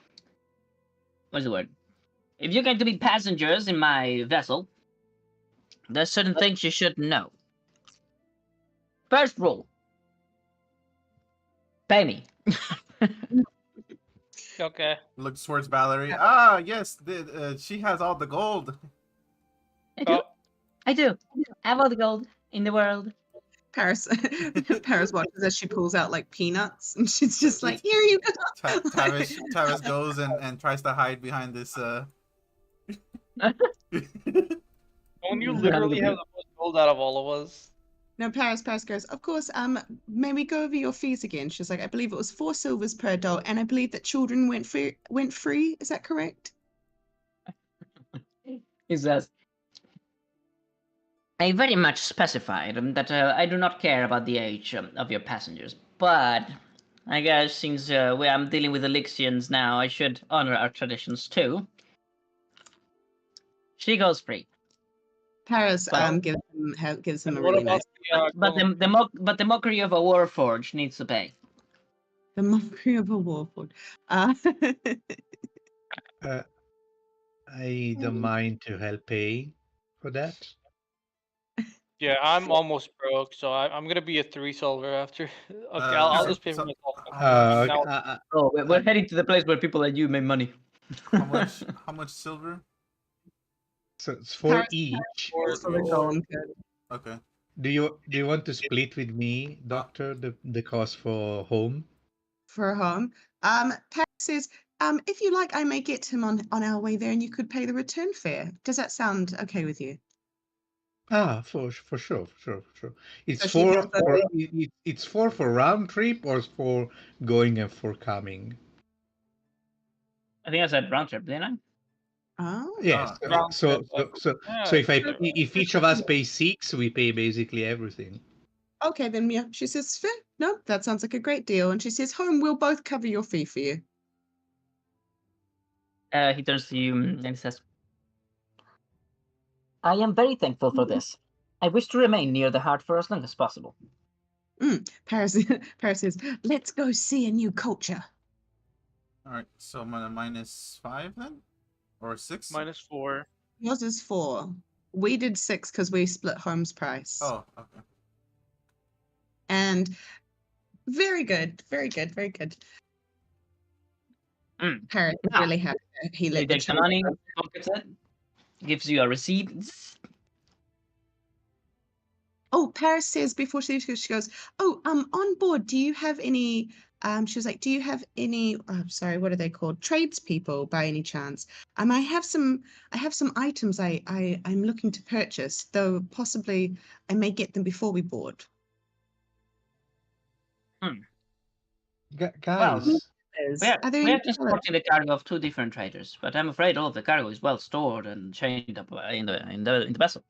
what's the word? If you're going to be passengers in my vessel, there's certain things you should know. First rule: pay me. Okay. Looks towards Valerie. Ah, yes, she has all the gold. I do. Oh, I do. I have all the gold in the world. Paris Paris watches as she pulls out like peanuts, and she's just like, "Here you go." Tavish goes and tries to hide behind this. Don't you literally have the most gold out of all of us? No, Paris goes, "Of course, may we go over your fees again?" She's like, "I believe it was 4 silvers per adult, and I believe that children went free. Is that correct?" He says, I very much specified that I do not care about the age of your passengers, but I guess since I'm dealing with Elixians now, I should honor our traditions too. She goes free. Paris Well, gives him a What really about nice. but the mockery of a warforged needs to pay. The mockery of a warlord. I don't mind to help pay for that. Yeah, I'm almost broke, so I'm gonna be a 3 silver after. Okay, I'll just pay for myself. Now, Oh, we're heading to the place where people like you make money. How much? How much silver? So it's 4 Paris- each. For the golden code. Okay. Do you want to split with me, Doctor, the cost for home? For a home. Paris says, if you like, I may get him on our way there, and you could pay the return fare. Does that sound okay with you? Ah, for sure. It's So she has it's 4 for round trip or for going and for coming. I think I said round trip, didn't I? Oh. Yes. round So trip, so if each of us pays 6, we pay basically everything. Okay, then yeah. She says, fair. No, that sounds like a great deal. And she says, home, we'll both cover your fee for you. He turns to you and he says, I am very thankful for this. I wish to remain near the heart for as long as possible. Paris says, let's go see a new culture. All right. So -5 then, or 6? -4. Yours is 4. We did 6 because we split home's price. Oh, okay. And very good. Paris is Now, really happy. He He let the takes the children money, pockets it, gives you a receipt. Oh, Paris says before she goes, oh, on board, do you have any, she was like, do you have any, sorry, what are they called? Tradespeople by any chance? I have some items I'm looking to purchase, though possibly I may get them before we board. Guys, Are there We are any transporting the cargo of 2 different traders, but I'm afraid all of the cargo is well stored and chained up in the vessel.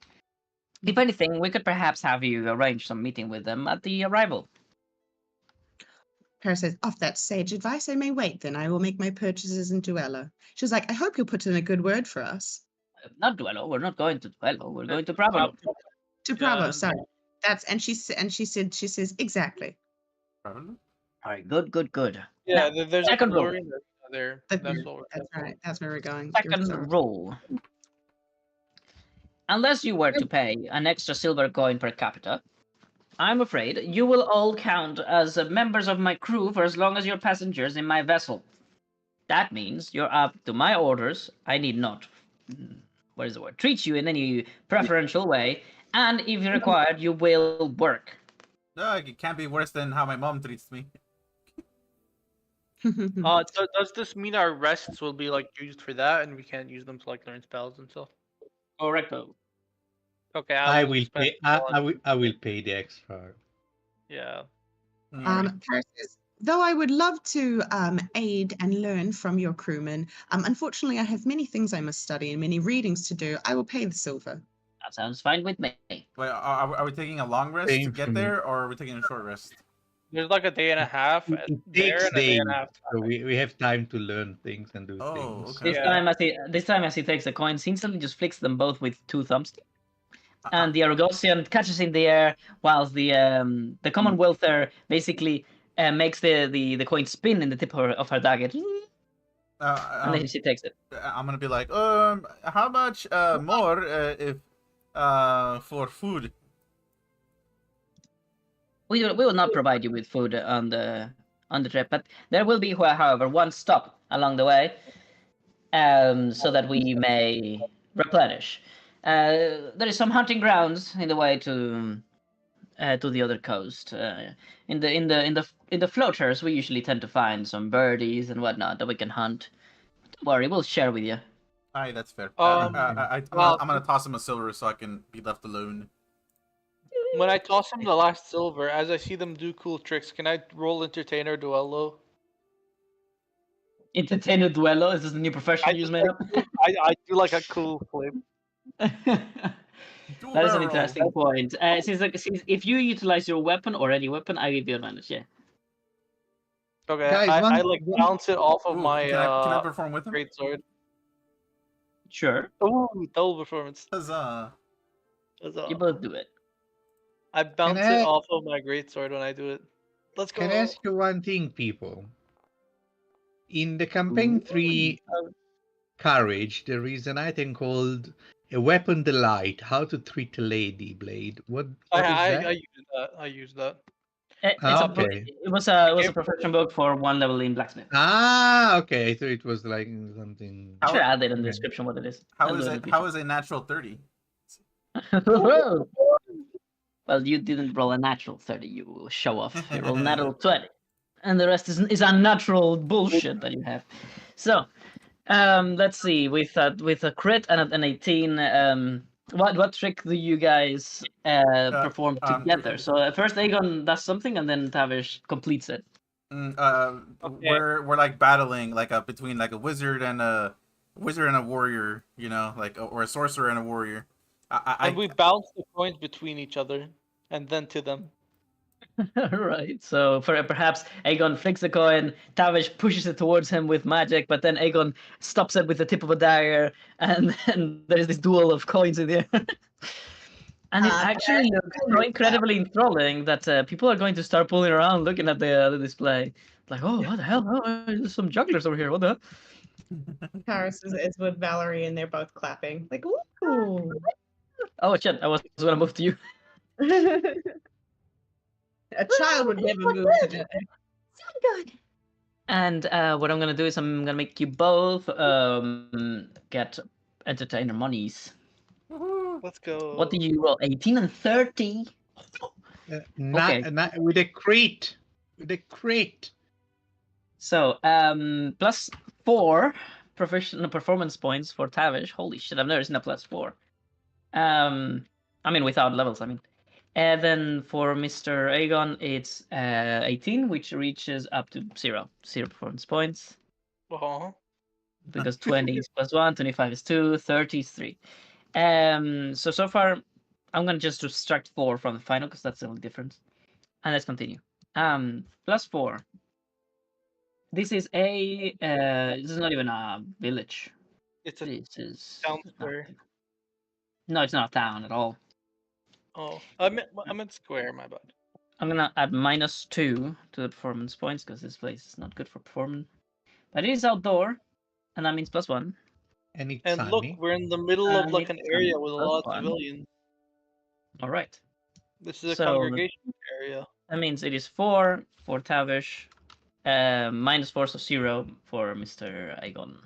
If anything, we could perhaps have you arrange some meeting with them at the arrival. Paris says, off that sage advice, I may wait, then I will make my purchases in Duello. She was like, I hope you'll put in a good word for us. Not Duello, we're not going to Duello, we're going to Bravolo. To Bravo, sorry. She says, exactly. Probably. All right, good. Yeah, Now, there's a second rule. glory there. That's what we're That's right. That's where we're going. Second rule. Unless you were to pay an extra silver coin per capita, I'm afraid you will all count as members of my crew for as long as you're passengers in my vessel. That means you're up to my orders. I need not, treat you in any preferential way, and if required, you will work. No, it can't be worse than how my mom treats me. So does this mean our rests will be like used for that, and we can't use them to like learn spells and stuff? Correcto. Okay, I will spend pay. I will pay the extra. Yeah. Paris says, though I would love to aid and learn from your crewmen, unfortunately I have many things I must study and many readings to do. I will pay the silver. That sounds fine with me. Wait, are we taking a long rest Same to for get me. there, or are we taking a short rest? There's like a day and a half It there takes and a day days, and a half. so we have time to learn things and do Oh, things. okay. This time, as he takes the coins, he instantly just flicks them both with 2 thumbs. and the Argosian catches in the air, whilst the Commonwealther basically makes the coin spin in the tip of her dagger, and then she takes it. I'm gonna be like, how much more if for food? We will not provide you with food on the trip, but there will be, however, one stop along the way, so that we may replenish. There is some hunting grounds in the way to the other coast. In the floaters, we usually tend to find some birdies and whatnot that we can hunt. Don't worry, we'll share with you. Aye, that's fair. Well- I'm gonna toss him a silver so I can be left alone. When I toss him the last silver, as I see them do cool tricks, can I roll Entertainer Duello? Entertainer Duello, is this the new profession you just made like up? I do like a cool flip. That is an interesting point. Since if you utilize your weapon or any weapon, I give you advantage. Yeah. Okay, Guys, I like bounce it off of Ooh, my can I perform with him? great sword. Sure. Ooh, double performance. Huzzah. Huzzah. You both do it. I bounce I- it off of my great sword when I do it. Let's go. Can I ask you one thing, people? In the campaign 3 Courage, there is an item called a weapon delight. How to treat a lady blade. What is that? I used that. I used that. Okay. It was a profession book for 1 level in blacksmith. Okay. I thought it was like something. I should add it in the Okay. description what it is. How I'll is do it? How is a natural 30? Well, you didn't roll a natural 30, you show off. You rolled a natural 20. And the rest is unnatural bullshit that you have. So, let's see. With a crit and an 18, what trick do you guys perform together? So first Aegon does something, and then Tavish completes it. We're like battling like between like a wizard and a warrior, you know, like or a sorcerer and a warrior. And we bounce the coins between each other and then to them. Right. So perhaps Aegon flicks the coin, Tavish pushes it towards him with magic, but then Aegon stops it with the tip of a dagger, and then there's this duel of coins in the air. And it actually looks so incredibly enthralling that people are going to start pulling around looking at the display. Like, oh, what the hell? Oh, there's some jugglers over here. What the hell? Paris is with Valerie, and they're both clapping. Like, ooh. Oh, shit. I was going to move to you. A child would never move to that. So good. And what I'm going to do is I'm going to make you both get entertainer monies. Let's go. What did you roll? 18 and 30? With a crate. With a crate. So, plus 4 professional performance points for Tavish. Holy shit, I've never seen a plus 4. I mean, without levels, I mean. And then for Mr. Aegon, it's 18, which reaches up to 0. 0 performance points. Uh-huh. Because 20 is plus 1, 25 is 2, 30 is 3. So far, I'm going to just subtract 4 from the final, because that's the only difference. And let's continue. Plus 4. This is this is not even a village. It's a This is town square. No, it's not a town at all. Oh, I meant square. My bad. I'm gonna add -2 to the performance points because this place is not good for performing. But it is outdoor, and that means +1. And it's And look, sunny. we're in the middle of like an it's area with a lot of +1. civilians. All right. This is a So- congregation area. That means it is 4 for Tavish, -4, so 0 for Mr. Aegon.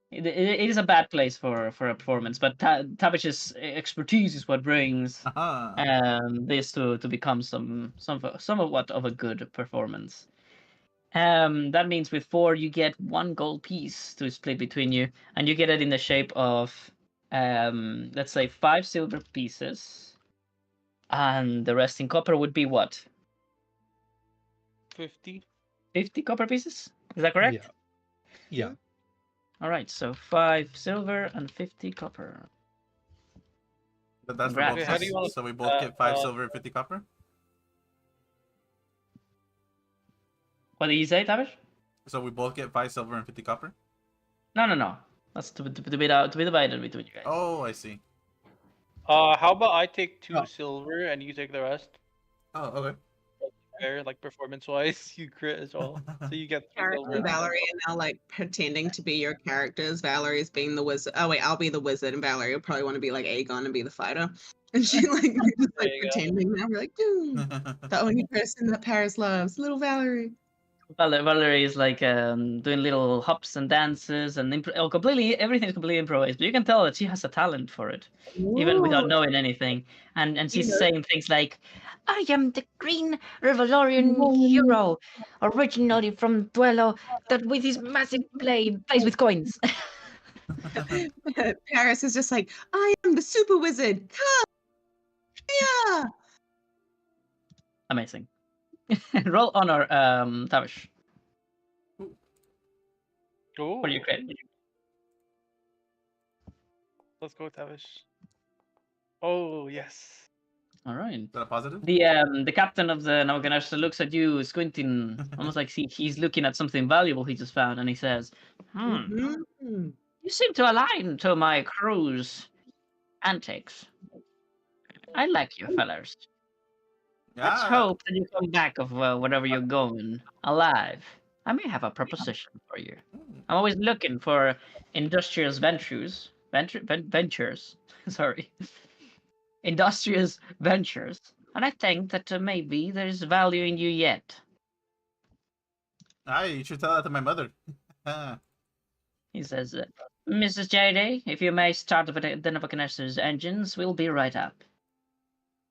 It is a bad place for a performance, but Tavish's expertise is what brings this to become somewhat of a good performance. That means with 4 you get 1 gold piece to split between you, and you get it in the shape of let's say 5 silver pieces, and the rest in copper would be what? 50. 50 copper pieces? Is that correct? Yeah. All right, so 5 silver and 50 copper. But that's for Congrats. both How of do us, you wanna- so we both get 5 silver and 50 copper. What did you say, Tavish? So we both get 5 silver and 50 copper. No. That's to be divided between you guys. Oh, I see. How about I take 2 Oh. silver and you take the rest? Oh, okay. Fair, like performance wise, you crit as well, so you get 3 Paris silver. and And I get Valerie are now like pretending to be your characters. Valerie's being the wizard. Oh wait, I'll be the wizard, and Valerie will probably want to be like Aegon and be the fighter. And she like just There like you go. pretending now. We're like, dude, the only person that Paris loves, little Valerie. Valerie is like doing little hops and dances and completely everything's completely improvised. But you can tell that she has a talent for it, even without Ooh, knowing anything. And you she's know. saying things like, "I am the Green Revolorian hero, originally from Duelo, that with his massive blade plays with coins." Paris is just like, I am the super wizard. Yeah. Amazing. Roll honor, Tavish. For your Ooh, credit. let's go, Tavish. Oh yes. All right. Is that a positive? The captain of the Nauganash looks at you, squinting, almost like he's looking at something valuable he just found, and he says, Mhm. You seem to align to my crew's antics. I like you fellas. Let's Yeah. hope that you come back of wherever you're going alive. I may have a proposition for you. I'm always looking for industrious ventures. Sorry, industrious ventures, and I think that maybe there's value in you yet. You should tell that to my mother. He says, Mrs. JD, if you may start with the Nebuchadnezzar's engines, we'll be right up.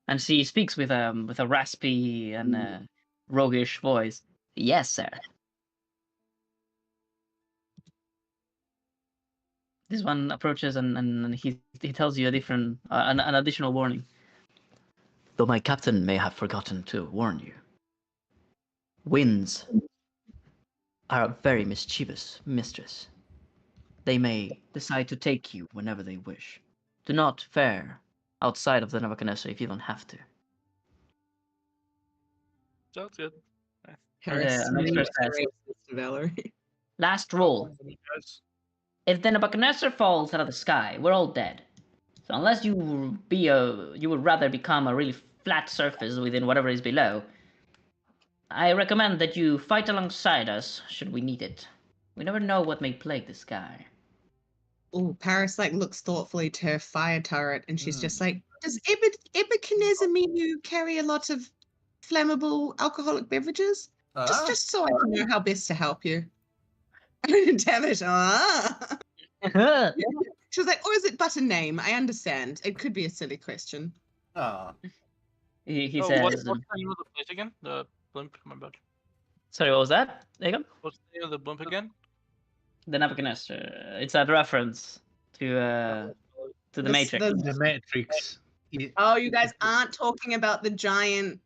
And she speaks with a raspy and roguish voice. Yes, sir. This one approaches and he tells you a different an additional warning. Though my captain may have forgotten to warn you, winds are a very mischievous mistress. They may decide to take you whenever they wish. Do not fare outside of the Nebuchadnezzar if you don't have to. Sounds good. Paris An extra says, racist, Valerie. last roll. Guys. If the Nebuchadnezzar falls out of the sky, we're all dead. So unless you would rather become a really flat surface within whatever is below, I recommend that you fight alongside us should we need it. We never know what may plague the sky. Oh, Paris like looks thoughtfully to her fire turret, and she's just Hmm. like, "Does Nebuchadnezzar mean you carry a lot of flammable alcoholic beverages? Just so I can know how best to help you." Tavish, She was like, "Or is it but a name? I understand. It could be a silly question." He Oh, says, what's the name of the place again? The blimp, my bad. sorry, what was that? Egon? What's the name of the blimp again? The Nebuchadnezzar. It's a reference to the This- Matrix. The Matrix. Oh, you guys aren't talking about the giant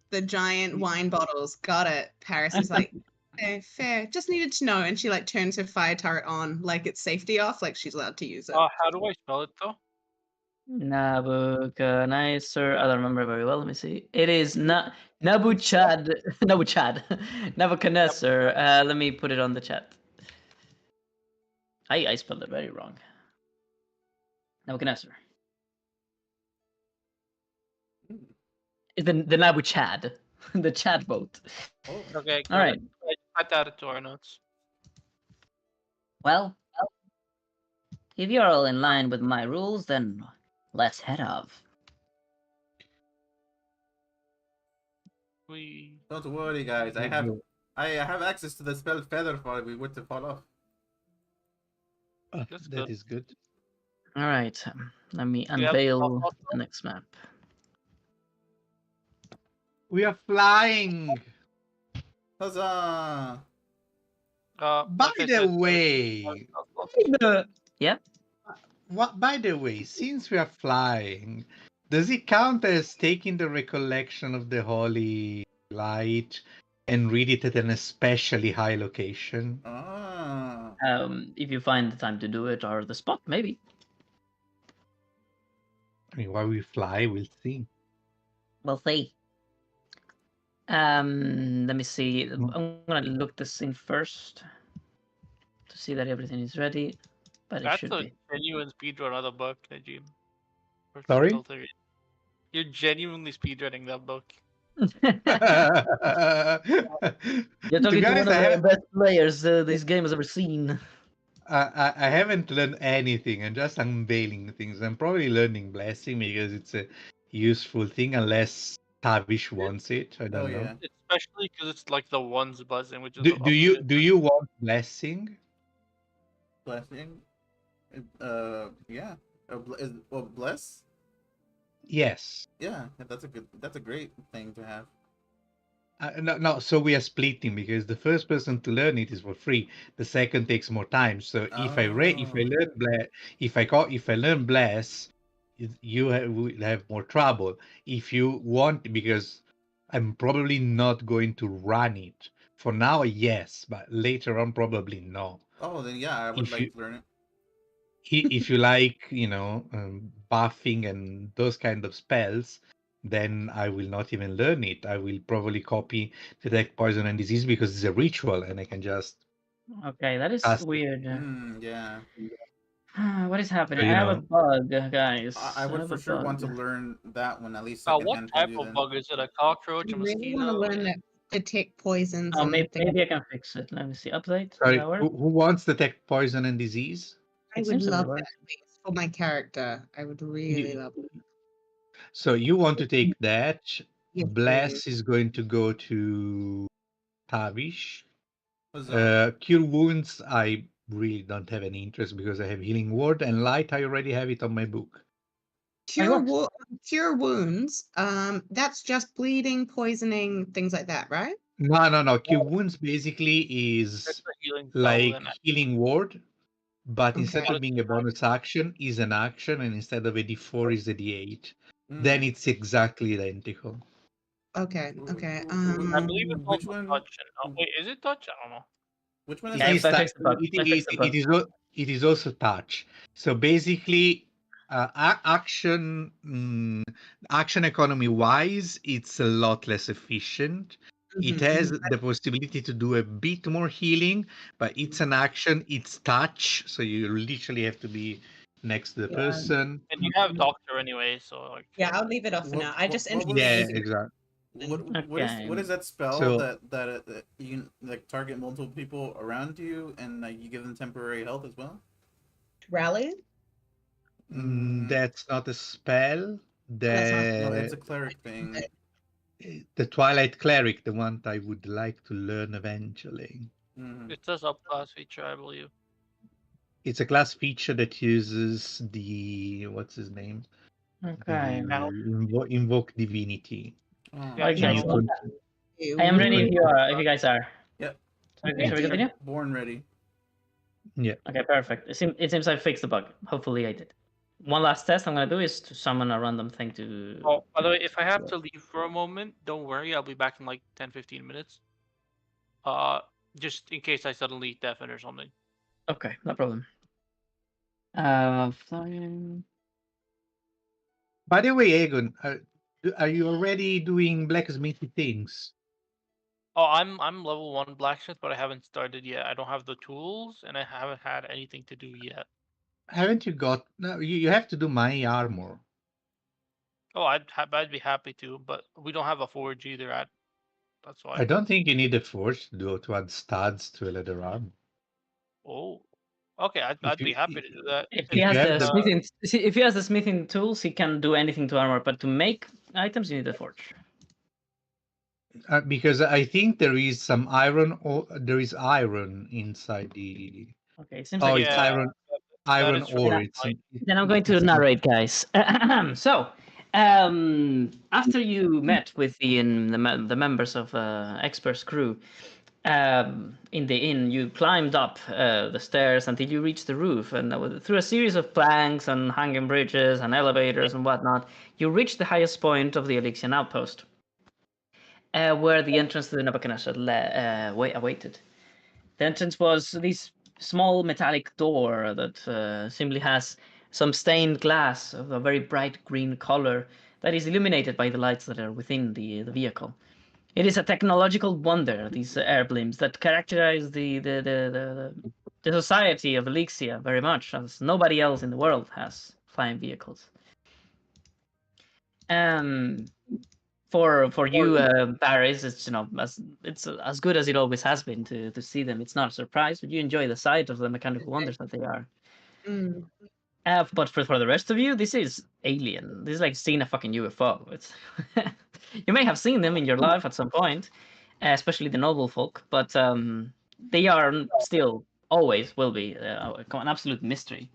wine bottles. Got it. Paris is like, okay, fair. Just needed to know. And she like turns her fire turret on, like it's safety off, like she's allowed to use it. How do I spell it though? Nabucodonosor. I don't remember very well. Let me see. It is Nabuchad. Nebuchadnezzar. Let me put it on the chat. I spelled it very wrong. Nebuchadnezzar. It's the Nabuchad, the chat boat. Okay. All right. I add it to our notes. Well, if you're all in line with my rules, then let's head off. Don't worry, guys. I have access to the spell feather for we would to fall off. That's That good. is good. All right. Let me have unveil also- the next map. We are flying. Huzzah! By like I the said, way, Yeah. by the way, since we are flying, does it count as taking the recollection of the holy light and read it at an especially high location? If you find the time to do it or the spot, maybe. I mean, while we fly, we'll see. We'll see. Let me see. I'm gonna look this in first to see that everything is ready. But it That's should a be. genuine speedrun of the book, Najim. Sorry? You're genuinely speedrunning that book. You're To talking be to one honest, of the best players this game has ever seen. I haven't learned anything. I'm just unveiling things. I'm probably learning blessing because it's a useful thing, unless Tavish wants it. I Oh don't know. yeah, Especially because it's like the ones buzzing, which is Do you want blessing? blessing. Yeah. Bless. Yes. Yeah, That's a great thing to have. No. So we are splitting because the first person to learn it is for free. The second takes more time. So if I Oh. learn bless, if I learn bless, will have more trouble. If you want, because I'm probably not going to run it for now. Yes, but later on probably no. Oh, then yeah, I would If like you to learn it. if you like, buffing and those kind of spells, then I will not even learn it. I will probably copy detect poison and disease because it's a ritual and I can just Okay, that is cast it. weird. Yeah. What is happening? So, I have a bug, guys. I I would have for a sure want to bug. learn that one at least what secondhand type from you of then. bug is it? A cockroach, I a really want to mosquito? learn that detect poisons Oh, and things. maybe I can fix it. Let me see. Update. Does Sorry, that work? who wants detect poison and disease? I It would seems to be love that working. please, for my character. I would really You- love that. So you want to take that. Yes, Bless is going to go to Tavish. Huzzah. Cure wounds, I really don't have any interest because I have healing word, and light, I already have it on my book. Cure wounds. That's just bleeding, poisoning, things like that, right? No. Cure wounds basically It's is a healing spell like with an healing word, but instead Okay. of being a bonus action, is an action, and instead of a d4 is a d8. Then it's exactly identical. Okay. I believe it's Which also one? touch. Wait, is it touch? I don't know. Which one is It Yeah, that? is I fixed the bug. I fixed the bug. it is also touch. So basically, action action economy wise, it's a lot less efficient. It has the possibility to do a bit more healing, but it's an action. It's touch, so you literally have to be next to the person. And you have doctor anyway, so like. Yeah, I'll leave it off for now. I just What interested Yeah, was in exactly. what is that spell So that you like target multiple people around you and like you give them temporary health as well? rally. that's not a spell. That's not No, it's The a cleric thing. the Twilight Cleric, the one I would like to learn eventually. It says upclass feature, I believe. It's a class feature that uses the what's his name? Okay. Invoke divinity. Yeah, Okay, guys. channel. I am ready if you are. If you guys are. Yep. Shall we continue? Born ready. Yeah. Okay, perfect. It seems I fixed the bug. Hopefully I did. One last test I'm gonna do is to summon a random thing to. Oh, by the way, if I have to leave for a moment, don't worry. I'll be back in like 10-15 minutes. Just in case I suddenly deafen or something. Okay, no problem. Flying. By the way, Egon, are you already doing blacksmithy things? Oh, I'm level 1 blacksmith, but I haven't started yet. I don't have the tools, and I haven't had anything to do yet. Haven't you got? No, you have to do my armor. Oh, I'd be happy to, but we don't have a forge either. That's why. I don't think you need a forge to add studs to a leather armor. Oh, okay. I'd be happy to do that. If he has you have the the- smithing, if he has the smithing tools, he can do anything to armor. But to make items, you need a forge. Because I think there is some iron, or there is iron inside the. Okay, it seems Oh, like it's Yeah, iron is true. ore. Then I'm going to narrate, guys. So, after you met with the members of Expert's crew in the inn, you climbed up the stairs until you reached the roof, and through a series of planks and hanging bridges and elevators and whatnot, you reached the highest point of the Elysian outpost, where the entrance to the Nebuchadnezzar awaited. The entrance was this small metallic door that simply has some stained glass of a very bright green color that is illuminated by the lights that are within the vehicle. It is a technological wonder, these air blimps, that characterize the society of Elixia very much, as nobody else in the world has flying vehicles. For you, Paris, it's as good as it always has been to see them. It's not a surprise, but you enjoy the sight of the mechanical wonders that they are. Mm. But for the rest of you, this is alien. This is like seeing a fucking UFO. It's you may have seen them in your life at some point, especially the noble folk, but they are still always will be an absolute mystery.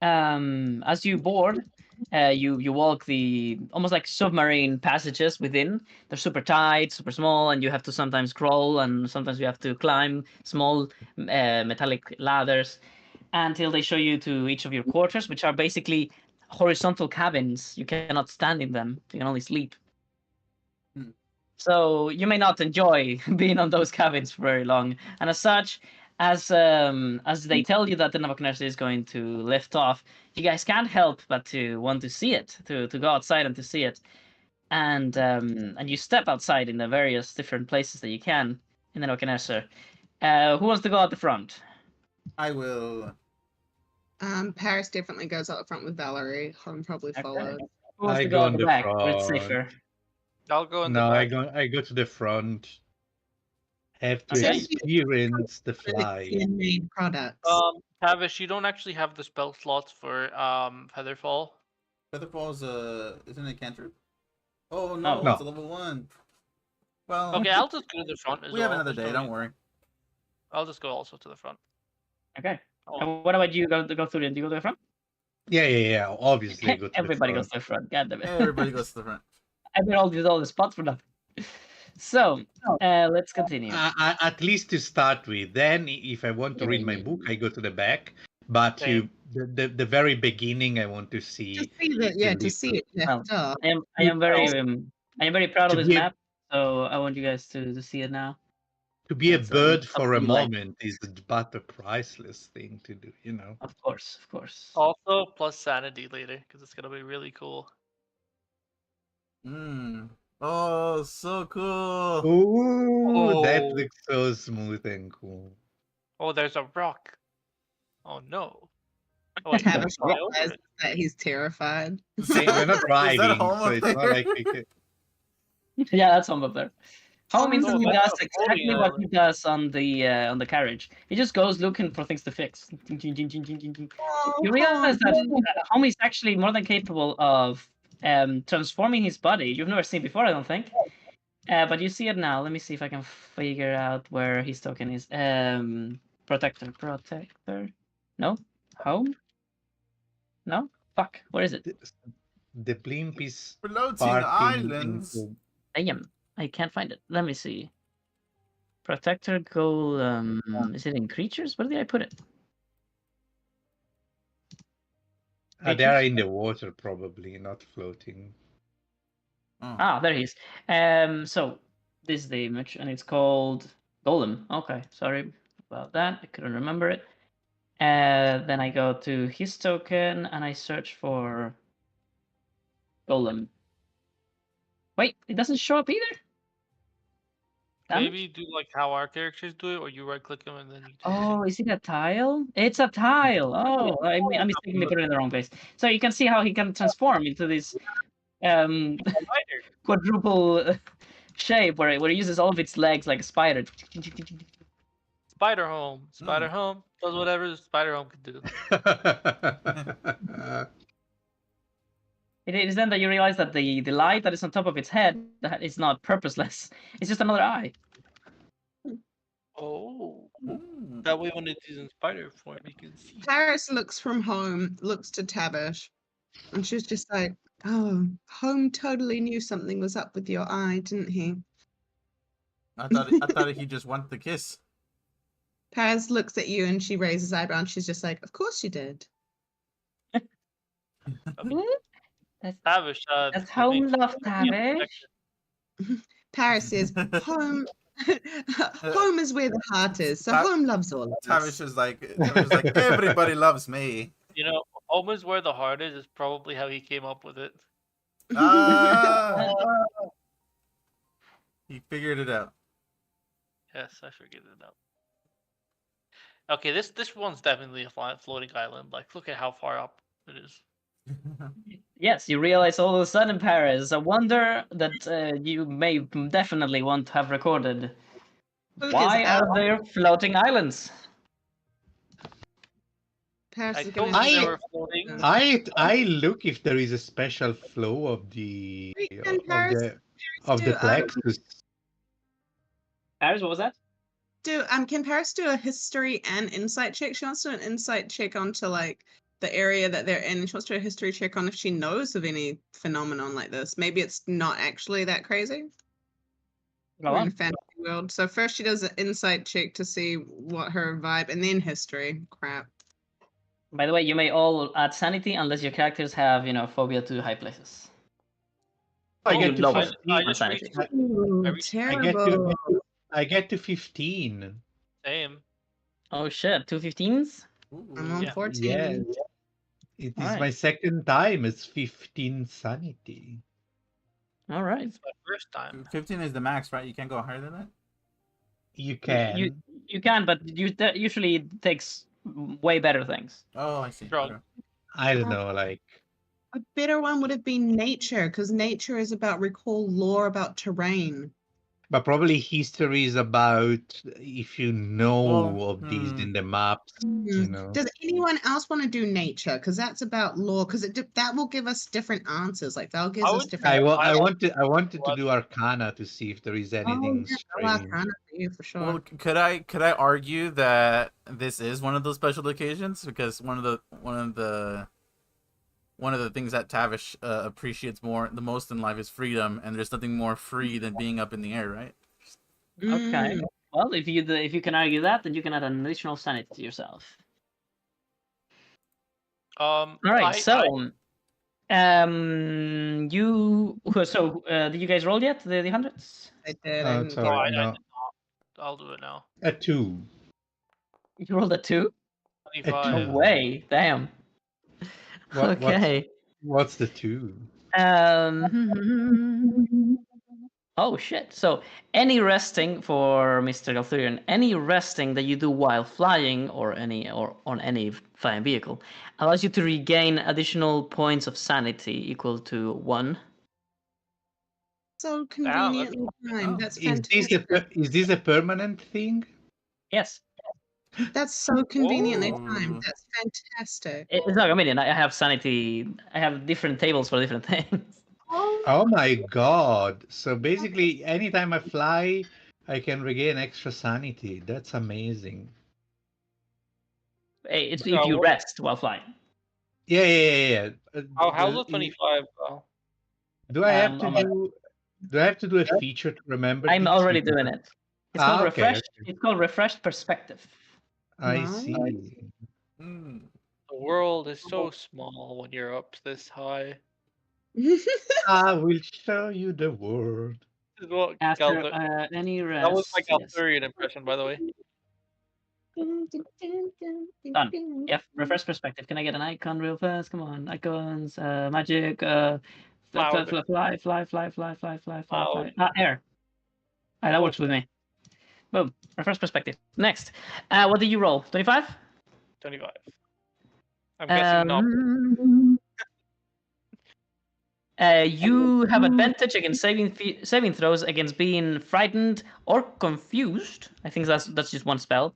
As you board, you walk the almost like submarine passages within. They're super tight, super small, and you have to sometimes crawl, and sometimes you have to climb small metallic ladders until they show you to each of your quarters, which are basically horizontal cabins. You cannot stand in them; you can only sleep. Hmm. So you may not enjoy being on those cabins for very long, and as such, as they tell you that the Nebuchadnezzar is going to lift off, you guys can't help but to want to see it, to go outside and to see it, and you step outside in the various different places that you can in the Nebuchadnezzar. Who wants to go out the front? I will. Paris definitely goes out front with Valerie. Home probably Okay. followed. Who wants I to go go out on the the back where it's front. safer? I'll go in the No, back. I go to the front. Have to Okay. experience the But fly. it's made products. Tavish, you don't actually have the spell slots for Featherfall. Featherfall's isn't it cantrip? Oh No. no, it's a level 1. Well, Okay, I'll just go to the front as we well. have another There's day. no Don't reason. worry. I'll just go also to the front. Okay. Oh. And what about you? Go through it. Do you go to the front? Yeah. Obviously, I go to Everybody the goes to the front. God damn it. Everybody goes to the front. I made all the spots for nothing. So let's continue. At least to start with. Then, if I want to read my book, I go to the back. But Same. the very beginning, I want to see. To see that, yeah, to little- see it Well, left off. I am very proud of To this be a- map. So I want you guys to see it now. To be a It's bird up for to a you, like- moment is but a priceless thing to do, you know. Of course, of course. Also, plus sanity later, because it's gonna be really cool. Oh, so cool. Ooh, that Oh. looks so smooth and cool. Oh, there's a rock. Oh no. Oh, I can't Tavish fly over realizes it. that he's terrified. Hey, we're not Is that driving, home so up it's not there? like we can... Yeah, that's home up there. Home Oh, instantly no, does that's a exactly floating what island. he does on the carriage. He just goes looking for things to fix. Ting, ting, ting, ting, ting, ting, ting. You realize that Home is actually more than capable of transforming his body. You've never seen before, I don't think. But you see it now. Let me see if I can figure out where his token is. Protector. No? Home? No? Fuck. Where is it? The blimp is Floating parting islands. into... Damn. I can't find it. Let me see. Protector goal. Is it in creatures? Where did I put it? they are in the water, probably, not floating. Oh. Ah, there he is. So this is the image, and it's called Golem. Okay, sorry about that. I couldn't remember it. Then I go to his token and I search for Golem. Wait, it doesn't show up either. Damn it. Maybe do like how our characters do it, or you right click them and then you. Oh, is it a tile? It's a tile. Oh, I mistakenly put it in the wrong place. So you can see how he can transform into this Spider. quadruple shape where he uses all of its legs like a spider. Spider Home. Spider Home does whatever Spider Home can do. It is then that you realize that the light that is on top of its head is not purposeless. It's just another eye. Oh. That way when it's in spider form, you can see. Paris looks from home, looks to Tavish, and she's just like, "Oh, Home totally knew something was up with your eye, didn't he?" I thought he just wanted the kiss. Paris looks at you and she raises eyebrow and she's just like, "Of course she did." Tavish, That's home love, Tavish. Paris says, "Home, home is where the heart is, so home loves all of us." Tavish is like, everybody loves me. You know, home is where the heart is probably how he came up with it. Ah, he figured it out. Yes, I figured it out. Okay, this one's definitely a floating island. Like, look at how far up it is. Yes, you realize all of a sudden, Paris, a wonder that you may definitely want to have recorded. Who is Why out? are there floating islands? Paris I is told gonna. you they I- were floating. I look if there is a special flow of the Wait, can Paris of the do, plexus. Paris, what was that? Can Paris do a history and insight check? She wants to do an insight check onto like the area that they're in. She wants to do a history check on if she knows of any phenomenon like this. Maybe it's not actually that crazy. Go We're in a on. fantasy world. So first she does an insight check to see what her vibe, and then history. Crap. By the way, you may all add sanity unless your characters have, phobia to high places. I You get to lower 15. I on just sanity. reached Ooh, I reached terrible. I get to 15. same. Oh shit, 2 15s? I'm on Yeah. 14. Yes. It is Alright. my second time. It's 15 sanity. Alright. It's my first time. 15 is the max, right? You can't go higher than that? You can. You can, but that usually takes way better things. Oh, I see. Drug. Okay. I don't know, like A better one would have been nature, because nature is about recall lore about terrain. but probably history is about if you know Well, of these in the maps, you know. Does anyone else want to do nature? Because that's about lore. Because that will give us different answers. Like that'll give I us would- different. I wanted to What? do Arcana to see if there is anything yeah, strange. Arcana for you for sure. Well, could I argue that this is one of those special occasions because one of the things that Tavish appreciates the most in life is freedom, and there's nothing more free than being up in the air, right? Okay. Mm. Well, if you can argue that, then you can add an additional sanity to yourself. All Alright, so did you guys roll yet? The hundreds? I did. Oh, I didn't sorry, get it. I no. did not. I'll do it now. A 2. You rolled a 2? 25. No way. Damn. What, Okay. What's the 2? Oh shit. So any resting for Mr. Galthurian, any resting that you do while flying or on any flying vehicle allows you to regain additional points of sanity equal to 1. So conveniently timed. Oh. That's Is fantastic. this a permanent thing? Yes. That's so conveniently Whoa. timed. That's fantastic. It's not a million. I have sanity. I have different tables for different things. Oh my god. So basically anytime I fly, I can regain extra sanity. That's amazing. It's if you rest while flying. Yeah. How's the 25? Do I have to I'm not- do a feature to remember I'm these? already Because- doing it. It's called okay, refreshed. okay. It's called refreshed perspective. I Nice. see. Mm. The world is so small when you're up this high. I will show you the world. This is what After Galthur- any rest. that was my yes. Galthurian impression, by the way. Done. Yep. Refresh perspective. Can I get an icon real fast? Come on, icons. Magic. Cloud. Fly. Air. That works with me. Boom. Refresh perspective. Next. What did you roll? 25. 25. I'm guessing not. You have advantage against saving throws against being frightened or confused. I think that's just one spell.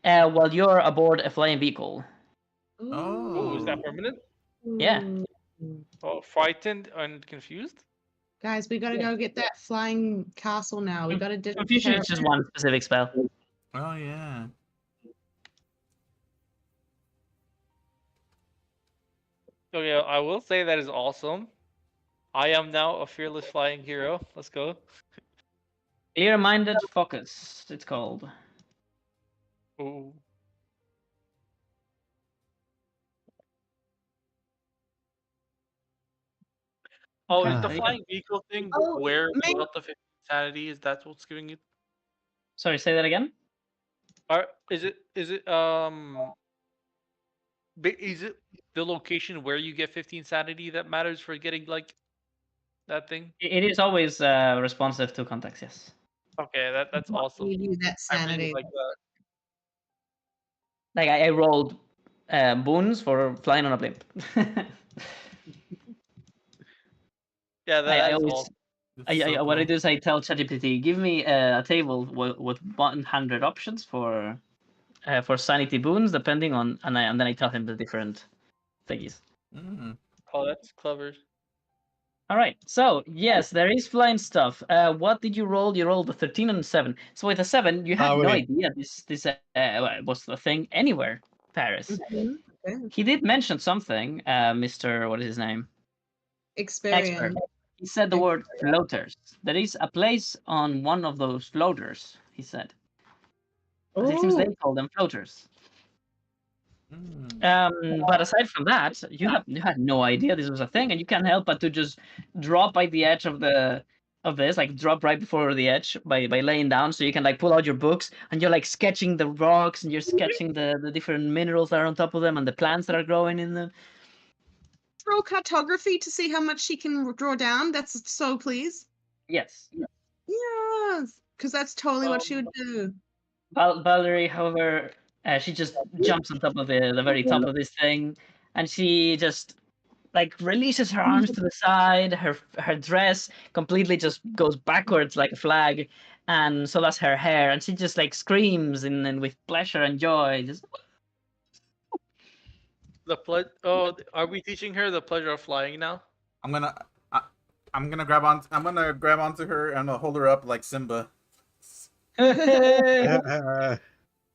While you're aboard a flying vehicle. Oh, is that Oh. permanent? Yeah. Oh, frightened and confused? Guys, we gotta go get that flying castle now. We gotta do Confusion is just one specific spell. Oh yeah. Okay, I will say that is awesome. I am now a fearless flying hero. Let's go. Clear-minded focus. It's called. Ooh. Oh, is the Ah. flying vehicle thing where you got the 15 sanity? Is that what's giving you? Sorry, say that again. Is it is it the location where you get 15 sanity that matters for getting like that thing? It is always responsive to context. Yes. Okay, that's awesome. Give you that I really sanity. like that. Like I rolled boons for flying on a blimp. Yeah, I that's always all. what I do is I tell ChatGPT, give me a table with 100 options for sanity boons, depending on, and then I tell him the different thingies. Mm. Oh, that's clever. All right. So yes, there is flying stuff. What did you roll? You rolled a 13 and a 7. So with a 7, you had no wait. idea this was the thing anywhere. Paris. Mhm. Okay. He did mention something. Mr. What is his name? Expert. Experience. He said the word floaters. There is a place on one of those floaters. He said. But it seems Oh, they call them floaters. Mm. But aside from that, you had no idea this was a thing, and you can't help but to just drop by the edge of this, like drop right before the edge by laying down, so you can like pull out your books and you're like sketching the rocks and you're sketching the different minerals that are on top of them and the plants that are growing in them. throw cartography to see how much she can draw down. That's so please. Yes. Yes, because that's totally what she would do. Valerie, however, she just jumps on top of the very top of this thing, and she just like releases her arms to the side. Her dress completely just goes backwards like a flag, and so does her hair. And she just like screams and with pleasure and joy. Just Oh, are we teaching her the pleasure of flying now? I'm gonna grab onto her and hold her up like Simba.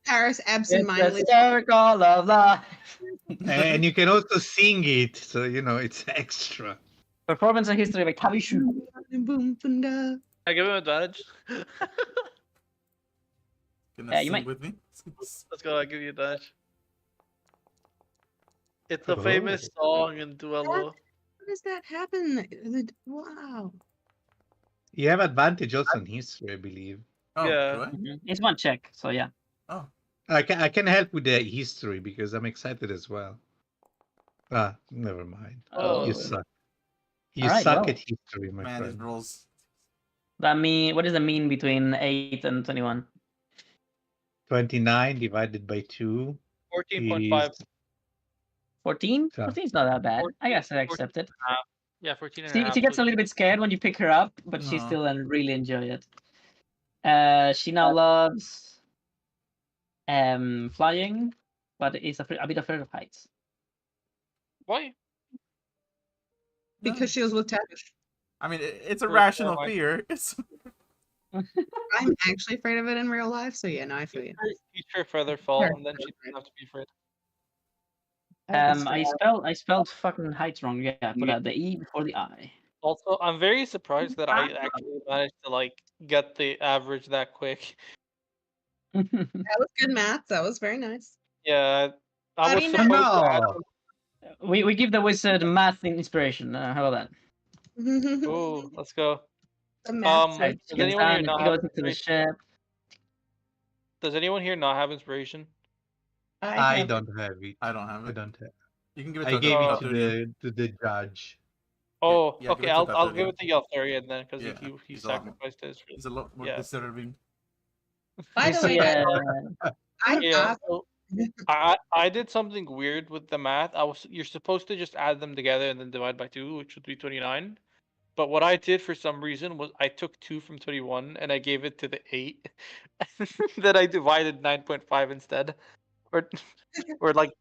Paris absentmindedly. It's a circle of life. And you can also sing it, so you know it's extra. Performance and history by Tavish. I give him advantage. Gonna Yeah, you sing might. with me. Let's go. I give you advantage. It's a famous song in Duello. How does that happen? Wow. You have advantage also in history, I believe. Oh, Yeah. do I? It's one check, so yeah. Oh, I can help with the history because I'm excited as well. Never mind. Oh. You suck. You Alright, suck well. at history, my man, these friend. rolls. What is the mean between 8 and 21? 29 divided by 2 14.5. is 14? So- 14 is not that bad. 14, I guess I accept it. Yeah, 14 and a She half. gets a little bit scared when you pick her up, but she Aw. still really enjoy it. She now loves flying, but is a bit afraid of heights. Why? Because she was with Tavish. I mean, it's a For- rational for- fear. It's I'm actually afraid of it in real life, so yeah, no, I feel you. Teach her feather fall, and then she doesn't have to be afraid. I spelled fucking heights wrong. Yeah, put out the E before the I. Also, I'm very surprised that I actually managed to like get the average that quick. That was good math. That was very nice. Yeah, I How was do you supposed know? to add No. some- We give the wizard math inspiration. How about that? Ooh, let's go. The math. So Does she gets anyone here down, not she have goes into the inspiration? ship. Does anyone here not have inspiration? I don't have it. I don't have I it. don't have. You can give it I to gave it Tattooed. to the judge. Oh, yeah, give okay. it to I'll Tattooed. give it to Yaltharian then, because Yeah, he he's awesome. sacrificed his. He's a lot more Yeah. deserving. By the way, Yeah, I Yeah, asked. so I did something weird with the math. You're supposed to just add them together and then divide by 2, which would be 29. But what I did for some reason was I took 2 from 21 and I gave it to the 8. Then I divided 9.5 instead, or or like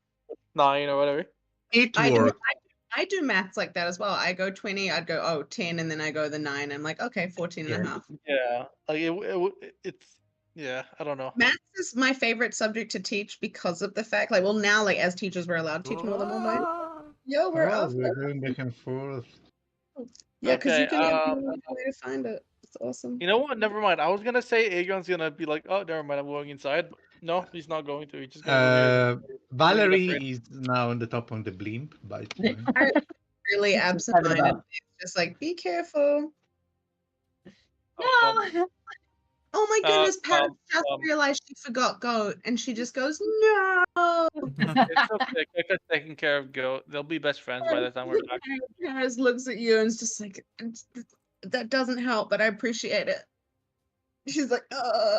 9 or whatever. It I do, worked. I do maths like that as well. I go 20, I'd go 10, and then I go the 9. I'm like, okay, 14 and a Yeah. half. Yeah, like it's yeah. I don't know. Maths is my favorite subject to teach because of the fact, like, well, now, like, as teachers, we're allowed to teach more than one way. Ah. Yo, we're Oh, off. we're going back and forth. Yeah, because you Okay, can have one way to find it. It's awesome. You know what? Never mind. I was gonna say Aegon's gonna be like, oh, never mind. I'm going inside. But no, he's not going to. He's just gonna go here. Valerie afraid. is now on the top of the blimp, but it's Yeah. fine. Really It's absent-minded. about- It's just like, be careful. Oh, No. Oh my goodness, Pat just um, realized she forgot goat, and she just goes, no. it's okay. Kika's taking care of Goat. They'll be best friends by the time we're back. Paris looks at you and is just like, that doesn't help, but I appreciate it. She's like,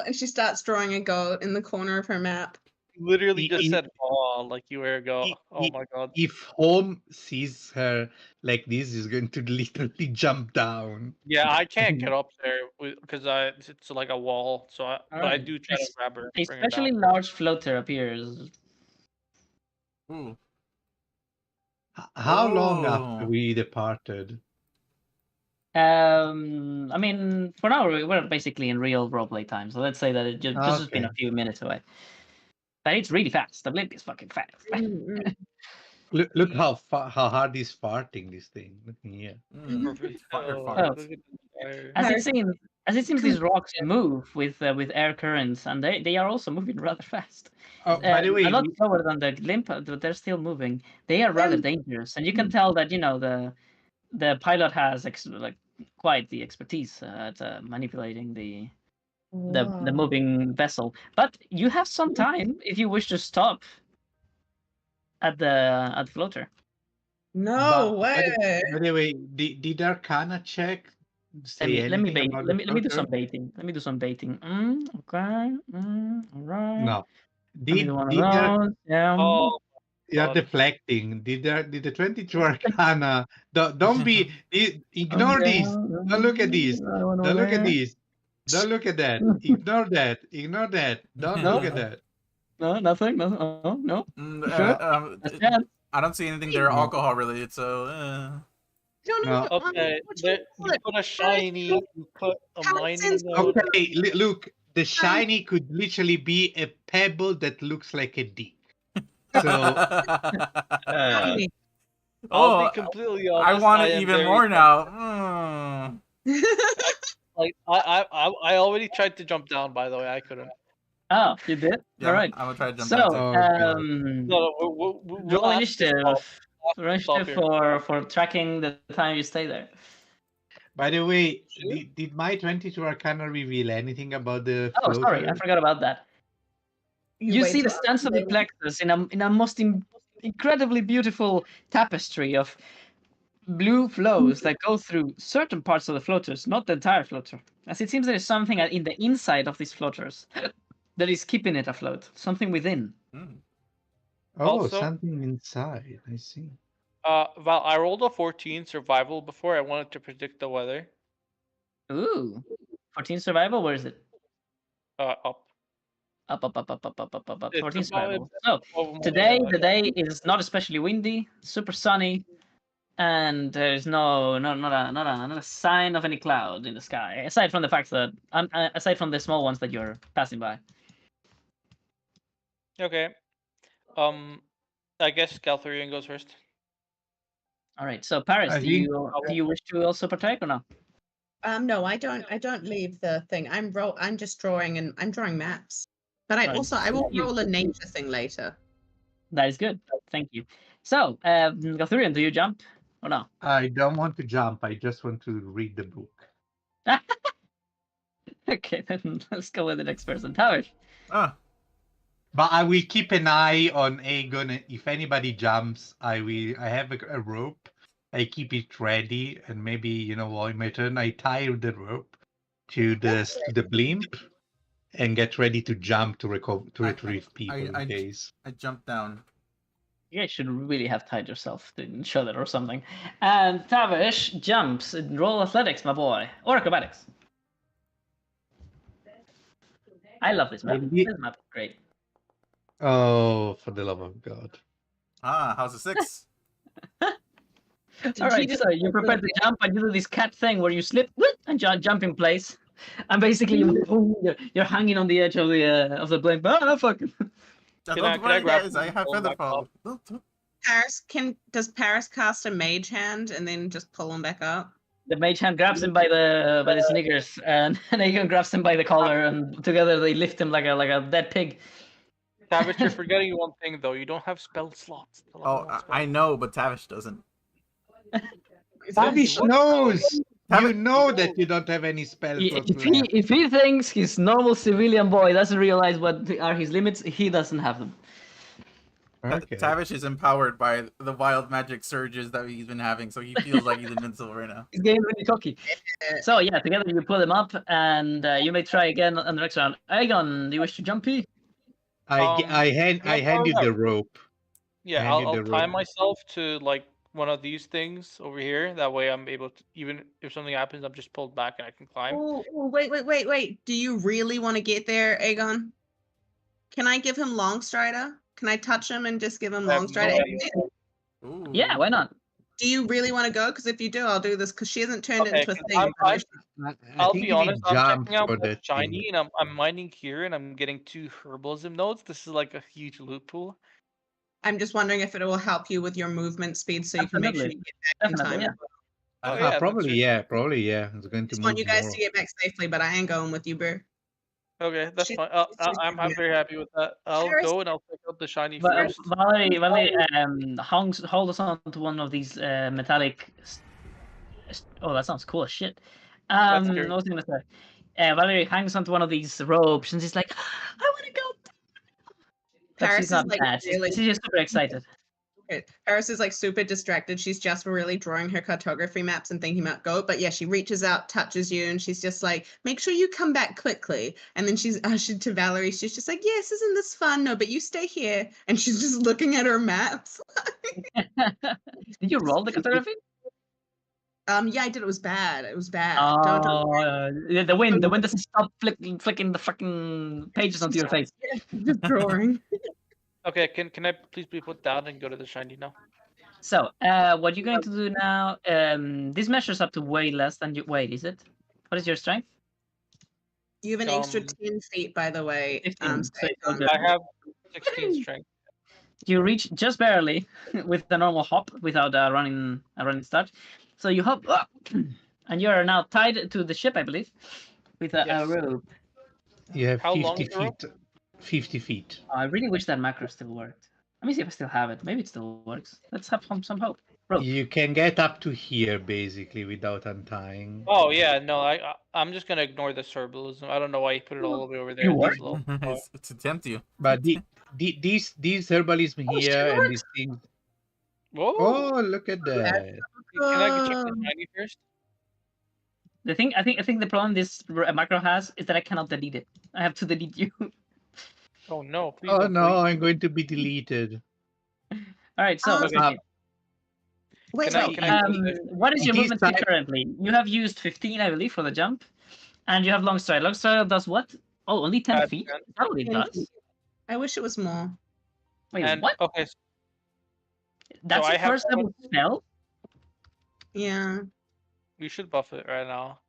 and she starts drawing a goat in the corner of her map. literally I- just I- said "oh" like you were ago. I- Oh I- my god. If Home sees her like this, he's going to literally jump down. Yeah, I can't get up there because it's like a wall. So, but I Alright. do try to grab her, A bring her down. especially large floater appears. Ooh. How long after Oh. we departed? I mean, for now we're basically in real roleplay time, so let's say that it just has been a Okay. few minutes away. But it's really fast. The blink is fucking fast. Look how hard he's farting this thing. Look here. Perfect. Fire, Oh, fire. look at this fire. As it seems, these rocks move with air currents, and they are also moving rather fast. Oh, by the way, a lot slower than the Glimp, but they're still moving. They are rather dangerous, and you can tell that the pilot has quite the expertise at manipulating the moving vessel. But you have some time if you wish to stop at the floater. No by way. the way, did Arcana check say Let me anything bait. about Let the me do some floater? baiting. Let me do some baiting. Okay. All right. No. Let me do one of Did there, those. Yeah. Oh, you're God. deflecting? Did the 22 Arcana? Don't be. Ignore Okay. this. Don't look at this. Another one Don't over look at there. this. Don't look at that. Ignore that. Ignore that. Don't look at that. No, nothing. No. Oh, no. Mm, Sure. That's bad. I don't see anything there No. alcohol related, so. Don't know No. what, Okay, what there, you call you it. put a shiny, you put a Common mining sense. node. Okay, look. The shiny could literally be a pebble that looks like a dick. So Tiny. I'll Oh, be completely I honest. want I it am even very more tempted. now. Like I already tried to jump down. By the way, I couldn't. Oh, you did. Yeah, All right. I'm gonna try to jump So, down too. Oh, God. No, we'll roll ask this initiative. off. Roll Stop initiative here. for tracking the time you stay there. By the way, did my 22 Arcana reveal anything about the Oh, floater? sorry, I forgot about that. You wait see the till stance of the after plexus in a most incredibly beautiful tapestry of blue flows that go through certain parts of the floaters, not the entire floater. As it seems there is something in the inside of these floaters that is keeping it afloat. Something within. Mm. Oh, Also- something inside. I see. Val, I rolled a 14 survival before. I wanted to predict the weather. Ooh. 14 survival, where is it? Up. Up. It's 14 above- survival. So above my today head. the day is not especially windy, super sunny, and there's not a sign of any cloud in the sky, aside from the fact that aside from the small ones that you're passing by. Okay. I guess Galtharian goes first. All right. So Paris, I do think- you wish to also partake or not? No, I don't leave the thing. I'm just drawing, and I'm drawing maps. But I Right. will roll a nature thing later. That is good. Thank you. So, Gathurian, do you jump or no? I don't want to jump. I just want to read the book. Okay, then let's go with the next person. Tavish. Ah, But I will keep an eye on Aegon. If anybody jumps, I have a rope. I keep it ready, and maybe on my turn I tie the rope to the blimp and get ready to jump to retrieve people in case. I jumped down. You guys should really have tied yourself to each other or something. And Tavish jumps. Roll athletics, my boy. Or acrobatics. I love this map. Maybe- This map is great. Oh, for the love of God! Ah, how's a 6? All right, so you prepare to jump and you do this cat thing where you slip and jump in place. And basically you're hanging on the edge of the blimp. Ah, fuck. Can I Don't worry, grab guys. I have one feather back fall. Does Paris cast a mage hand and then just pull him back up? The mage hand grabs him by the sneakers, and Aegon grabs him by the collar, and together they lift him like a dead pig. Tavish, you're forgetting one thing though. You don't have spell slots. to level Oh, up I spells. know, but Tavish doesn't. Tavish knows. You Tavish- know that you don't have any spell slots left. If he thinks his normal civilian boy doesn't realize what are his limits, he doesn't have them. Okay. Tavish is empowered by the wild magic surges that he's been having, so he feels like he's invincible right now. He's getting really cocky. So yeah, together you pull him up, and you may try again on the next round. Aegon, do you wish to jump? I hand you the rope. Yeah, Hand you I'll the tie rope. myself to like one of these things over here. That way, I'm able to, even if something happens, I'm just pulled back and I can climb. Oh, wait. Do you really want to get there, Aegon? Can I give him Longstrider? Can I touch him and just give him I have no Longstrider? idea. Ooh. Yeah, why not? Do you really want to go? Because if you do, I'll do this. Because she hasn't turned it Okay, into a 'cause thing. I'm I I'll think be you need honest, I'm jump checking out for the that shiny thing. and I'm mining here and I'm getting 2 herbalism nodes. This is like a huge loot pool. I'm just wondering if it will help you with your movement speed so you can make sure Absolutely. you get back in Definitely, time. yeah. Oh, I- yeah, that's Probably it. yeah. It's going I to just want move you guys more. to get back safely, but I ain't going with you, bro. Okay, that's She's fine. I'm yeah. very happy with that. I'll Paris, go and I'll check out the shiny But first. Valerie, hold us on to one of these metallic. Oh, that sounds cool as shit. That's scary. What was I gonna say? Valerie hangs onto one of these ropes and she's like, "I want to go," but she's Paris is not like mad. really She's just super excited. Paris is like super distracted. She's just really drawing her cartography maps and thinking about go. But yeah, she reaches out, touches you, and she's just like, make sure you come back quickly. And then she's ushered to Valerie. She's just like, yes, isn't this fun? No, but you stay here. And she's just looking at her maps. Did you roll the cartography? Yeah, I did. It was bad. It was bad. Don't Oh, the wind doesn't stop flicking the fucking pages onto your face. just drawing. Okay, can I please be put down and go to the shiny now? So, what you're going to do now? This measures up to way less than you. Wait, is it? What is your strength? You have an extra 10 10 feet, by the way. 15. So it's all Aegon. good. I have 16 strength. You reach just barely with the normal hop without a running start. So you hop up, and you are now tied to the ship, I believe, with a Yes. rope. You have How long 50 is the rope? feet. 50 feet. I really wish that macro still worked. Let me see if I still have it. Maybe it still works. Let's have some hope. Rope. You can get up to here basically without untying. Oh yeah, no, I'm just gonna ignore this herbalism. I don't know why you put it all the way over there. You It what? takes a little. it's to tempt you. But these herbalism Oh, shit, here it and these things. Whoa! Oh, look at that! Can I check the Um, shiny first? The thing I think the problem this macro has is that I cannot delete it. I have to delete you. Oh no! Please Oh don't no, delete. I'm going to be deleted. All right, so let's Okay. begin. wait, Can I- wait. can I- What is your It is movement speed time- currently? You have used 15, I believe, for the jump, and you have long stride. Long stride does what? Oh, only 10 feet. 10. Is that what it 10 does? feet. I wish it was more. Wait, And what? okay, That's I a have first level spell. Yeah. we should buff it right now.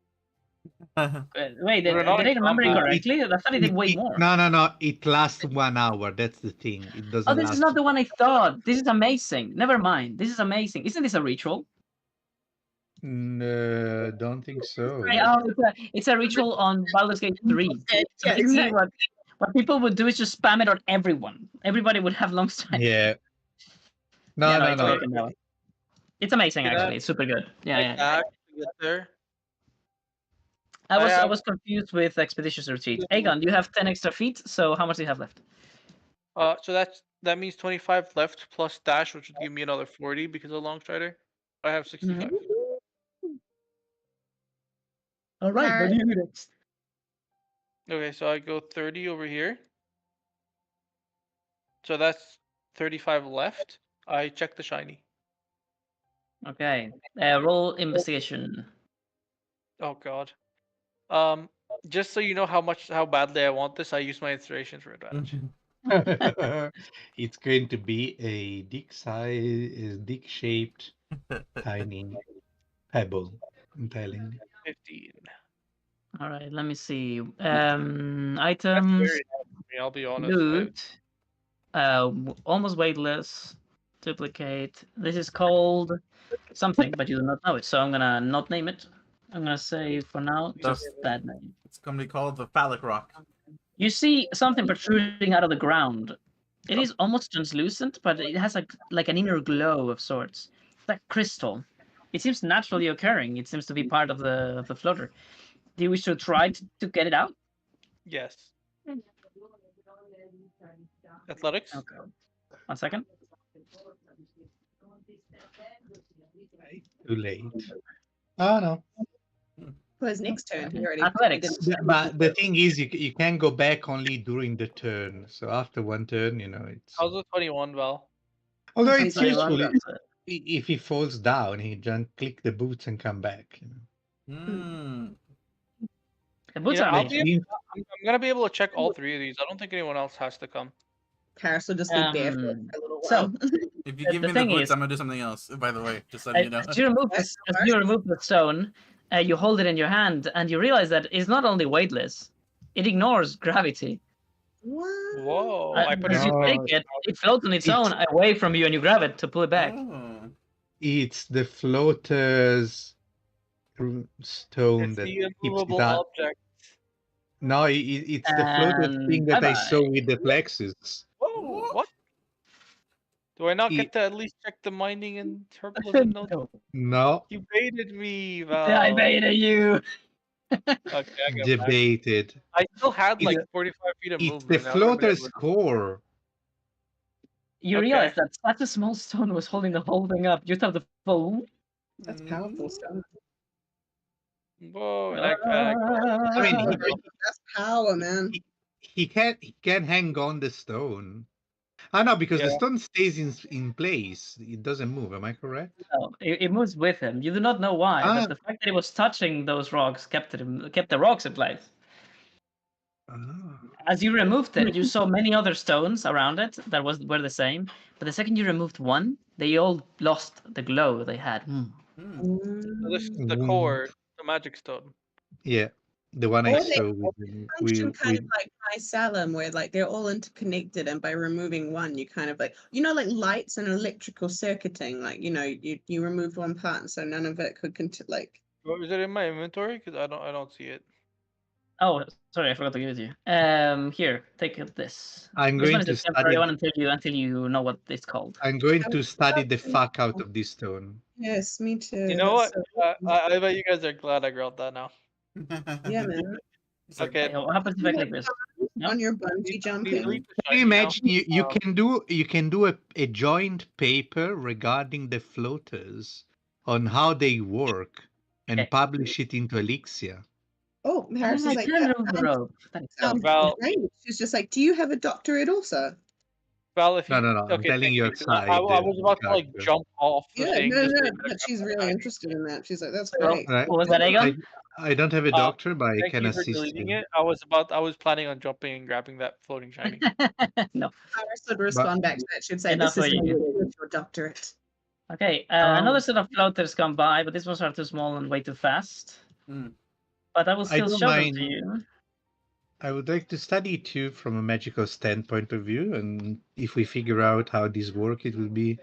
Wait, We're did not I in remember combat. incorrectly? I thought it did way more. No. It lasts 1 hour. That's the thing. It doesn't Oh, this last. is not the one I thought. This is amazing. Never mind. This is amazing. Isn't this a ritual? No, don't think so. It's a ritual on Baldur's Gate 3. So Yeah, basically exactly. what people would do is just spam it on everyone. Everybody would have long stride. Yeah. Yeah, No. it's broken now. It's amazing, Can I- actually. It's super good. Yeah, Like yeah. that to get there. I have- was confused with Expedition's Retreat. Aegon, you have 10 extra feet, so how much do you have left? So that means 25 left plus dash, which would give me another 40 because of long strider. I have 65. All right, what do you do next? Okay, so I go 30 over here. So that's 35 left. I check the shiny. Okay, roll investigation. Oh god. Just so you know how badly I want this, I use my inspiration for advantage. It's going to be a dick-shaped tiny pebble. I'm telling you. 15. All right, let me see. That's Items, very hard for me, I'll be honest. loot, almost weightless, duplicate. This is called something, but you do not know it, so I'm gonna not name it. I'm gonna say for now just that name. It's gonna be called the phallic rock. You see something protruding out of the ground. It is almost translucent, but it has like an inner glow of sorts. It's like crystal. It seems naturally occurring. It seems to be part of the floater. Do you wish to try to get it out? Yes. Athletics? Okay. 1 second. Too late. Oh no. suppose next turn he already Athletics. But the thing is, you can go back only during the turn. So after one turn, it's. How's the 21, Val? Although That's it's how you want useful that. if he falls down, he just click the boots and come back. Hmm. The boots You know, are I'll big. be able, I'm gonna be able to check all three of these. I don't think anyone else has to come. Paris will just be barefoot for a little so- while. If you The give me the thing boots, is- I'm gonna do something else. By the way, just letting you know. As you remove That's the stone, you hold it in your hand, and you realize that it's not only weightless; it ignores gravity. What? Whoa! I put As it you in take it, it floats on its own away from you, and you grab it to pull it back. Oh. It's the floater's stone It's that the keeps immovable it out. object. No, it's the floater And thing that I bye-bye. saw with the plexus. Whoa! What? Do I not get to at least check the mining and herbalism notes? No. No, You baited me, Val. I baited you. Okay, I got back. debated. I still had like It's- 45 feet of It's movement. the I would've been floater's able to- core. You Okay. realize that such a small stone was holding the whole thing up. You thought the full. That's powerful stuff. Whoa! And I mean, That's power, man. he can hang on the stone. Ah, no, because the Yeah. stone stays in place. It doesn't move. Am I correct? No, it moves with him. You do not know why, Ah. but the fact that it was touching those rocks kept the rocks in place. Ah. As you removed it, you saw many other stones around it that were the same. But the second you removed one, they all lost the glow they had. So this is the Mm. core, the magic stone. Yeah, the one I Or they saw with function kind of like Salem, where like they're all interconnected, and by removing one, you kind of like like lights and electrical circuiting. Like you removed one part, and so none of it could like. Oh, is it in my inventory? Because I don't see it. Oh, sorry, I forgot to give it to you. Here, take this. I'm This one going is to a temporary study. one until you know what it's called. I'm going I'm to study the studying- fuck out of this stone. Yes, me too. You know what? That's so- I bet you guys are glad I grilled that now. yeah, man. Okay. Hey, what happens if I click this? No? On your bungee jumping. Delete the Can you shiny now. imagine you can do a joint paper regarding the floaters on how they work and Okay. publish it into Elixir. Oh, Harris I is like, can remove the rope. That is so Val- great. She's just like, do you have a doctorate also? Val, if you No. I'm okay, telling thank you you, 'cause outside. I was about to like character. jump off the Yeah, thing. no, just no, to but she's really interested in that. She's like, that's Well, great. Right. What was that, Aegon? I don't have a doctor, but I Thank can you for assist deleting you. it. I was planning on jumping and grabbing that floating shiny. No. Harris would respond back to that. She'd say, Enough this is for how you. you do your doctorate. Okay, another set of floaters come by, but these ones are too small and way too fast. Mm. But I will I still don't show mind. them to you. I would like to study it too from a magical standpoint of view, and if we figure out how these work, it will be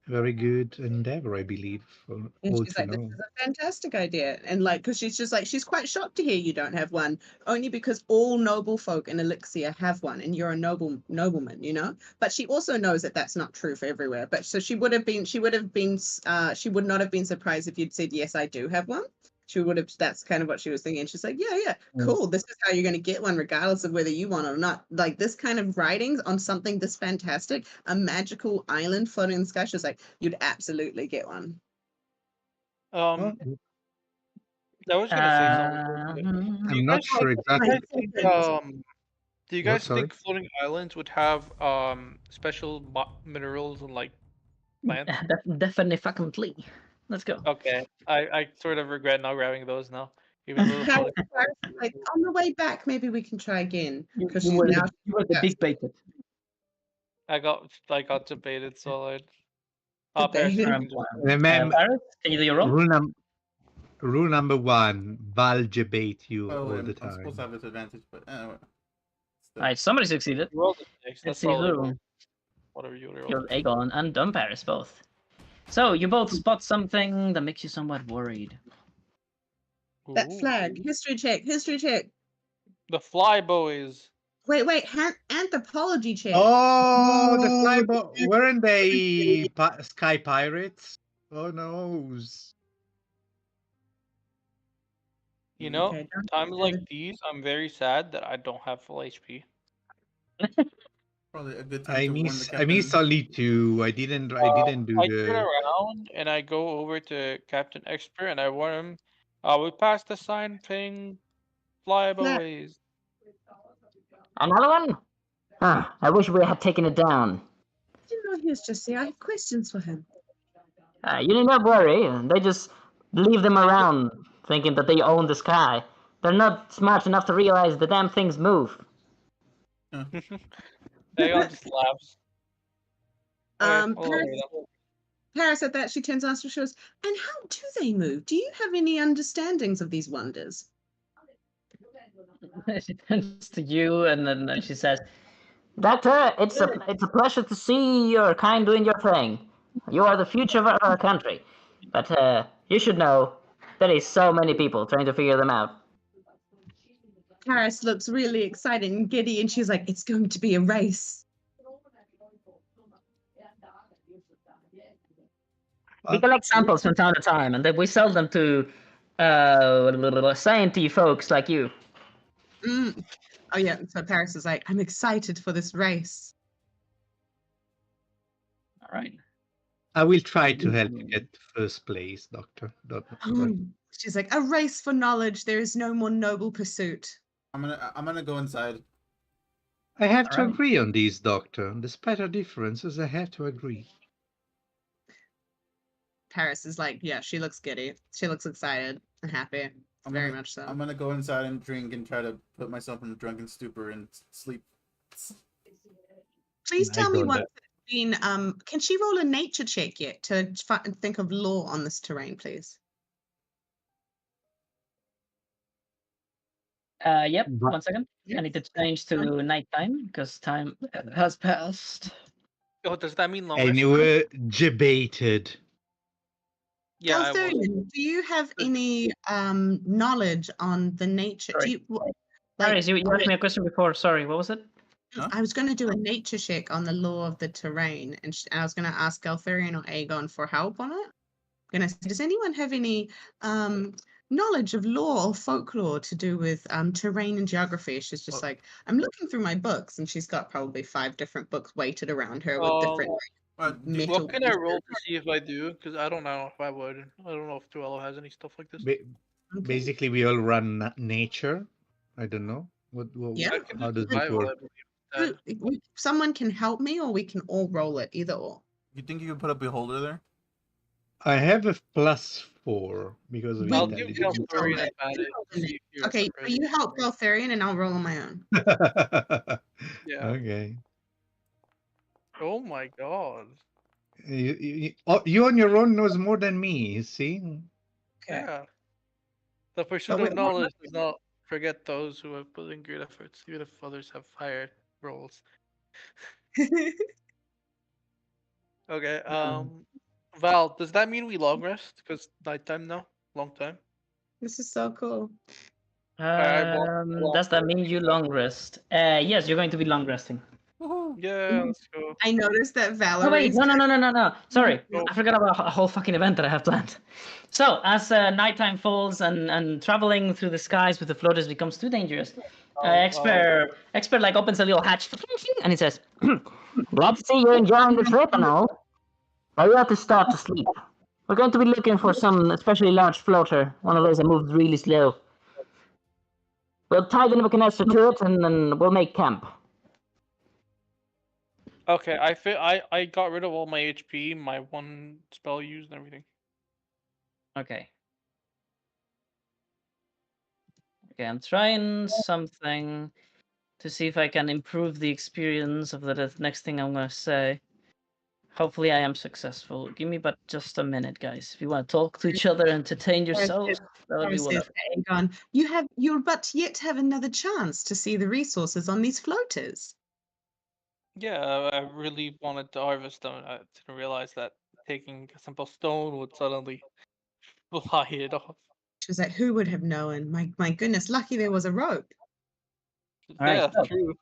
a very good endeavor, I believe, for And all she's to like, this know. is a fantastic idea. And like, because she's just like, she's quite shocked to hear you don't have one, only because all noble folk in Elixir have one, and you're a nobleman, But she also knows that that's not true for everywhere. But so she would not have been surprised if you'd said, yes, I do have one. She would have, that's kind of what she was thinking. She's like, yeah, cool. This is how you're going to get one, regardless of whether you want it or not. Like this kind of writings on something this fantastic, a magical island floating in the sky. She's like, you'd absolutely get one. Well, I was gonna say something. I'm not sure exactly. Do you What, guys sorry? think floating islands would have special minerals and like plants? Definitely. Let's go. Okay, I sort of regret not grabbing those now. Even though the Harris, floating- like, on the way back, maybe we can try again because You she's were now. the big baited. I got debated solid. Debated. Remember, Paris, can you do your roll? rule number one: Val debate you Oh, all I'm, the I'm supposed to time. have this advantage, but still. Alright, somebody succeeded. You rolled a six. Let's That's see probably who. whatever you roll. Killed Aegon and Dumb Paris both. So you both spot something that makes you somewhat worried. That flag. History check. History check. The fly boys. Wait. Anthropology check. Oh, the flybo! Weren't they sky pirates? Oh no! You know, Okay, don't- times like these, I'm very sad that I don't have full HP. Probably a good time I to warn the miss captain. only two. I didn't do I turn the. around and I go over to Captain Expert and I warn him, We passed the sign saying flyaways. Another one? I wish we had taken it down. I didn't know he was just here. I have questions for him. You need not worry. They just leave them around, thinking that they own the sky. They're not smart enough to realize the damn things move. Aegon just laughs. Okay, we'll Paris, over them. Paris at that, she turns on us and she goes, and how do they move? Do you have any understandings of these wonders? She turns to you and then she says, Doctor, it's a pleasure to see your kind doing your thing. You are the future of our country. But you should know, there is so many people trying to figure them out. Paris looks really excited and giddy, and she's like, it's going to be a race. we collect samples from time to time, and then we sell them to science folks like you. Mm. Oh, yeah. So Paris is like, I'm excited for this race. All right. I will try to help you get first place, Doctor. Don't worry. She's like, a race for knowledge. There is no more noble pursuit. I'm gonna go inside. I have to Alright. agree on these, Doctor. Despite our differences, I have to agree. Paris is like, yeah, she looks giddy. She looks excited and happy. Very much so. I'm gonna go inside and drink and try to put myself in a drunken stupor and sleep. Please I tell me got what that. can she roll a nature check yet to think of law on this terrain, please? Yep. But- 1 second. I need to change to nighttime because time has passed. Oh, does that mean long And rest? you were debated. Yeah, I was. Galthurian, do you have any knowledge on the nature? Do Sorry. you Paris, you asked me a question before. Sorry, what was it? Huh? I was going to do a nature check on the law of the terrain, and I was going to ask Galthurian or Aegon for help on it. I'm going to say, does anyone have any knowledge of law or folklore to do with terrain and geography? She's just like, I'm looking through my books, and she's got probably 5 different books weighted around her with different metal. What can I roll to see if I do? Because I don't know if I would. I don't know if Tuello has any stuff like this. Basically, we all run nature. I don't know. What Yeah. I can how do does it survival, work? I believe. Someone can help me, or we can all roll it, either or. You think you could put a beholder there? I have a +4 because of I'll give intelligence. Galthurian advantage. to see if you're Okay, so surprised. you help Galthurian, and I'll roll on my own. Yeah. Okay. Oh my god. You on your own knows more than me, you see? Okay. Yeah. The pursuit wait, of knowledge does not forget those who have put in great efforts, even if others have higher roles. Okay. Val, does that mean we long rest? Because nighttime now, long time. This is so cool. Does that mean you long rest? Yes, you're going to be long resting. Yeah, let's go. I noticed that Oh Valerie. wait, no. Sorry, No. I forgot about a whole fucking event that I have planned. So as nighttime falls and traveling through the skies with the floaters becomes too dangerous, expert like opens a little hatch and he says, Glad to see you're enjoying the trip and all. But we have to start to sleep. We're going to be looking for some especially large floater, one of those that moves really slow. We'll tie the Nebuchadnezzar to it and then we'll make camp. Okay, I got rid of all my HP, my 1 spell used, and everything. Okay. Okay, I'm trying something to see if I can improve the experience of the next thing I'm gonna say. Hopefully I am successful. Give me but just a minute, guys. If you want to talk to each other, entertain yourselves, that would be Says wonderful. Aegon, you'll but yet have another chance to see the resources on these floaters. Yeah, I really wanted to harvest them. I didn't realize that taking a simple stone would suddenly fly it off. She was like, who would have known? My goodness, lucky there was a rope. All right, Yeah, so, true.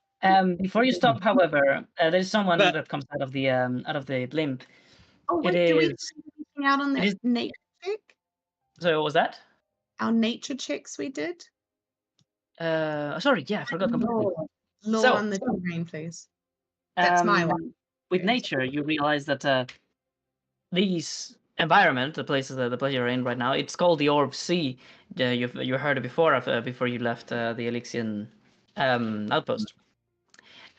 before you stop, however, there's someone But- that comes out of the blimp. Oh It wait, do we is- see anything out on it that is- nature check? So what was that? Our nature checks we did? Sorry, yeah, I forgot completely. Law So- on the terrain, please. That's my one. With nature, you realize that these environment, the place you're in right now, it's called the Orb Sea. You heard it before before you left the Elysian outpost.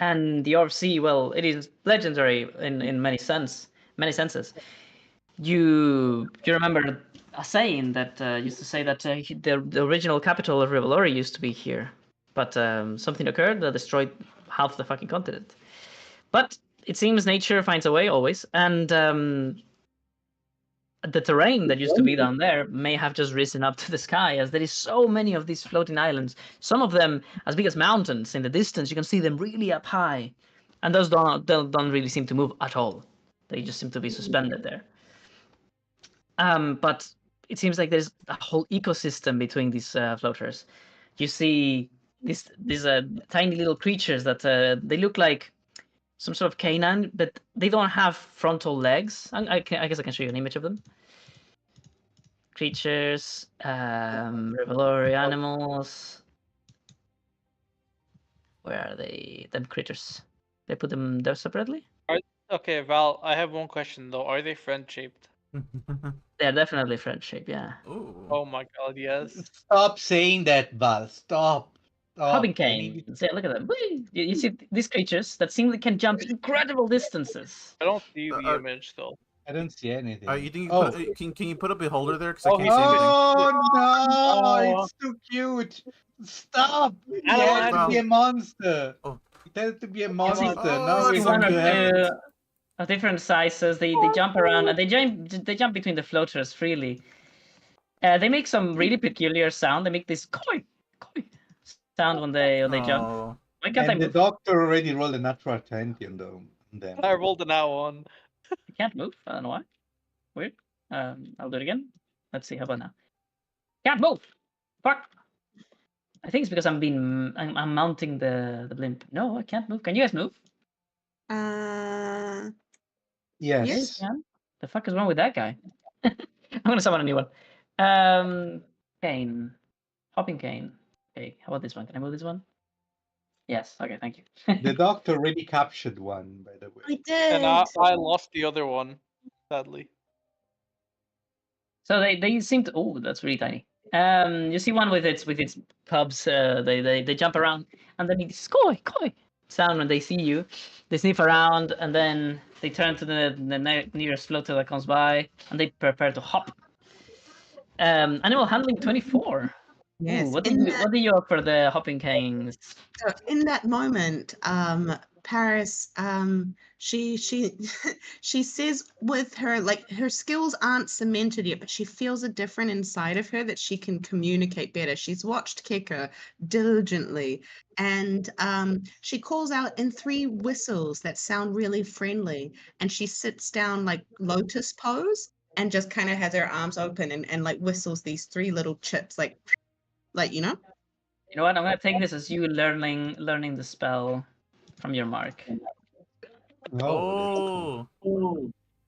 And the Orb Sea, well, it is legendary in many senses. You remember a saying that used to say that the original capital of Rivalori used to be here, but something occurred that destroyed half the fucking continent. But it seems nature finds a way always, and the terrain that used to be down there may have just risen up to the sky, as there is so many of these floating islands. Some of them as big as mountains in the distance. You can see them really up high, and those don't really seem to move at all. They just seem to be suspended there. But it seems like there's a whole ecosystem between these floaters. You see these tiny little creatures that they look like some sort of canine, but they don't have frontal legs. I guess I can show you an image of them. Creatures, revelatory animals. Where are they? Them critters. They put them there separately? Okay, Val, I have one question though. Are they friend shaped? They're definitely friend shape, yeah. Ooh. Oh my god, yes. Stop saying that, Val. Stop. Hobbing I need cane. See, look at them. Whee! You see these creatures that seemingly can jump incredible distances. I don't see the Are- image though. I don't see anything. you think you Oh. can you put a beholder there? Because I Oh, can't see anything. Oh no! Oh. It's too cute. Stop! He Animal, had to animal. be a monster. Oh. It had to be a See, monster. Oh, Now it's we one want or to have two of different sizes. They jump around and they jump between the floaters freely. They make some really peculiar sound. They make this koi sound when they jump. Oh. Why can't I And the move? doctor already rolled a natural 20 on them. I rolled an out one. I can't move. I don't know why. Weird. I'll do it again. Let's see. How about now? Can't move. Fuck. I think it's because I'm mounting the blimp. No, I can't move. Can you guys move? Yes. Yes, you can. The fuck is wrong with that guy? I'm gonna summon a new one. Cane. Hopping cane. Okay, how about this one? Can I move this one? Yes. Okay, thank you. The doctor already captured one, by the way. I did. And I lost the other one, sadly. So they seem to. Oh, that's really tiny. You see one with its pubs. They jump around and then it's koi sound when they see you. They sniff around and then they turn to the nearest floater that comes by and they prepare to hop. Animal handling 24. Yes. Ooh, what in do you offer the hopping canes? So in that moment, Paris, she she says with her, like, her skills aren't cemented yet, but she feels a different inside of her that she can communicate better. She's watched Keka diligently, and she calls out in 3 whistles that sound really friendly, and she sits down like lotus pose and just kind of has her arms open and like whistles these 3 little chips, like you know. You know what? I'm gonna take this as you learning the spell from your mark. Oh.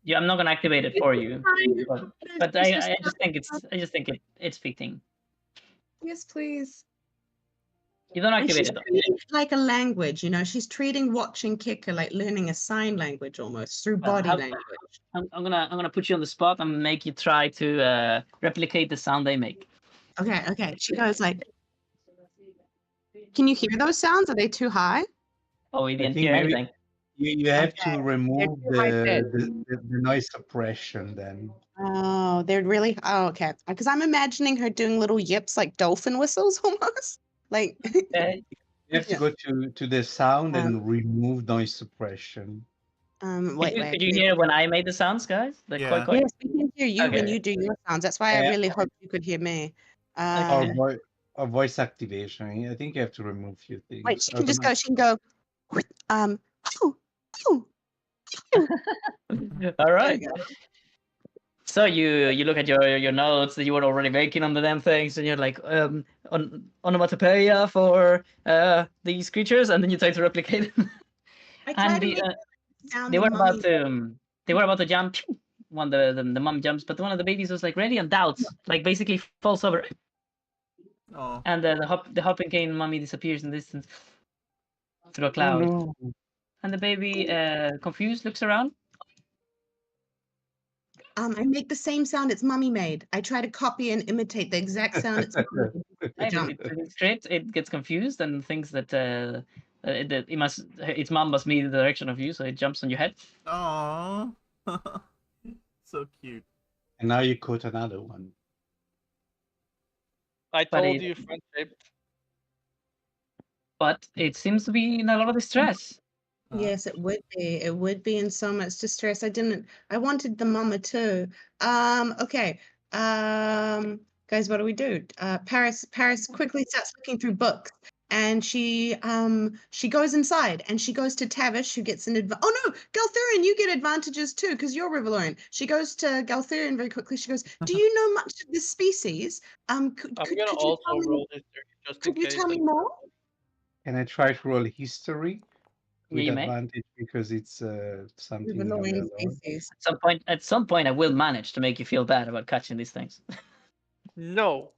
Yeah, I'm not gonna activate it for you, but I just think it's fitting. Yes, please. You don't And activate she's it though. treating it like a language, you know. She's treating watching Kika like learning a sign language almost through Well, body how- language. I'm gonna put you on the spot and make you try to replicate the sound they make. Okay. She goes like, "Can you hear those sounds? Are they too high?" Oh, we didn't think hear maybe- anything. You have Okay, to remove too high pitched. the noise suppression then. Oh, they're really. Oh, okay. Because I'm imagining her doing little yips like dolphin whistles almost. Like, Okay. You have to Yeah. go to the sound Um, and remove noise suppression. wait. Could you hear when I made the sounds, guys? The Yeah. koi. Yes, we can hear you when Okay. you do your sounds. That's why I Yeah. really hope you could hear me. Okay. Or voice activation. I think you have to remove a few things. Wait, she I can just don't go. She can go. Oh, oh. All right. you go. So you look at your notes that you were already making on the damn things, and you're like, onomatopoeia for these creatures, and then you try to replicate them. I try And to the, make the sound they the were mummy. about to jump. One the mom jumps, but one of the babies was like ready and doubts, like basically falls over, Oh. and the hopping cane mummy disappears in the distance through a cloud. know. And the baby, confused, looks around. I make the same sound its mummy made. I try to copy and imitate the exact sound its mummy made. The Right, jump. it's great. It gets confused and thinks that its mom must be in the direction of you, so it jumps on your head. Aww. So cute. And now you caught another one. I But told it- you, front shaped. But it seems to be in a lot of distress. Yes, it would be. It would be in so much distress. I wanted the mama too. Okay. Guys, what do we do? Paris quickly starts looking through books and she goes inside and she goes to Tavish who gets an oh no, Galthurian, you get advantages too because you're Rivalorian. She goes to Galthurian very quickly. She goes, "Do you know much of this species? Could I'm could gonna could you also tell me roll history just in could you case. tell me more?" Can I try to roll history Yeah, with you may. advantage because it's something Rivalorian Rivalorian? species. At some point, I will manage to make you feel bad about catching these things. No.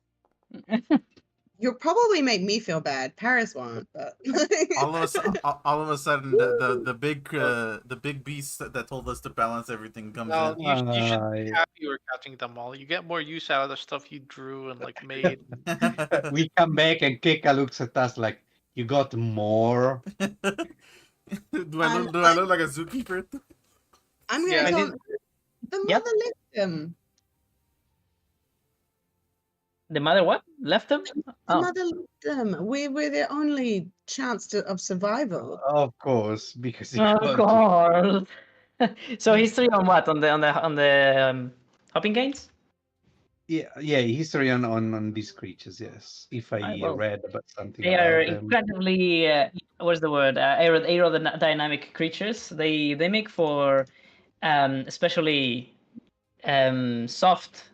You'll probably make me feel bad. Paris won't, but All of a sudden, the big beast that told us to balance everything comes No, in. you should be I- happy you were catching them all. You get more use out of the stuff you drew and like made. We come back and Keka looks at us like, you got more? Do I look like a zookeeper? I'm gonna Yeah. tell the Yep. mother left them. The mother what? Left them? The Oh, mother left them. We're their only chance of survival. Of course, because he of got course. So history on what? On the hopping gains? yeah, history on these creatures, yes. If I Well, read about something They are about them. incredibly what's the word? Aerodynamic creatures. They make for especially soft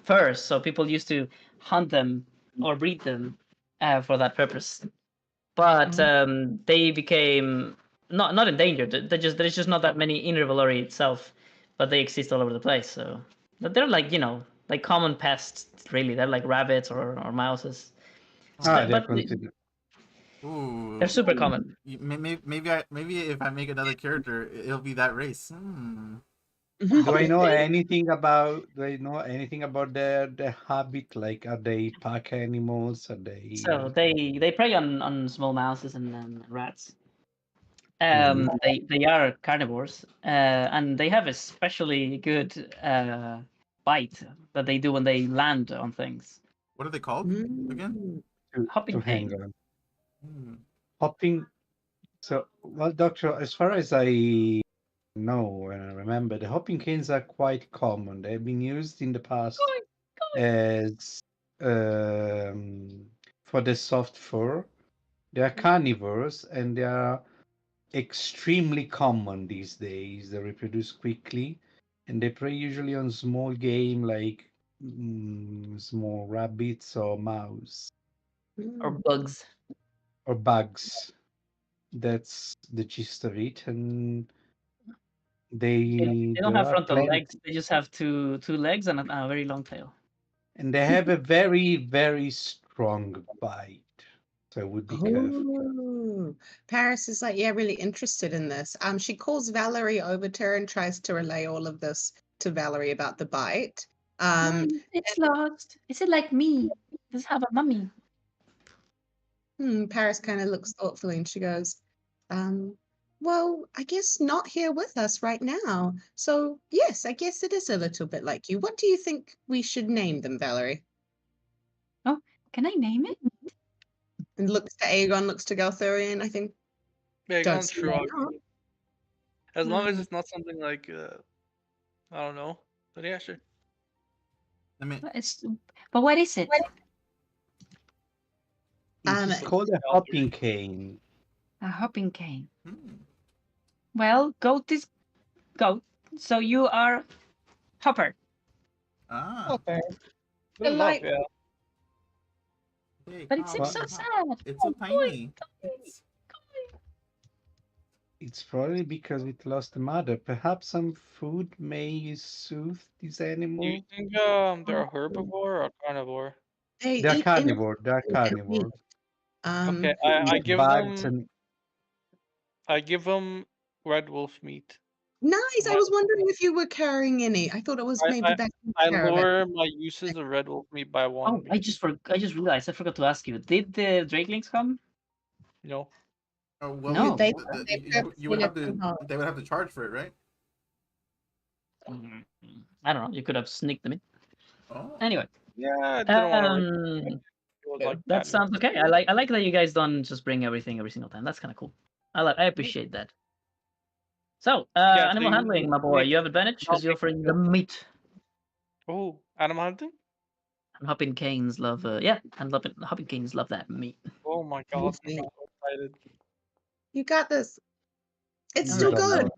furs. So people used to hunt them or breed them for that purpose. But they became not endangered. There's just not that many in Revelry itself, but they exist all over the place. So they're like like common pests. Really, they're like rabbits or mouses. They're But considered. Ooh. they're super common. Maybe if I make another character, it'll be that race. Do I know anything about their habit? Like, are they pack animals? Are they So they prey on small mouses and rats. Mhm. They are carnivores, and they have a especially good bite that they do when they land on things. What are they called again? to Hopping hang cane. on? Hmm. Hopping. So, well, Doctor, as far as I know and I remember, the hopping canes are quite common. They've been used in the past as for the soft fur. They are carnivores and they are extremely common these days. They reproduce quickly and they prey usually on small game like small rabbits or mouse Or bugs. or bugs. That's the gist of it. And They don't there have are frontal plenty. legs. They just have two legs and a very long tail. And they have a very, very strong bite. So I would be careful. Oh, Paris is like, yeah, really interested in this. She calls Valerie over to her and tries to relay all of this to Valerie about the bite. It's lost. Is it like me? Does it have a mummy? Paris kind of looks thoughtfully and she goes, well, I guess not here with us right now. So, yes, I guess it is a little bit like you. What do you think we should name them, Valerie? Oh, can I name it? And looks to Aegon, looks to Galthurian, I think. Yeah, Don't gone say shrug. no. As long as it's not something like I don't know. But yeah, sure. I mean, But what is it? It's called a hopping cane. A hopping cane. hmm. Well, goat is goat. So you are Hopper. Ah. Okay. Good enough, like- yeah. Hey, But it come seems so on. sad. It's so tiny. It's probably because it lost the mother. Perhaps some food may soothe this Do you animal. think they're a herbivore or a carnivore? They They're eat carnivore. They're anything that carnivore. Okay, They I eat give bugs them and I give them red wolf meat. Nice. I was wondering if you were carrying any. I thought it was maybe back in the I caravan. lower my uses of red wolf meat by 1. Oh, I just realized I forgot to ask you. Did the Drakelings come? No. Oh, well, No. They you would have to. They would have to charge for it, right? I don't know. You could have sneaked them in. Oh. Anyway. Yeah, I didn't want to. That sounds okay. I like that you guys don't just bring everything every single time. That's kind of cool. I appreciate that. So, Yeah, so animal you handling, my boy. make- You have advantage because you're offering the meat. Oh, animal hunting? And Hopping Canes love, Hopping Canes love that meat. Oh my god, I'm so excited. You got this. It's You too don't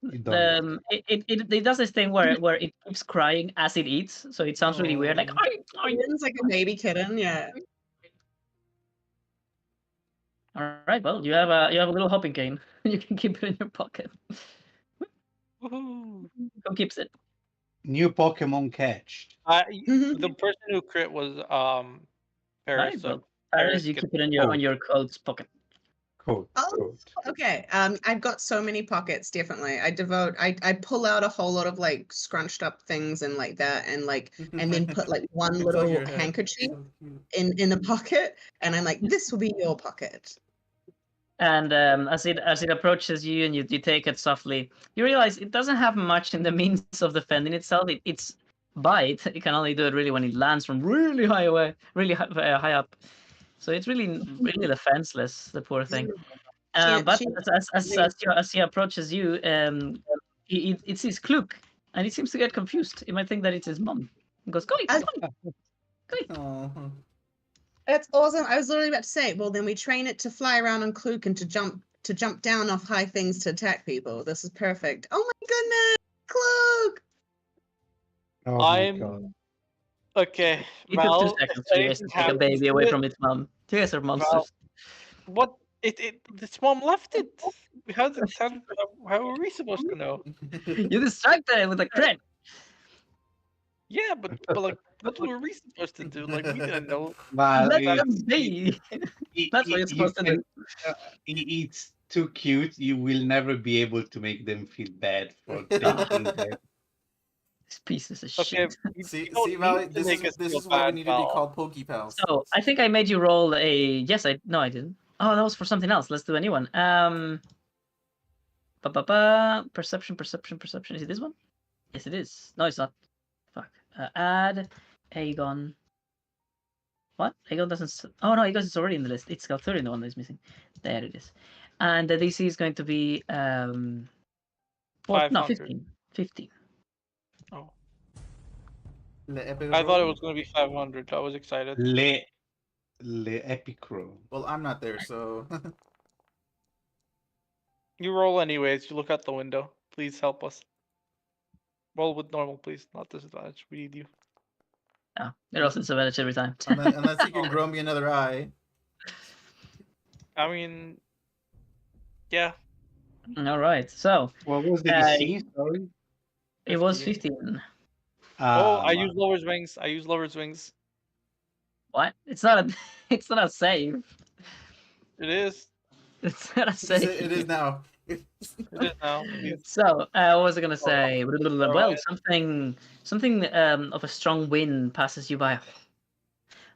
good. It does this thing where it keeps crying as it eats, so it sounds really weird, like It's like a baby kitten, yeah. All right, well, you have a little hopping cane. You can keep it in your pocket. Woohoo! Who keeps it? New Pokemon catched. The person who crit was Paris. Right, So well, Paris, you keep it in your on your coat's pocket. Coat. Oh, okay. I've got so many pockets. Definitely, I pull out a whole lot of like scrunched up things and like that, and then put like one It's on little your head. handkerchief So cute. in the pocket, and I'm like, this will be your pocket. And as it approaches you and you take it softly, you realize it doesn't have much in the means of defending itself. Its bite, it can only do it really when it lands from really high away, really high up. So it's really defenseless, the poor thing. But as he approaches you, it sees Kluk, and it seems to get confused. It might think that it's his mom. He goes, "Go, Oh. That's awesome. I was literally about to say, well, then we train it to fly around on Kluk and to jump down off high things to attack people. This is perfect. Oh my goodness, Kluk! Oh my god. Okay. It took 2 seconds for you guys to take a baby away from its mom. You guys are monsters. What? Its mom left it. How are we supposed to know? You distracted it with a crit. Yeah, but like, what were we supposed to do? Like, we didn't know. Well, Let them be. That's what you're supposed to do. It's too cute. You will never be able to make them feel bad for thinking that. This pieces of Okay, shit. See, Valley, this is why we need to be called Pokepals. So I think I made you roll a. Yes, I didn't. Oh, that was for something else. Let's do a new one. Perception. Is it this one? Yes, it is. No, it's not. Fuck. Add Aegon. What? Aegon doesn't. Oh no, Aegon is already in the list. It's got 30 in the one that is missing. There it is. And the DC is going to be 15. 15. Oh. I thought it was going to be 500. I was excited. Le Epicro. Well, I'm not there, so. You roll anyways. You look out the window. Please help us. Roll with normal, please. Not disadvantage. We need you. No, it rolls disadvantage every time. Unless you can grow me another eye. I mean, yeah. All right. So. What was the DC? Sorry. It was 15. I use lower's wings. What? It's not a save. It is. It's not a save. It is now. It is now. So, what was I gonna say? Well, something of a strong wind passes you by,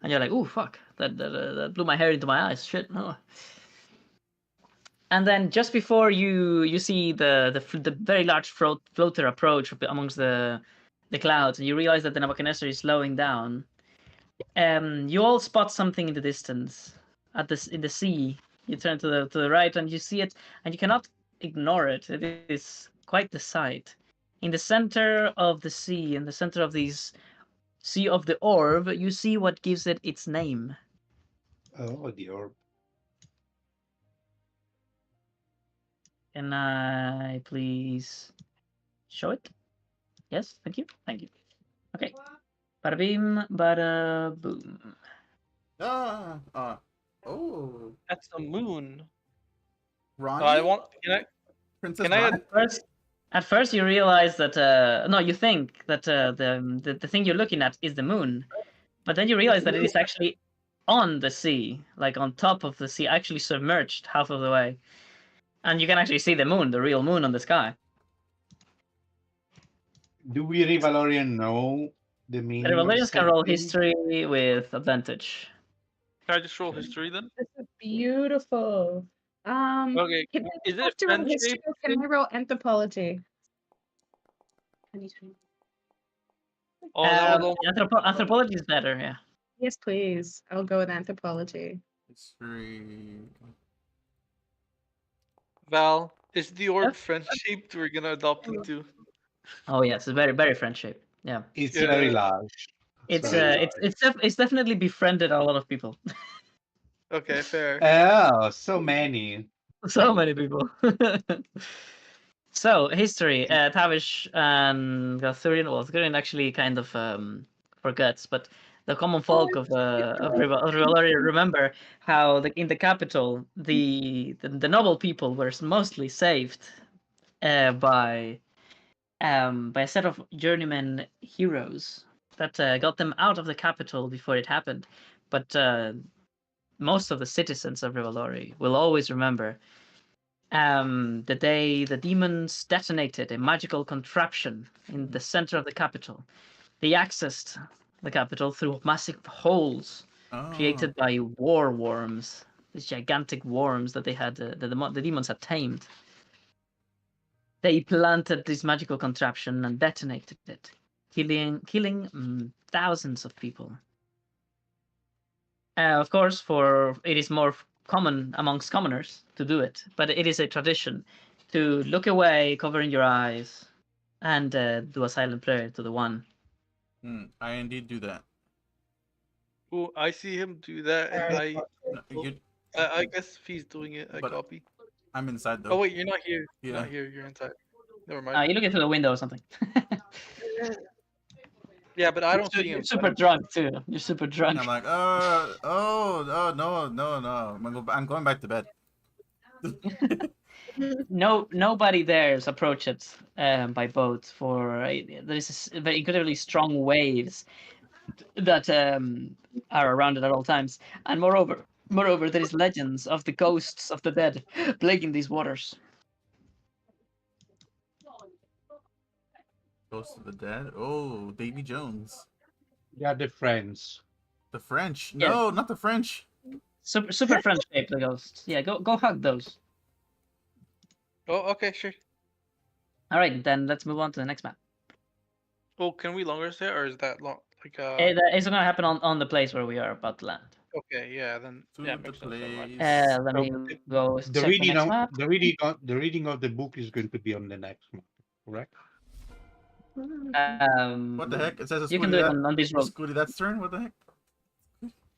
and you're like, "Oh fuck! That blew my hair into my eyes. Shit!" No. And then just before you see the very large floater approach amongst the clouds, and you realize that the Nebuchadnezzar is slowing down. You all spot something in the distance, in the sea. You turn to the right and you see it, and you cannot ignore it. It is quite the sight. In the center of the sea, in the center of these Sea of the Orb, you see what gives it its name. Oh, the orb. Can I please show it? Yes, thank you. Okay. Bada beam, bada boom. Oh. That's the moon. Ronnie? I want. Can I? At first, you realize that no, you think that the thing you're looking at is the moon, but then you realize that it is actually on the sea, like on top of the sea, actually submerged half of the way, and you can actually see the moon, the real moon on the sky. Do we Rivalorian know the The meaning of Valerians can said roll thing? history with advantage. Can I just roll history then? This is beautiful. Okay. Can I Is it have to roll history friendship or can I roll anthropology? Oh, that was Anthropology is better, yeah. Yes, please. I'll go with anthropology. History. Val, is the orb friend shaped? We're gonna adopt it too. Oh yes, it's very very French shape. Yeah, It's Yeah. very large. it's very it's definitely befriended a lot of people. Okay, fair. Oh, so many. So many people. So history, Tavish and Gathurian. Well, Gathurian actually kind of forgets, but the common folk of Rivalari remember how in the capital the noble people were mostly saved by a set of journeyman heroes that got them out of the capital before it happened. But most of the citizens of Rivalori will always remember the day the demons detonated a magical contraption in the center of the capital. They accessed the capital through massive holes Oh. created by war worms, these gigantic worms that they had, the demons had tamed. They planted this magical contraption and detonated it, killing thousands of people. Of course, for it is more common amongst commoners to do it, but it is a tradition to look away, covering your eyes, and do a silent prayer to the one. I indeed do that. Ooh, I see him do that, and No, you, I guess if he's doing it, I But- copy. I'm inside though. Oh wait, you're not here. You're Yeah. not here. You're inside. Never mind. You're looking through the window or something. Yeah, but I don't see him. You're super drunk too. You're super drunk. I'm like, no. I'm going back to bed. Nobody dares approach it by boat, for there is very incredibly strong waves that are around it at all times, and moreover, there is legends of the ghosts of the dead plaguing these waters. Ghost of the Dead. Oh, Davy Jones. Yeah, the friends. The French. Yeah. No, not the French. Super French shaped the ghosts. Yeah, go hug those. Oh, okay, sure. All right, then let's move on to the next map. Oh, can we longer stay, or is that long? Like It's going to happen on the place where we are about to land. Okay, yeah, then To yeah, the makes sense. Never mind. place. Let me go The check the reading next of map. the reading of the book is going to be on the next map, correct? What the heck? It says a You can do it Scooty on this road. Scooty that's turn. What the heck?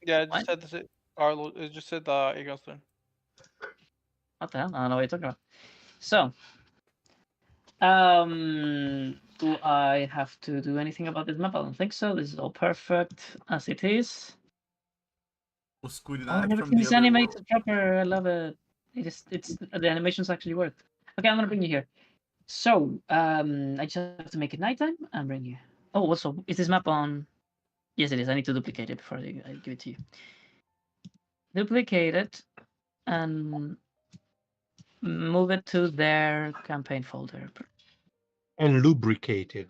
Yeah, it What? just said this. Arlo, it just said Aegon's turn. What the hell? I don't know what you're talking about. So, do I have to do anything about this map? I don't think so. This is all perfect as it is. Oh, Scooty Oh, that's from everything the is other animated proper. I love it. It's the animations actually work. Okay, I'm gonna bring you here. So, I just have to make it nighttime and bring you. Oh, also, is this map on? Yes, it is. I need to duplicate it before I give it to you. Duplicate it and move it to their campaign folder And lubricated.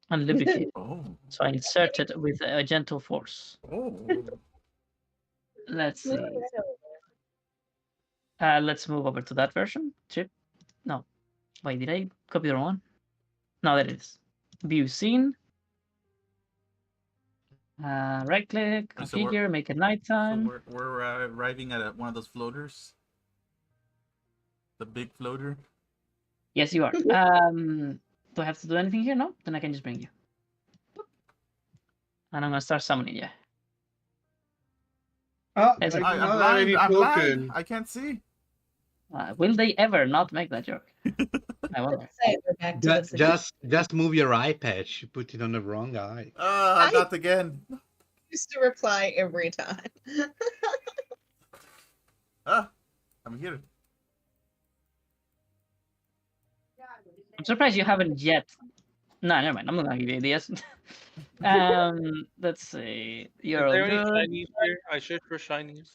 and lubricate. Oh. So I insert it with a gentle force. Oh. Let's see. Let's move over to that version. Chip. No. Wait, did I copy the wrong one? No, there it is. View scene. Right click, So we're- configure, make it So nighttime. we're arriving at one of those floaters. The big floater. Yes, you are. Do I have to do anything here? No? Then I can just bring you. And I'm gonna start summoning you. Oh, Yes, I I- do I'm not have blind. any I'm blind. token. I can't see. Will they ever not make that joke? I wonder. Say we're back to the city. Just move your eye patch. You put it on the wrong eye. Not again. Used to reply every time. I'm here. I'm surprised you haven't yet. No, never mind. I'm not gonna give you ideas. Let's see. You're Is all there any good. shinies here? I search for shinies.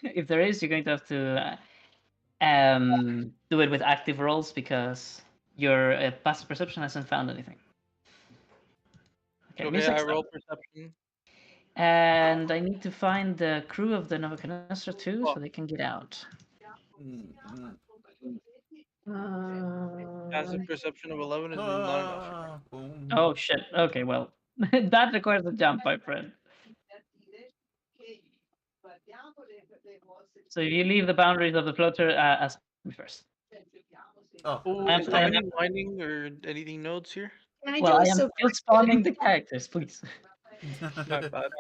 If there is, you're going to have to do it with active rolls because Your passive perception hasn't found anything. Okay, give me a Okay, I sec, roll perception. and I need to find the crew of the Nebuchadnezzar too, so Oh. they can get out. Passive perception of 11 is not enough. Boom. Oh shit. Okay, well, that requires a jump, my friend. So you leave the boundaries of the floater. Ask me first. Oh, Oh, I'm- is there I'm- any mining or anything nodes here? Can I Well, do I a am silver still spawning the characters, please. My bad.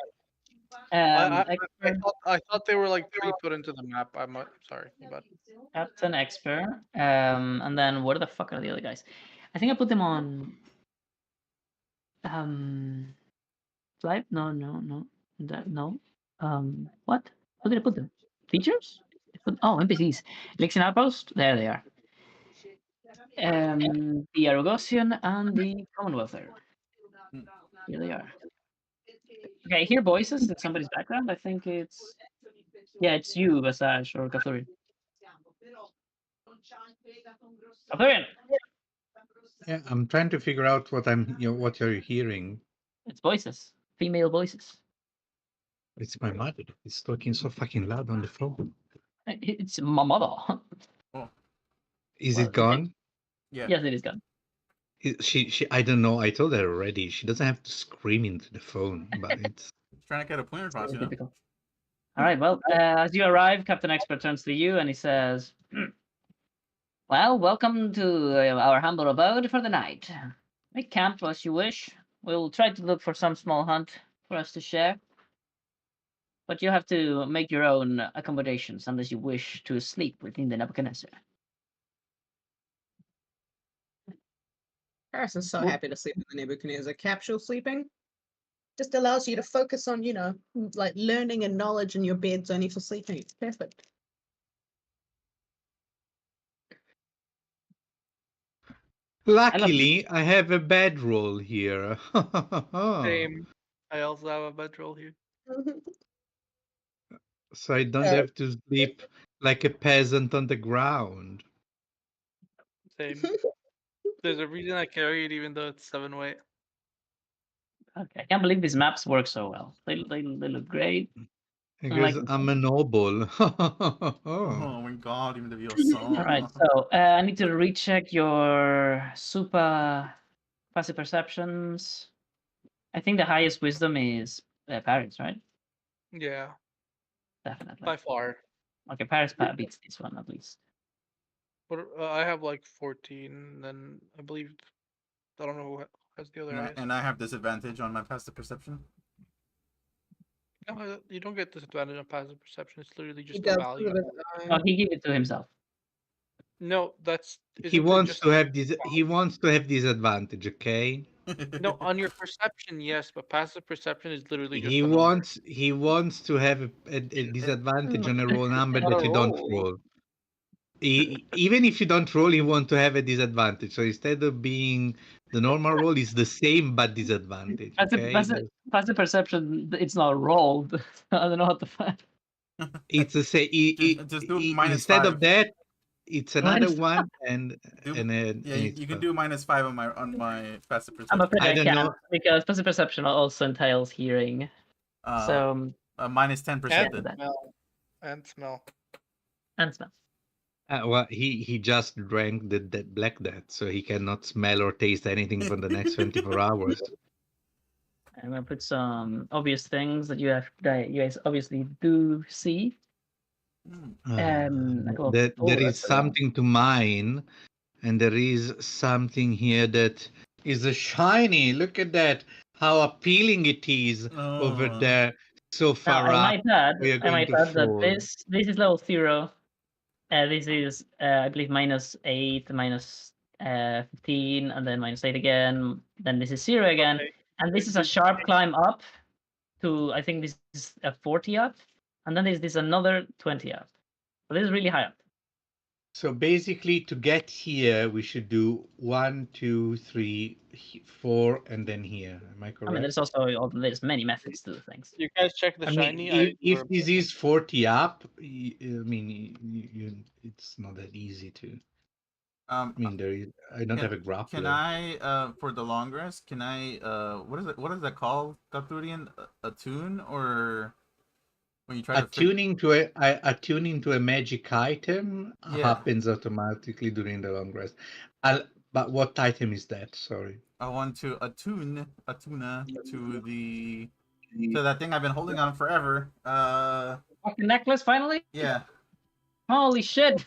Expert, I thought they were like pre-put into the map. I'm sorry, my bad. Captain Expert, and then where the fuck are the other guys? I think I put them on. Flight? No. No. What? Where did I put them? Features? Oh, NPCs. Elixir Outpost. There they are. The Argosian and the Commonwealther. Here they are. Okay, I hear voices in somebody's background. I think it's it's you, Vasage or Kathurian. Kathurian! Yeah, I'm trying to figure out what what you're hearing. It's voices. Female voices. It's my mother. It's talking so fucking loud on the phone. It's my mother. Is Well, it gone? yeah. Yes, it is gone. She I don't know. I told her already. She doesn't have to scream into the phone, but it's Trying to get a point across, you know. Typical. All right. Well, as you arrive, Captain Expert turns to you and he says, "Well, welcome to our humble abode for the night. Make camp as you wish. We'll try to look for some small hunt for us to share. But you have to make your own accommodations unless you wish to sleep within the Nebuchadnezzar." Harrison's so Well- happy to sleep in the Nebuchadnezzar. Capsule sleeping just allows you to focus on, like learning and knowledge, and your bed's only for sleeping. It's perfect. luckily I have a bedroll here. Same. I also have a bedroll here. So I don't have to sleep like a peasant on the ground. Same. There's a reason I carry it even though it's 7 weight. Okay, I can't believe these maps work so well. They look great. Because I'm a noble. Oh my god, even the view All right, so I need to recheck your super passive perceptions. I think the highest wisdom is Paris, right? Yeah, Definitely. by far. Okay, Paris beats this one at least. But I have like 14, then I believe I don't know who has the other highest. And I have disadvantage on my passive perception. No, you don't get disadvantage on passive perception. It's literally He just does a value. Oh, he gave it to himself. No, that's He isn't it wants just to have this. He wants to have this advantage. Okay. no on your perception, yes, but passive perception is literally just He a number. wants. He wants to have a disadvantage on a roll number Not a that you don't roll. roll. Even if you don't roll, you want to have a disadvantage. So instead of being the normal roll, is the same but disadvantage. Okay. Passive perception, it's not rolled. I don't know what the fuck. It's the same. Just do minus Instead 5. of that, it's another Minus one, and You can do minus 5 on my passive I'm perception. afraid I don't can't know. because passive perception also entails hearing. So Minus 10% then. And smell. and smell. Well, he just drank the black death, so he cannot smell or taste anything for the next 24 hours. I'm gonna put some obvious things that you guys obviously do see. There is something to mine, and there is something here that is a shiny. Look at that! How appealing it is over there, so far I up. might add, We are going to that fall. this is level 0. This is I believe -8, -15, and then -8 again. Then this is 0 again, and this is a sharp climb up to I think this is a 40 up, and then there's this another 20 up. So this is really high up. So basically, to get here, we should do 1, 2, 3, 4, and then here. Am I correct? I mean, there's many methods to do things. You guys check the I shiny. mean, if this is 40 up, I mean, it's not that easy to. I mean, I don't have a grappler. Can I, for the long rest, can I, what is that called, Gapurian? A tune, or when you try to Attuning to a magic item happens automatically during the long rest. But what item is that? Sorry. I want to attune to that thing I've been holding on forever. Fucking necklace, finally? Yeah. Holy shit!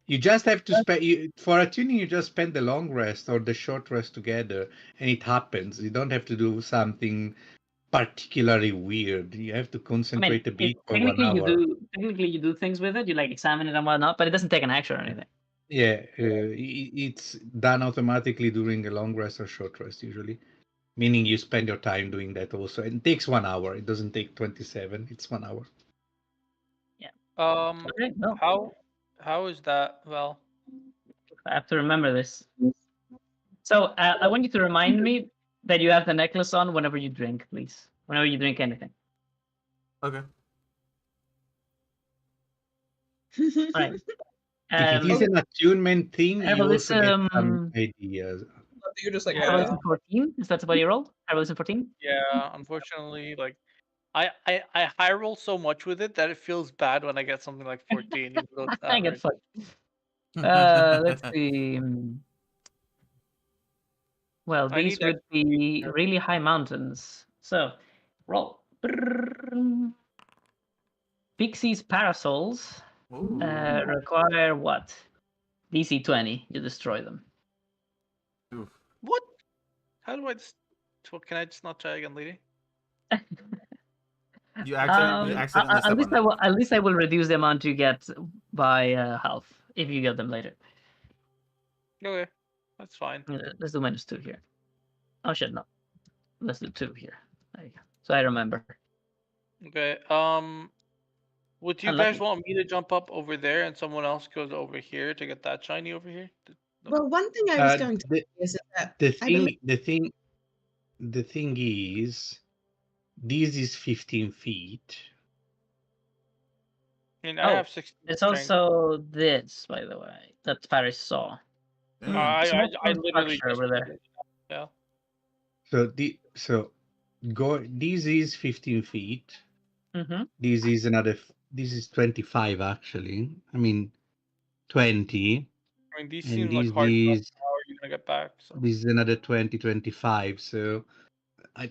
You just have to spend for attuning. You just spend the long rest or the short rest together, and it happens. You don't have to do something particularly weird. You have to concentrate a bit for 1 hour. Technically, you do things with it. You like examine it and whatnot, but it doesn't take an action or anything. Yeah, it's done automatically during a long rest or short rest usually, meaning you spend your time doing that also. And it takes 1 hour. It doesn't take 27. It's 1 hour. Yeah. Okay, no. How is that? Well, I have to remember this. So I want you to remind me that you have the necklace on whenever you drink, please. Whenever you drink anything. Okay. All right. If it is an attunement thing, you also get some Herbalism ideas. You're just like, Herbalism 14? Is that what you rolled? Herbalism 14? Yeah, unfortunately, like I high roll so much with it that it feels bad when I get something like 14. Even though it's I get average. fucked. Let's see. Well, these would be really high mountains. So, roll. Pixie's parasols require what? DC 20. You destroy them. What? How do I just? Can I just not try again, lady? You accidentally at least I will reduce the amount you get by half if you get them later. Okay, that's fine. Let's do -2 here. Oh shit, no. Let's do 2 here. There you go. So I remember. Okay. Would you guys want me to jump up over there and someone else goes over here to get that shiny over here? Well, one thing I was going to say is that the thing is, this is 15 feet. And I have 16. It's also this, by the way, that Paris saw. I literally just over there. Yeah. So this is 15 feet. Mm-hmm. This is 25 actually. I mean 20. I mean, these seem like hard enough. How are you gonna get back? So. This is another 20, 25. So I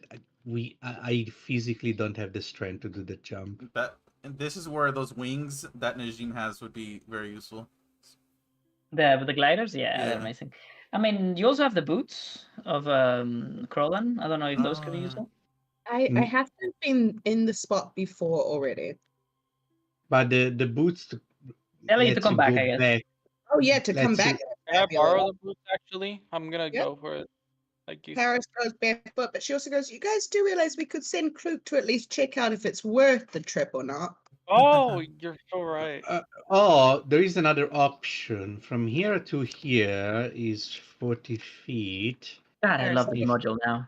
physically don't have the strength to do the jump. And this is where those wings that Najim has would be very useful. With the gliders, they're amazing. I mean, you also have the boots of Krolan. I don't know if those could be useful. I haven't been in the spot before already. But the boots tell you to come back, I guess. Back. Oh yeah, to come back. Can I borrow the boots? Actually, I'm gonna go for it. Like you. Paris goes barefoot, but she also goes, "You guys do realize we could send Krug to at least check out if it's worth the trip or not." Oh, you're so right. There is another option. From here to here is 40 feet. God, I love this module now.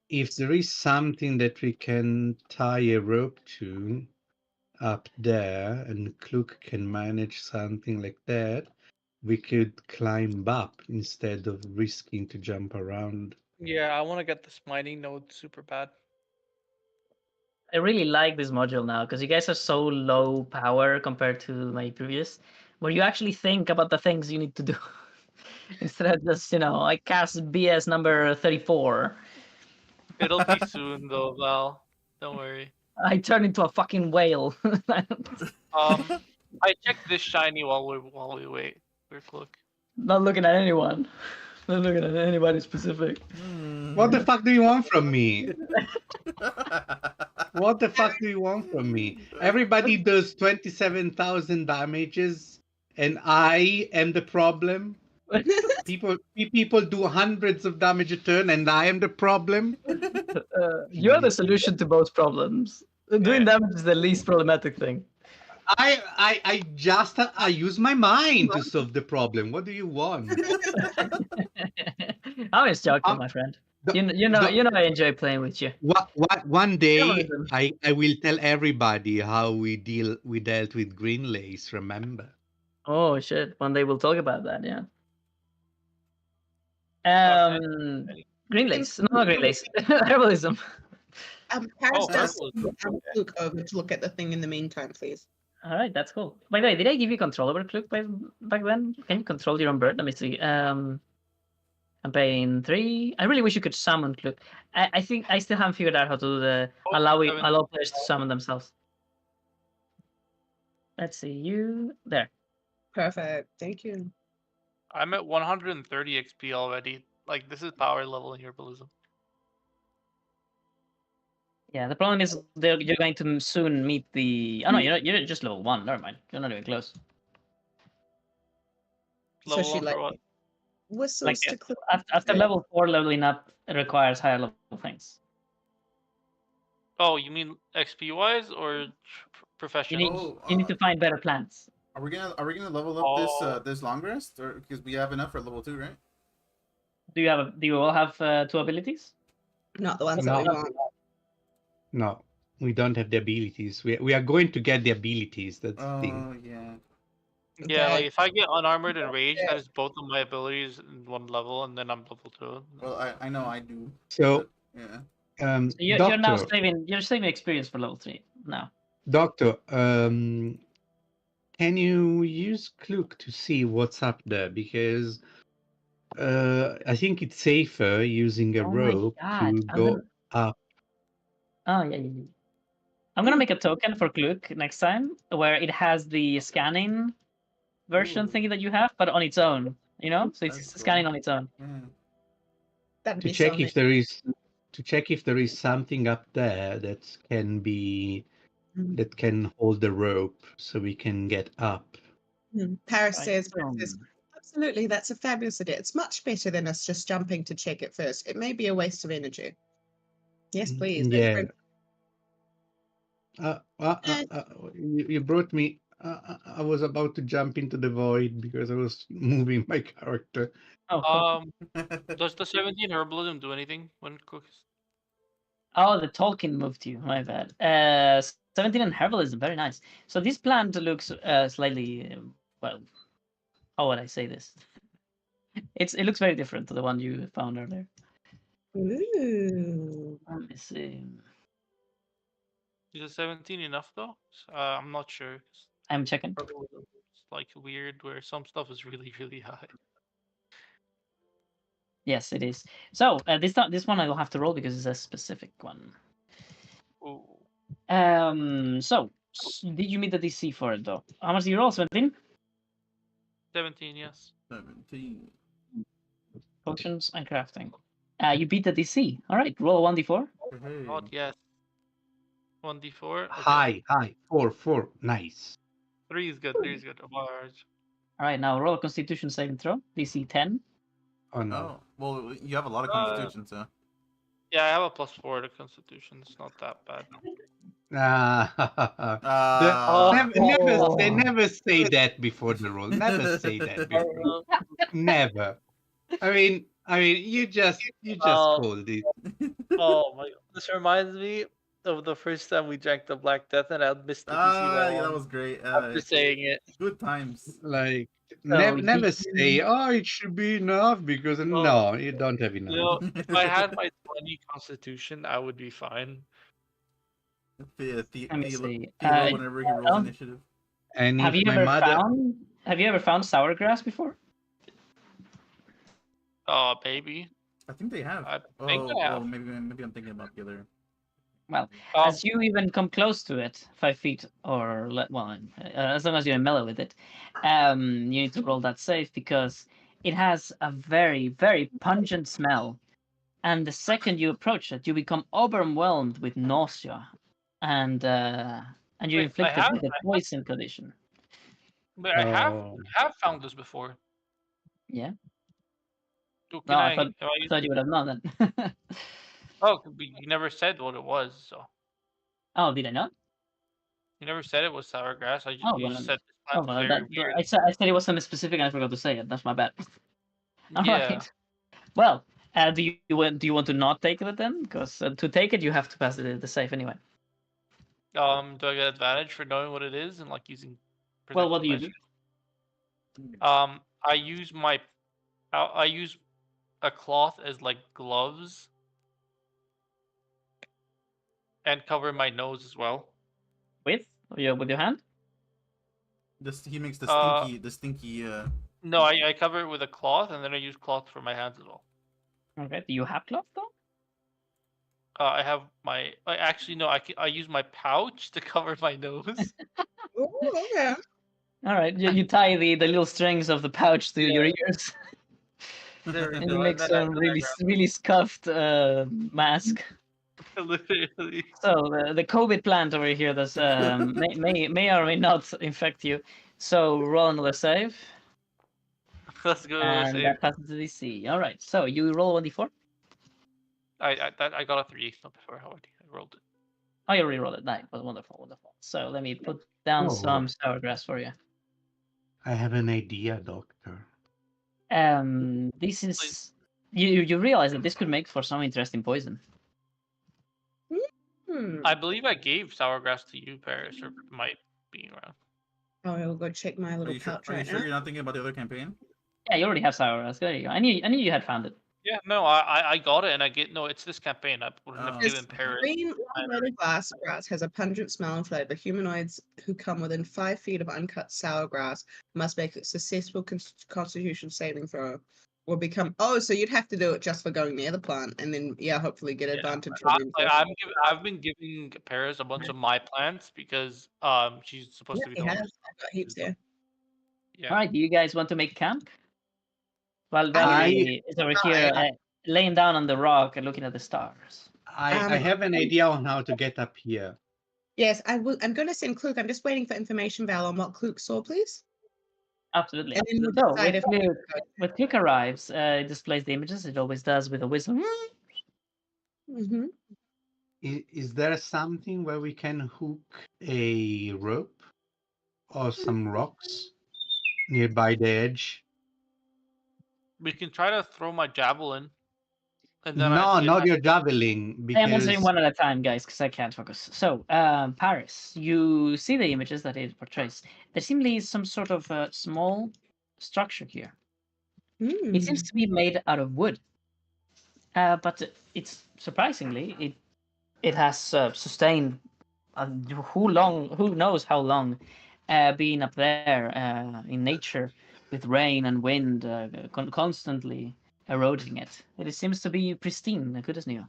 If there is something that we can tie a rope to up there, and Kluk can manage something like that, we could climb up instead of risking to jump around. Yeah, I want to get this mining node super bad. I really like this module now because you guys are so low power compared to my previous, where you actually think about the things you need to do instead of just, I cast BS number 34. It'll be soon though, Val. Don't worry. I turn into a fucking whale. I checked this shiny while we wait. We're Cloak. Not looking at anyone. Not looking at anybody specific. What the fuck do you want from me? What the fuck do you want from me? Everybody does 27,000 damages, and I am the problem. People do hundreds of damage a turn, and I am the problem. You're the solution to both problems. Doing damage is the least problematic thing. I use my mind to solve the problem. What do you want? I'm just joking, my friend. You know I enjoy playing with you. One day I will tell everybody how we dealt with Green Lace. Remember? Oh shit! One day we'll talk about that. Yeah. Green lace. No, not green lace. Herbalism. Paris Oh, does herbalism. send Luke over to look at the thing in the meantime, please. All right, that's cool. By the way, did I give you control over Klook back then? Can you control your own bird? Let me see. Campaign 3. I really wish you could summon Klook. I think I still haven't figured out how to do the allow players to summon themselves. Let's see you there. Perfect. Thank you. I'm at 130 XP already. Like, this is power level in herbalism. Yeah, the problem is you're going to soon meet the. Oh no, you're just level 1. Never mind. You're not even close. So Level she 1 like for what? whistles Like to click. after level 4, leveling up requires higher level things. Oh, you mean XP wise or You professional? need to find better plants. Are we gonna level up this long rest, or because we have enough for level 2, right? Do you all have 2 abilities? Not the ones that we want. No, we don't have the abilities. We are going to get the abilities. That's the thing. Oh yeah. Yeah, like That- if I get unarmored and rage, that is both of my abilities in one level, and then I'm level 2. Well, I know I do. So, but, yeah. So you're now Doctor, saving experience for level 3 now. Doctor, can you use Klook to see what's up there? Because I think it's safer using a Oh my rope God, to go up. Oh yeah. I'm gonna make a token for Klook next time where it has the scanning version Ooh. thingy that you have, but on its own. You know, so it's That's cool. scanning on its own. Yeah. That'd To be check so if there is something up there that can be Mm. that can hold the rope so we can get up. Paris Right. says, absolutely, that's a fabulous idea. It's much better than us just jumping to check it first. It may be a waste of energy. Yes, please. That's Yeah. great. You brought me. I was about to jump into the void because I was moving my character. Oh, cool. Does the 17 herbalism do anything when it cooks? Oh, the Tolkien moved you. My bad. 17 and herbalism, very nice. So this plant looks slightly well. How would I say this? It looks very different to the one you found earlier. Ooh. Let me see. Is a 17 enough though? I'm not sure. I'm checking. It's like weird where some stuff is really, really high. Yes, it is. So this one I will have to roll because it's a specific one. Ooh. So did you meet the DC for it though? How much did you roll? 17? 17, yes. 17. Potions and crafting. You beat the DC. All right, roll a 1d4. Hey. God, yes. 1d4. High. 4. Nice. 3 is good. 3 is good. Large. All right, now roll a Constitution saving throw. DC 10. Oh no. Oh, well, you have a lot of constitution, so. Yeah, I have a +4 to Constitution. It's not that bad. They never say that before the roll. Never say that before. Never. I mean, you just called it. Oh my god. This reminds me of the first time we drank the Black Death and I missed the DC by Yeah, one. that was great. After saying it. Good times. Like So never say, oh, it should be enough because no, you don't have enough. You know, if I had my 20 Constitution, I would be fine. Let me see. Whenever he rolls initiative. And Have if you my ever mother, found sour grass before? Oh, baby. I think they have. I think I have. Maybe I'm thinking about the other. Well, as you even come close to it, 5 feet or as long as you're in melee with it, you need to roll that save because it has a very, very pungent smell. And the second you approach it, you become overwhelmed with nausea, and you're inflicted with a poison condition. But I have found this before. Yeah. So No, I thought you would have known that. Oh, but you never said what it was, so. Oh, did I not? You never said it was sour grass. You just said this Oh, plant well, was very weird. I said it was something specific and I forgot to say it. That's my bad. All Yeah. right. Well, do you want to not take it then? Because to take it, you have to pass the save anyway. Do I get advantage for knowing what it is and like using? Well, what do you do? I use I use a cloth as like gloves and cover my nose as well. With your hand? He makes Uh, the stinky. No, I cover it with a cloth, and then I use cloth for my hands as well. Okay. Do you have cloth though? I have my. Actually, no. I use my pouch to cover my nose. Ooh, okay. All right. You tie the little strings of the pouch to your ears, There we and you go. make And then I some really scuffed mask. literally. So the COVID plant over here that's may or may not infect you. So roll another save, Let's go and save. that passes the DC. All right. So you roll 1d4. I got a 3 not before I rolled it. Oh, you re-rolled it. Nice. Wonderful, wonderful. So let me put down Oh. some sour grass for you. I have an idea, Doctor. This is you realize that this could make for some interesting poison. I believe I gave sour grass to you, Paris, or might be around. Oh, I'll go check my Are little you sure? pouch Are you right sure now. you're not thinking about the other campaign? Yeah, you already have sour grass. There you go. I knew you had found it. Yeah, no, I got it, and I get no. It's this campaign. I wouldn't have Oh. given Paris. Green loaded glass grass has a pungent smell and flavor. Humanoids who come within 5 feet of uncut sour grass must make a successful constitution saving throw. Will become. Oh, so you'd have to do it just for going near the plant, and then hopefully get advantage for the I've been giving Paris a bunch of my plants because she's supposed to be he the one. has. I've got heaps here. Yeah. All right. Do you guys want to make camp? While I- Valerie is over here laying down on the rock and looking at the stars. I have an idea on how to get up here. Yes, I will. I'm going to send Kluk. I'm just waiting for information, Val, on what Kluk saw, please. Absolutely. And then we'll So decide with if we Kluk, go. when Kluk arrives, it displays the images. It always does with a whistle. Mhm. Is there something where we can hook a rope or some rocks nearby the edge? We can try to throw my javelin. And then No, not your javelin, I am answering because one at a time, guys, because I can't focus. So, Paris, you see the images that it portrays. There seemingly is some sort of small structure here. It seems to be made out of wood, but it's surprisingly it has sustained who knows how long being up there in nature with rain and wind constantly eroding it. It seems to be pristine, good as new.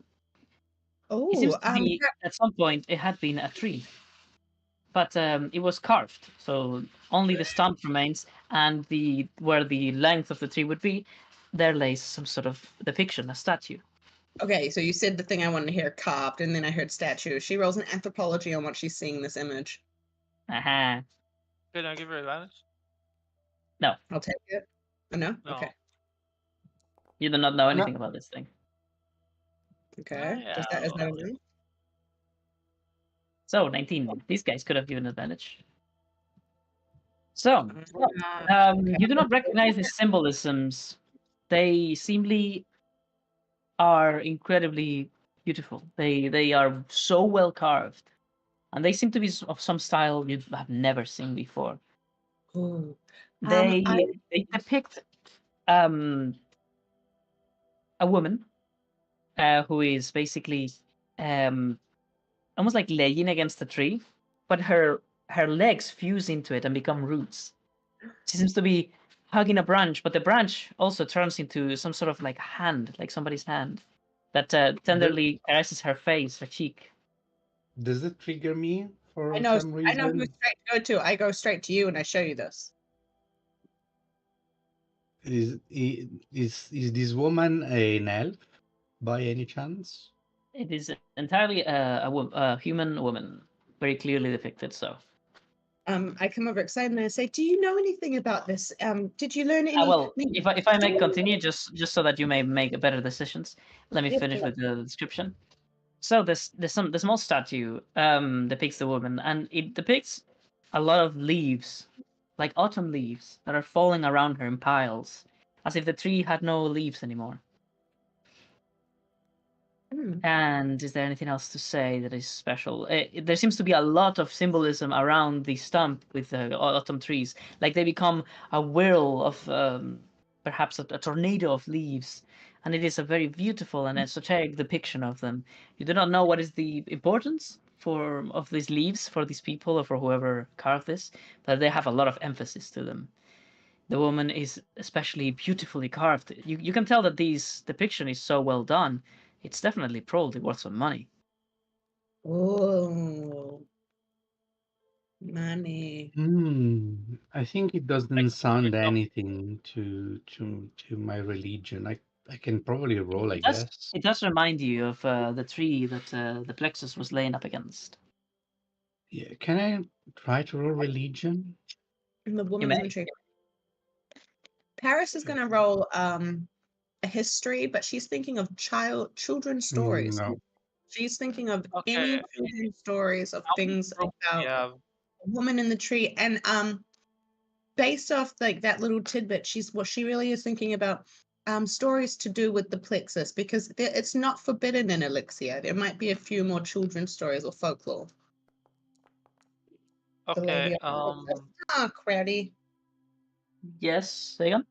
It seems Oh, to be at some point it had been a tree, but it was carved, so only the stump remains, and the where the length of the tree would be, there lays some sort of depiction, a statue. okay. So you said the thing I wanted to hear, carved, and then I heard statue. She rolls an anthropology on what she's seeing this image. Aha. Can I give her advantage? No, I'll take it. Oh, no? No. Okay. you do not know anything about this thing. Okay. Yeah, Is that well, enough? So 19. These guys could have given advantage. So you do not recognize the symbolisms. They seemingly are incredibly beautiful. They are so well carved, and they seem to be of some style you have never seen before. Ooh. They depict a woman who is basically almost like laying against a tree, but her legs fuse into it and become roots. She seems to be hugging a branch, but the branch also turns into some sort of like hand, like somebody's hand, that tenderly caresses her face, her cheek. does it trigger me for I know. some I know who reason? straight to go to. I go straight to you and I show you this. Is this woman an elf by any chance? It is entirely a human woman, very clearly depicted. So, I come over excited and I say, "Do you know anything about this? Did you learn any?" well, if I may continue, just so that you may make better decisions, let me Yes, finish sure. with the description. So the small statue depicts the woman, and it depicts a lot of leaves, like autumn leaves, that are falling around her in piles, as if the tree had no leaves anymore. And is there anything else to say that is special? There seems to be a lot of symbolism around the stump with the autumn trees. Like they become a whirl of perhaps a tornado of leaves. And it is a very beautiful and esoteric depiction of them. You do not know what is the importance of these leaves for these people or for whoever carved this, but they have a lot of emphasis to them. The woman is especially beautifully carved. You can tell that this depiction is so well done. It's definitely probably worth some money. Oh, money. I think it doesn't sound anything to my religion. I can probably roll, I guess. It does remind you of the tree that the plexus was laying up against. Yeah, can I try to roll religion? And the You woman in the may. tree. Paris is going to roll a history, but she's thinking of children's stories. No. She's thinking of Okay. any children's stories of How many things ropes do you about have? a woman in the tree. And based off like that little tidbit, what she really is thinking about stories to do with the plexus, because it's not forbidden in Elixir. There might be a few more children's stories or folklore. The Okay. lady of the plexus. Ah, crowdy. Yes, Sagan?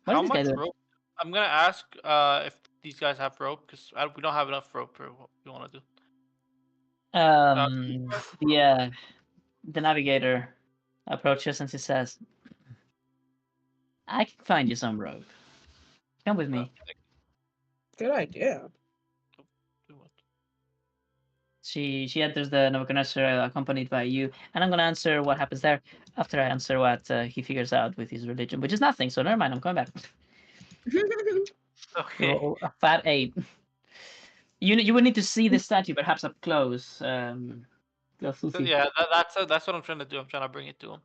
What How is this guy much doing? rope? I'm gonna ask if these guys have rope because we don't have enough rope for what we want to do. Yeah, the navigator approaches and he says, I can find you some rope. Come with me. Good idea. She enters the Nebuchadnezzar accompanied by you, and I'm gonna answer what happens there after I answer what he figures out with his religion, which is nothing. So never mind. I'm coming back. Okay. Roll a fat 8. You would need to see the statue perhaps up close. So, yeah, that's what I'm trying to do. I'm trying to bring it to him.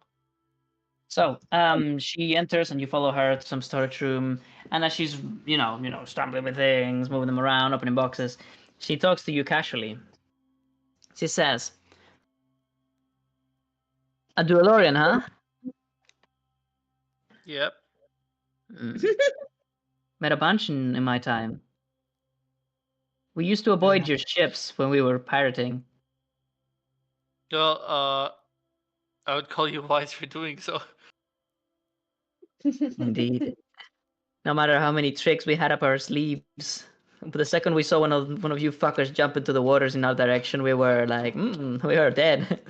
So she enters and you follow her to some storage room, and as she's stumbling with things, moving them around, opening boxes, she talks to you casually. She says, "A Duelorian, huh?" Yep. Met a bunch in my time. We used to avoid your ships when we were pirating. Well, I would call you wise for doing so. Indeed. No matter how many tricks we had up our sleeves, but the second we saw one of you fuckers jump into the waters in our direction, we were like, we are dead.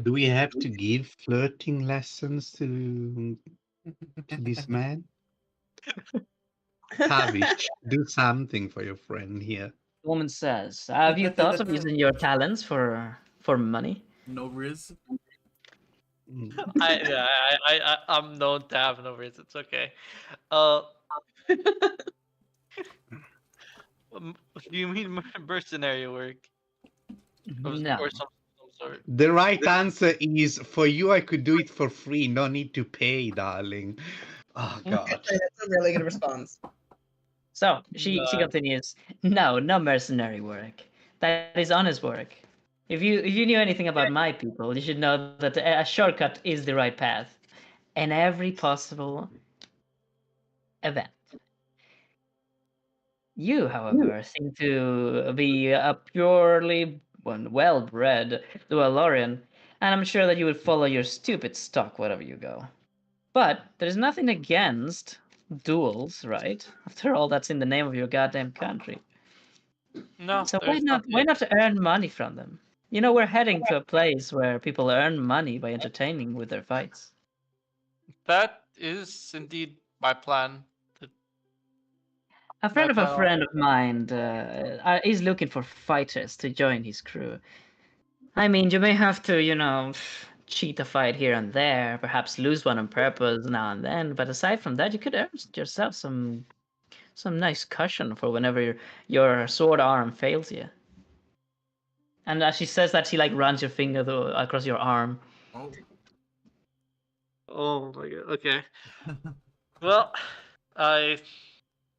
Do we have to give flirting lessons to this man? Tavish, do something for your friend here. The woman says, "Have you thought of using your talents for money?" No riz. I'm known to have no risk. It's okay. Do you mean mercenary work? No. Or some sort? The right answer is for you. I could do it for free. No need to pay, darling. Oh God. Actually, that's a really good response. So she continues, no mercenary work. That is honest work. If you knew anything about my people, you should know that a shortcut is the right path in every possible event. You, however, seem to be a purely well-bred Duelorian, and I'm sure that you would follow your stupid stock wherever you go. But there's nothing against duels, right? After all, that's in the name of your goddamn country. No. So why not earn money from them? You know, we're heading to a place where people earn money by entertaining with their fights. That is indeed my plan. A friend of a friend of mine is looking for fighters to join his crew. I mean, you may have to, cheat a fight here and there, perhaps lose one on purpose now and then, but aside from that, you could earn yourself some nice cushion for whenever your sword arm fails you. And as she says that, she like runs your finger across your arm. Oh my god. Okay. Well, I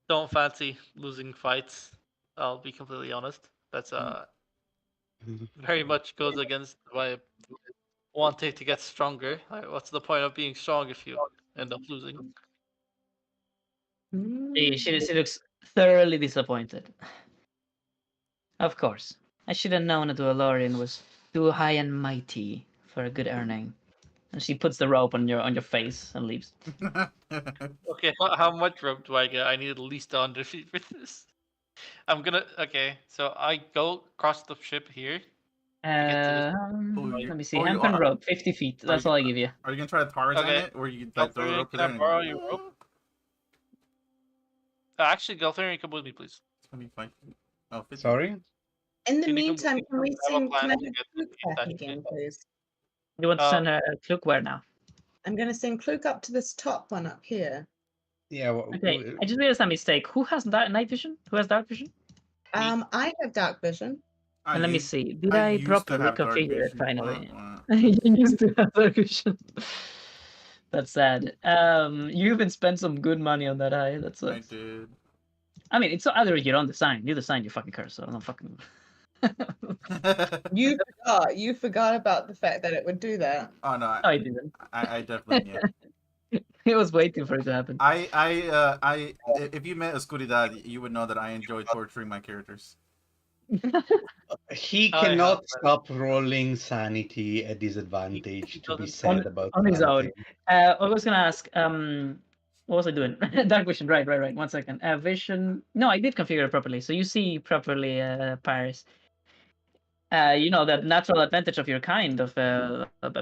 don't fancy losing fights. I'll be completely honest. That's very much goes against my wanting to get stronger. Like, what's the point of being strong if you end up losing? She looks thoroughly disappointed. Of course. I should have known that Valorian was too high and mighty for a good earning. And she puts the rope on your face and leaves. Okay, how much rope do I get? I need at least 100 feet for this. I'm gonna. Okay, so I go across the ship here. get to this- Let me see. Oh, you Hempen are- rope, 50 feet. That's all I give you. Are you gonna try to Tarzan Okay. it, or you like throw the Galtharian, rope to can there? I borrow your rope? Actually, Galtharian, come with me, please. 25. Oh, 50. Sorry? In the Can you come- meantime, can we I have a sing? plan Can I to have get Kluk the back attachment. again, please? You want to Uh, send her Kluk where now? I'm gonna send Kluk up to this top one up here. Yeah. Okay, I just realized a mistake. Who has night vision? Who has dark vision? I have dark vision. And let me used- see. Did I I used to properly have dark configure it vision. finally? Uh, You used to have dark vision. That's sad. You even spent some good money on that eye. That I sucks. did. I mean, it's either your own design. You designed your fucking curse, so I'm not fucking. You forgot about the fact that it would do that. Oh no, No, I didn't. I definitely yeah. It was waiting for it to happen. If you met Oscuridad, you would know that I enjoy torturing my characters. He I have cannot that. stop rolling sanity at disadvantage He to be doesn't- sad about on his own. something. I was gonna ask. What was I doing? Dark vision. Right. 1 second. Vision. No, I did configure it properly. So you see properly, Paris. You know that natural advantage of your kind of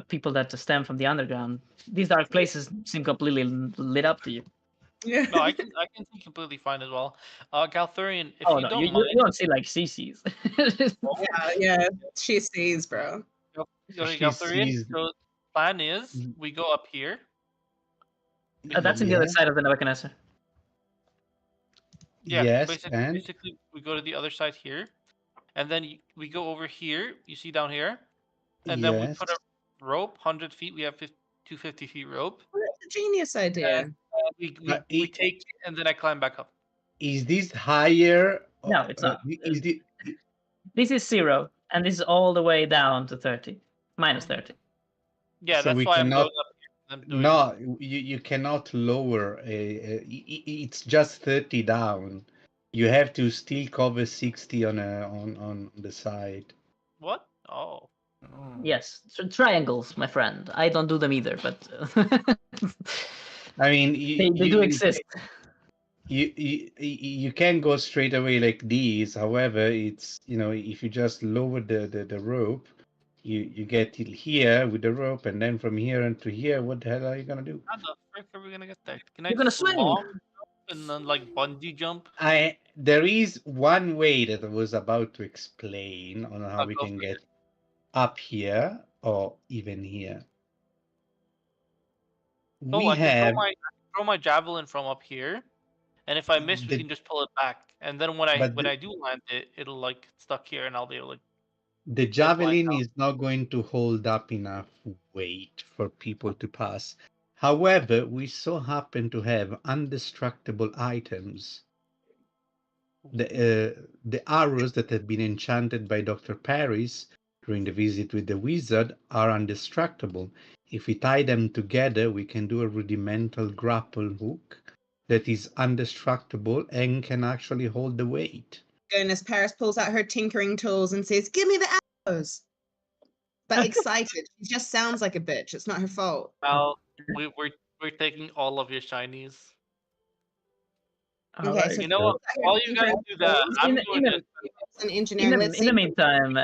people that stem from the underground. These dark places seem completely lit up to you. Yeah. No, I can see completely fine as well. Galtharian, if Oh you no, don't you mind, don't see like CCs. Yeah, she sees, bro. okay, She Galtharian, sees- so plan is we go up here. That's in the other Yeah. side of the Nebuchadnezzar. Yeah, Yes, basically we go to the other side here, and then we go over here. You see down here, and then we yes. put a rope, 100 feet. We have 250 feet rope. Well, that's a genius idea. We take it, and then I climb back up. Is this higher? No, it's not. Is the, This is 0, and this is all the way down to 30, minus 30. Yeah, So that's we why I'm cannot- going up here. I'm doing no, you cannot lower. It's just 30 down. You have to still cover 60 on the side. what? Oh, Oh. Yes, triangles, my friend. I don't do them either, but I mean, they do exist. You can go straight away like these. However, it's if you just lower the rope, you get till here with the rope, and then from here and to here, what the hell are you gonna do? how the frick are we gonna get there? Can I You're gonna just swing. long jump and then like bungee jump? There is one way that I was about to explain on how I'll we go can for get up here or even here. Oh, We I can have throw my javelin from up here, and if I miss, we The- can just pull it back. And then when But I do land it, it'll like stuck here, and I'll be able to. the line javelin down. is not going to hold up enough weight for people to pass. However, we so happen to have indestructible items. The arrows that have been enchanted by Dr. Paris during the visit with the wizard are indestructible. If we tie them together, we can do a rudimental grapple hook that is indestructible and can actually hold the weight. Goodness, Paris pulls out her tinkering tools and says, "Give me the arrows." But excited. She just sounds like a bitch. It's not her fault. Well, we're taking all of your shinies. All Okay, right. so You know what? While you guys do that, I'm In- going to. An engineering. Let's in the see. meantime,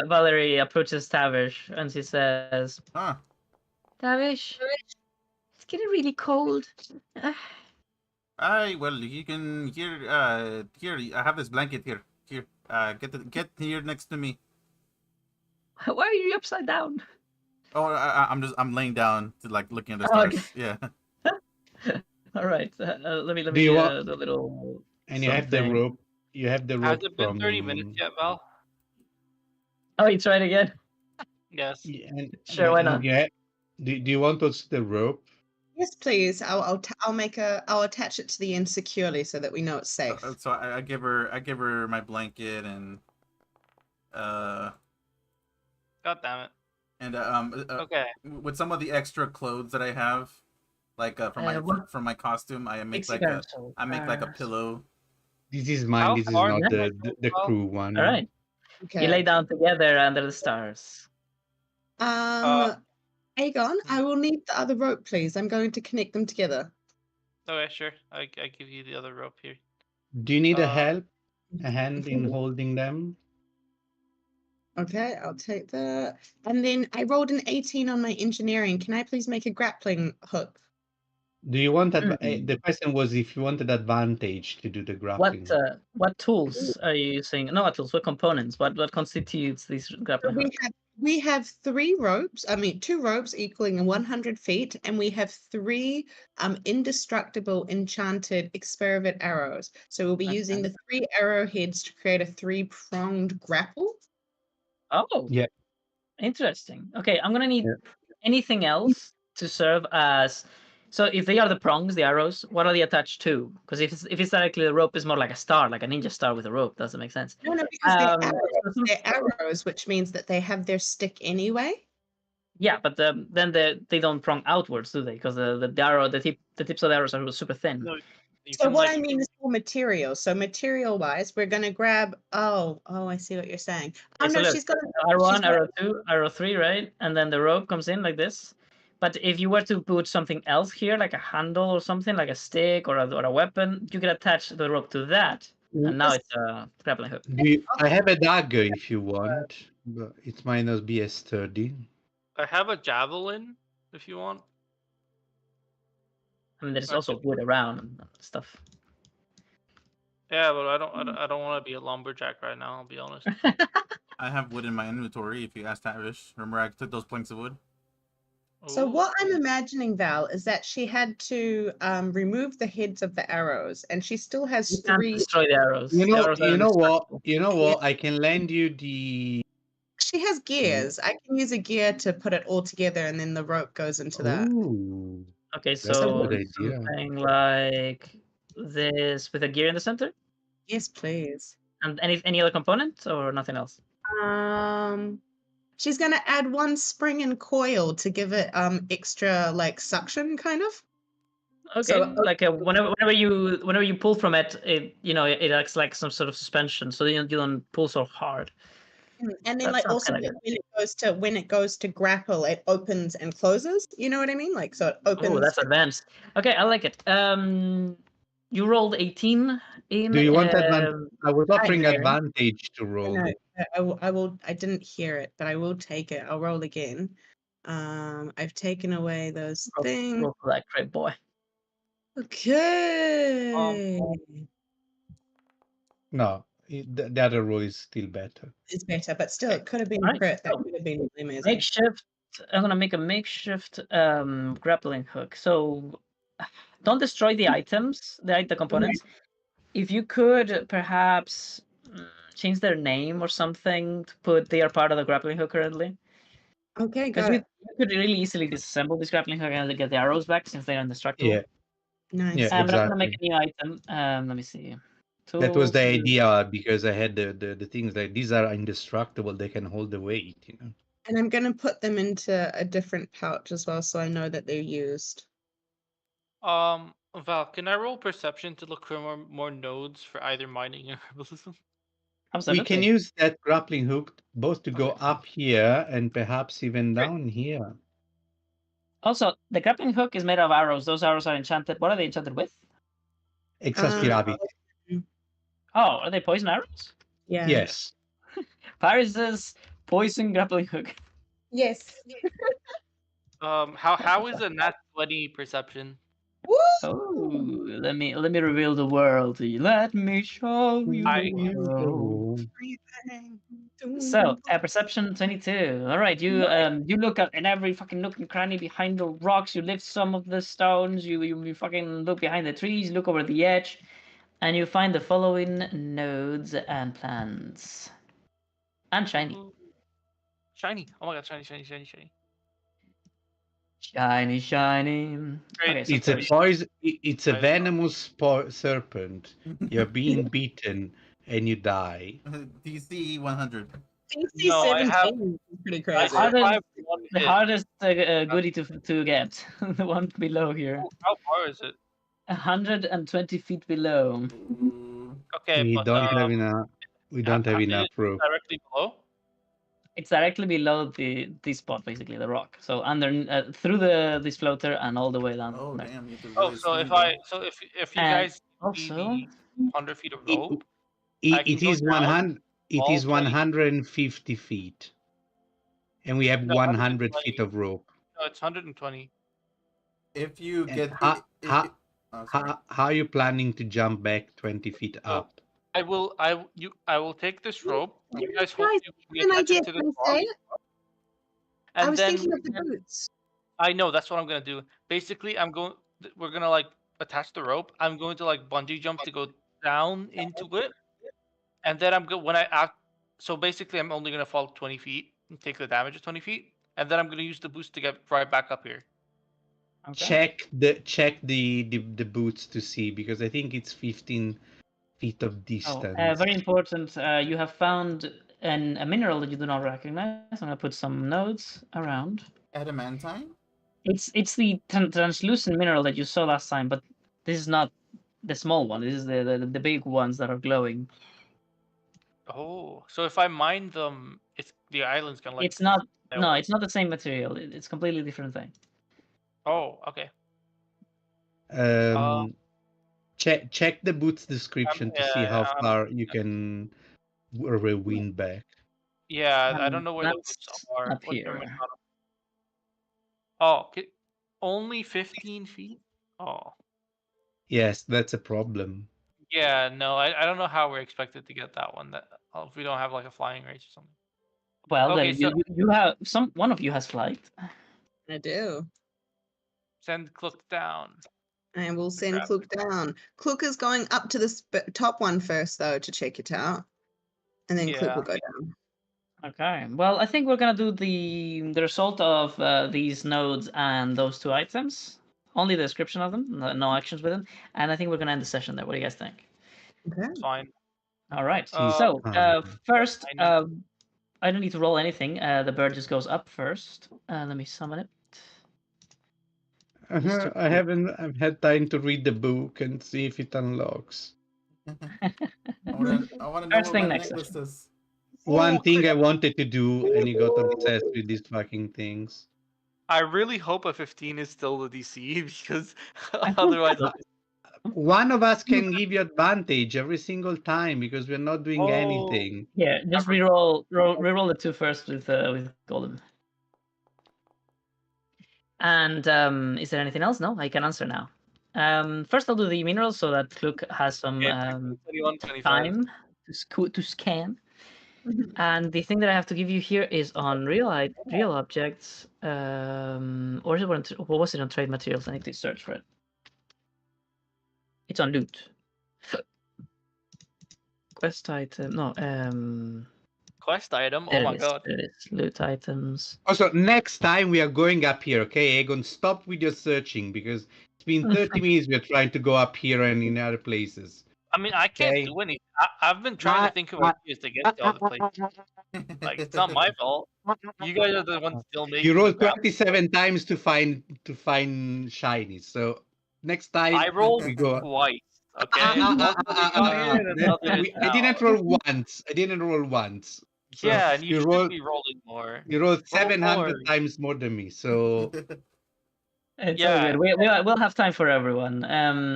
Valerie approaches Tavish and she says, Huh. Tavish, it's getting really cold. Well, you can here. I have this blanket here. Here, get here next to me. Why are you upside down? Oh, I'm laying down to like looking at the Oh, stars. okay. Yeah. All right. Let me Do you want- the little. And you have the something. rope. You have the Has rope it been from 30 minutes yet, Val? Oh, you tried again? Yes. Yeah, and- Sure, why not? Yeah. Do you want us the rope? Yes, please. I'll attach it to the end securely so that we know it's safe. So I give her my blanket and God damn it. and Okay. with some of the extra clothes that I have, Like what for my costume, I make pixie like a pencil? pillow. This is mine. How This is far not can I the go, the Val? crew one. All right. You lay Okay. down together under the stars. Aegon, I will need the other rope, please. I'm going to connect them together. Okay, sure. I give you the other rope here. Do you need a Uh, help? A hand in holding them? Okay, I'll take that. And then I rolled an 18 on my engineering. Can I please make a grappling hook? Do you want that? Hmm. The question was if you wanted advantage to do the grappling. What tools are you using? No, what tools? What components? What constitutes these So grappling hooks? we have 3 ropes. I mean, 2 ropes equaling 100 feet, and we have 3 indestructible enchanted experiment arrows. So we'll be using the 3 arrowheads to create a 3-pronged grapple. Oh, Yeah. interesting. Okay, I'm gonna need Yeah. anything else to serve as. So if they are the prongs, the arrows, what are they attached to? Because if it's directly the rope, is more like a star, like a ninja star with a rope. Doesn't make sense. No, because So some- they're arrows, which means that they have their stick anyway. yeah, but then they don't prong outwards, do they? Because the arrow, the tips of the arrows are super thin. no, you So can what like I mean is for material. So material-wise, we're gonna grab. Oh, I see what you're saying. Oh Okay, so no, look, she's got. arrow she's one, got- arrow two, arrow three, right? And then the rope comes in like this. But if you were to put something else here, like a handle or something, like a stick or a weapon, you could attach the rope to that, and now it's a grappling hook. I have a dagger if you want, but it's minus BS 30. I have a javelin if you want. I mean, there's Okay. also wood around and stuff. Yeah, but I don't want to be a lumberjack right now. I'll be honest. I have wood in my inventory. If you ask Tavish, remember I took those planks of wood. So Ooh. what I'm imagining, Val, is that she had to remove the heads of the arrows, and she still has You can't 3. destroy the arrows. You The know, arrows are you know what? indestructible. You know what? I can lend you the. She has gears. I can use a gear to put it all together, and then the rope goes into that. Ooh, Okay, that's a so good idea. something like this with a gear in the center, Yes, please. and any other component or nothing else. She's gonna add 1 spring and coil to give it extra like suction, kind of. Okay, So, like whenever you pull from it, it acts like some sort of suspension, so you don't pull so hard. And then That like sounds also kinda when it goes to grapple, it opens and closes. You know what I mean? Like so it opens. Oh, that's advanced. Okay, I like it. You rolled 18 in. Do you want advantage? I was offering there. advantage to roll. No, I will. I didn't hear it, but I will take it. I'll roll again. I've taken away those things. Roll for that crit, boy. Okay. No, the other roll is still better. It's better, but still, it could have been Alright, crit. That so could have been really amazing. Makeshift. I'm gonna make a makeshift grappling hook. So don't destroy the items, the components. If you could perhaps change their name or something to put they are part of the grappling hook currently. Okay, Because got you it. could really easily disassemble this grappling hook and get the arrows back since they are indestructible. Yeah, Nice. yeah, I'm gonna make exactly. a new item. Let me see. That was the Tools. idea because I had the things like these are indestructible. They can hold the weight, you know. And I'm gonna put them into a different pouch as well, so I know that they're used. Val, can I roll perception to look for more nodes for either mining or herbalism? We can Absolutely. use that grappling hook both to go Okay. up here and perhaps even down here. Also, the grappling hook is made of arrows. Those arrows are enchanted. What are they enchanted with? Exaspiravi. Oh, are they poison arrows? Yeah. Yes. Paris's poison grappling hook. Yes. How is a nat 20 perception? Woo! Oh, let me reveal the world to you. Let me show you I- the world. So, perception 22. All right, you look at in every fucking nook and cranny behind the rocks. You lift some of the stones. You fucking look behind the trees. Look over the edge, and you find the following nodes and plants. And shiny. Ooh. Shiny. Oh my god, shiny, shiny, shiny, shiny. Shiny, shiny. Great. Okay, so It's a Tavish, poison. It's a Nice. venomous serpent. You're being beaten and you die. DC 100. DC No, I have 17 is pretty I crazy. survived one The hit. hardest goodie to get, the one below here, How far is it? 120 feet below. Okay, We but don't have enough. We don't have is enough it rope. directly below? It's directly below the spot, basically the rock. So under through this floater and all the way down Oh there. damn! You have to Oh, really so swing if there. you And guys see also, the 100 feet of It, rope, I can it go is down 100. It all is 20. 150 feet, and we have No, 100 feet 120. of rope. No, it's 120. If you And get how, how, oh, sorry. how are you planning to jump back 20 feet So up? I will take this rope. You guys Guys, hopefully an attach idea. it to the Can I rock, say it? I and was then thinking of the boots. I know that's what I'm gonna do. Basically, we're gonna like attach the rope. I'm going to like bungee jump to go down into it, and then when I act. So basically, I'm only gonna fall 20 feet and take the damage of 20 feet, and then I'm gonna use the boost to get right back up here. okay. Check the boots to see, because I think it's 15 feet of Oh, distance. very important. You have found a mineral that you do not recognize. I'm gonna put some nodes around. Adamantine? It's the translucent mineral that you saw last time, but this is not the small one. This is the big ones that are glowing. Oh, so if I mine them, the island's gonna like. It's not. stay No, away. it's not the same material. It's completely different thing. Oh, okay. Check the boots description to see how far you can wind back. Yeah, I don't know where the That's boots are. up What's their here. mechanic? Oh, only 15 feet? Oh. Yes, that's a problem. Yeah, no, I don't know how we're expected to get that one. If we don't have like a flying race or something. Well, Okay, then so you have one of you has flight. I do. send Cluck down. And we'll send Grab Klook down. Klook is going up to the top one first, though, to check it out. And then Klook will go down. Okay. Well, I think we're gonna do the result of these nodes and those two items. Only the description of them, no actions with them. And I think we're gonna end the session there. What do you guys think? Okay. Fine. All right. Jeez, So first, I I don't need to roll anything. The bird just goes up first. Let me summon it. I haven't I've had time to read the book and see if it unlocks. I want to know First what thing my next necklace session. does. One thing I wanted to do, and he got obsessed with these fucking things. I really hope a 15 is still the DC because otherwise. One of us can give you advantage every single time because we're not doing anything. Yeah, just reroll the two first with golden. And is there anything else? No, I can answer now. First, I'll do the minerals so that Klook has some 21, 25. time to scan. And the thing that I have to give you here is on real objects. Or is it what was it on trade materials? I need to search for it. It's on loot. Quest item. No. Quest item. There Oh my it is, god. there it is. Loot items. Also, next time we are going up here, okay, Egon, stop with your searching because it's been 30 minutes we're trying to go up here and in other places. I mean, I can't Okay. do anything. I've been trying to think of ideas to get to other places. Like, it's not my fault. You guys are the ones still making. You rolled the crap. 27 times to find shinies. So next time I rolled we go. twice. Okay. Once when we got here, and another is I didn't now. roll once. So Yeah, and you should rolled, be rolling more. You rolled Roll 700 more. times more than me. So It's Yeah. all good. We'll have time for everyone.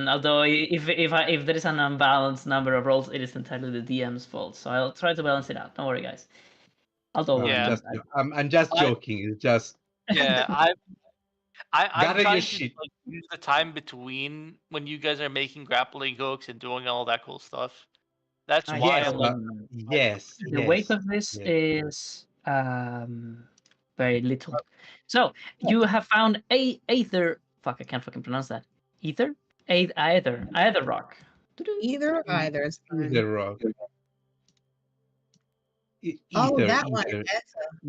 Although if there is an unbalanced number of rolls, it is entirely the DM's fault. So I'll try to balance it out. Don't worry, guys. Although Yeah. I'm just joking. It's just Yeah, I'm gather your trying to shit. like, use the time between when you guys are making grappling hooks and doing all that cool stuff. That's why Yes, I'm like, yes. The weight of this is very little. So you have found either. Fuck, I can't fucking pronounce that. Either rock. Either or either is fine. Either rock. Oh, that one.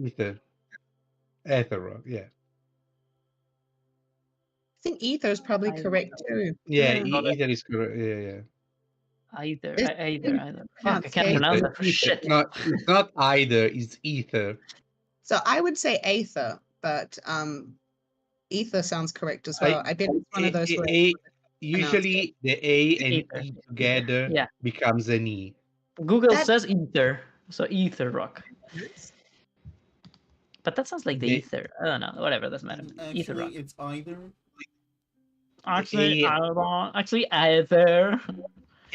Ether rock, yeah. I think ether is probably correct too. Yeah, ether is correct. Yeah. Either. It's- Either. Fuck, I it's can't ether, pronounce that for Ether. shit. It's not either. It's ether. So I would say aether, but ether sounds correct as well. I bet it's one of those words. Usually the A and Ether. E together Yeah. becomes an E. Google That- says ether, so ether rock. Yes. But that sounds like the The- ether. I don't know. Whatever, doesn't matter. Ether rock. Actually, it's either. Actually, A- either.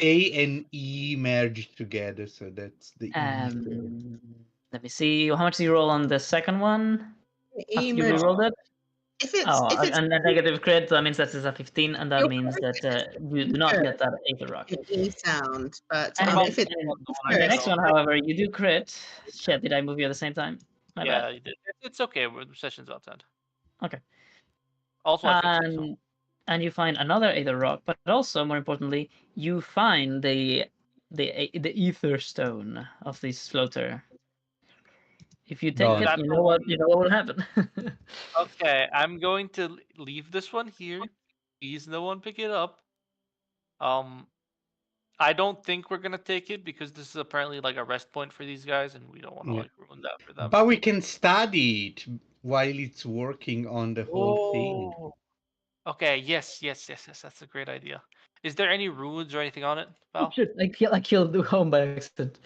A and E merge together, so that's the ether. Let me see. How much do you roll on the second one? After you Emerge. rolled it? If it's Oh, if it's and a negative crit, that means that is a 15, and that You're means that correct. you do not get that ether rock. an E sound, but And, if it's and the next one, however, you do crit. Shit, did I move you at the same time? My Yeah, bad. you did. It's okay. The session's about to end. Okay. Also, I fixed it, so. And you find another ether rock, but also more importantly, you find the ether stone of this floater. If you take Done. it, you know what will happen. Okay, I'm going to leave this one here. Please, no one pick it up. I don't think we're gonna take it because this is apparently like a rest point for these guys, and we don't want to Yeah. like ruin that for them. But we can study it while it's working on the whole thing. Oh. Okay. Yes. That's a great idea. Is there any runes or anything on it, Val? Shit, I killed the home by accident.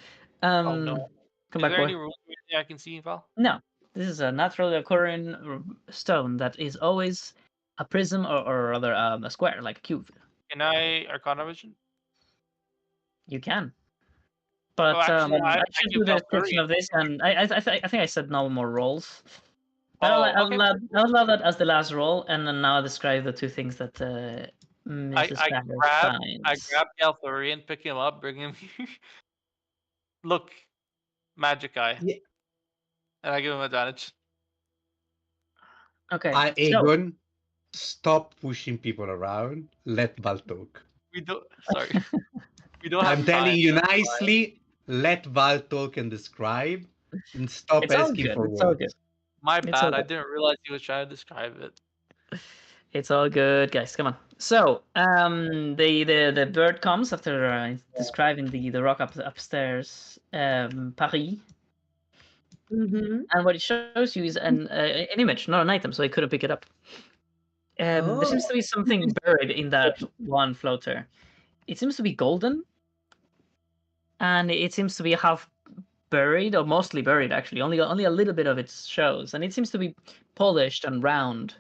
Oh no. Come Is back, there any boy. runes or anything I can see, Val? No, this is a naturally occurring stone that is always a prism or rather a square, like a cube. Can I Arcana Vision? You can. But actually, I should give do the Val description 30. of this, and I think I said no more rolls. But Oh, I'll okay. allow that as the last roll, and then now I'll describe the two things that Mrs. Banner I finds. grab Galthorian, pick him up, bring him here. Look, magic eye. Yeah. And I give him advantage. Okay. Egon, stop pushing people around. Let Val talk. We don't. Sorry. We don't have I'm telling time, you that's why. nicely. Let Val talk and describe, and stop It's all asking good. for It's all words. good. My It's bad. all I good. didn't realize he was trying to describe it. It's all good, guys. Come on. So, the bird comes after describing the rock upstairs, Paris, Mhm. and what it shows you is an image, not an item, so I couldn't pick it up. There seems to be something buried in that one floater. It seems to be golden, and it seems to be half buried, or mostly buried. Actually, only a little bit of it shows, and it seems to be polished and round,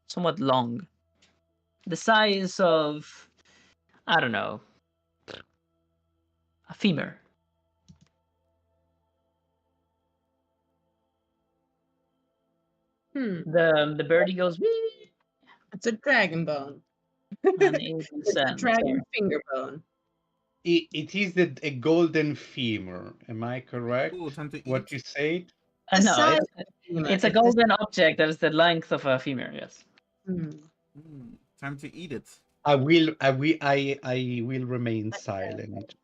somewhat long, the size of, I don't know, a femur. The birdie goes wee, It's a dragon bone. and it It's a descends. dragon finger bone. It is a golden femur. Am I correct? Ooh, time to What eat. you said? The No, size of the femur, it's a golden object that is the length of a femur. Yes. Time to eat it. I will remain silent.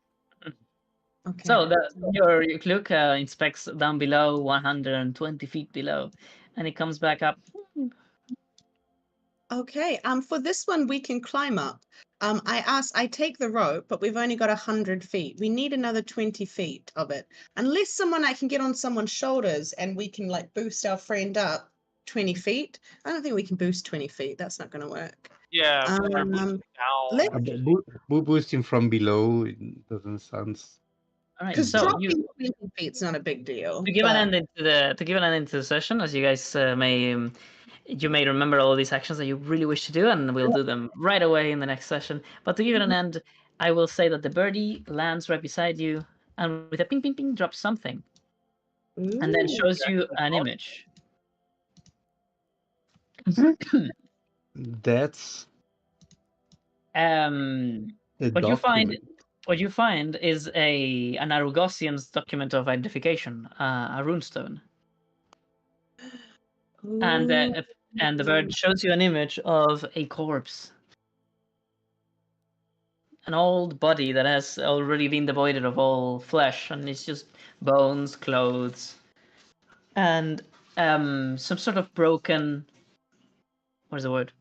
Okay. So your Klook inspects down below, 120 feet below, and it comes back up. Okay. For this one, we can climb up. I take the rope, but we've only got 100 feet. We need another 20 feet of it. Unless I can get on someone's shoulders and we can like boost our friend up 20 feet. I don't think we can boost 20 feet. That's not going to work. Yeah, we're boosting down. Boosting from below, it doesn't sound. All right. Because So dropping you 20 feet's not a big deal. to give an but- end into the session, as you guys you may remember all these actions that you really wish to do, and we'll do them right away in the next session. But to give it an end, I will say that the birdie lands right beside you, and with a ping, ping, ping, drops something, and then Ooh. shows you an image. That's the What you find is an Arugosian's document of identification, a runestone. And the bird shows you an image of a corpse, an old body that has already been devoided of all flesh, and it's just bones, clothes, and some sort of broken, what is the word?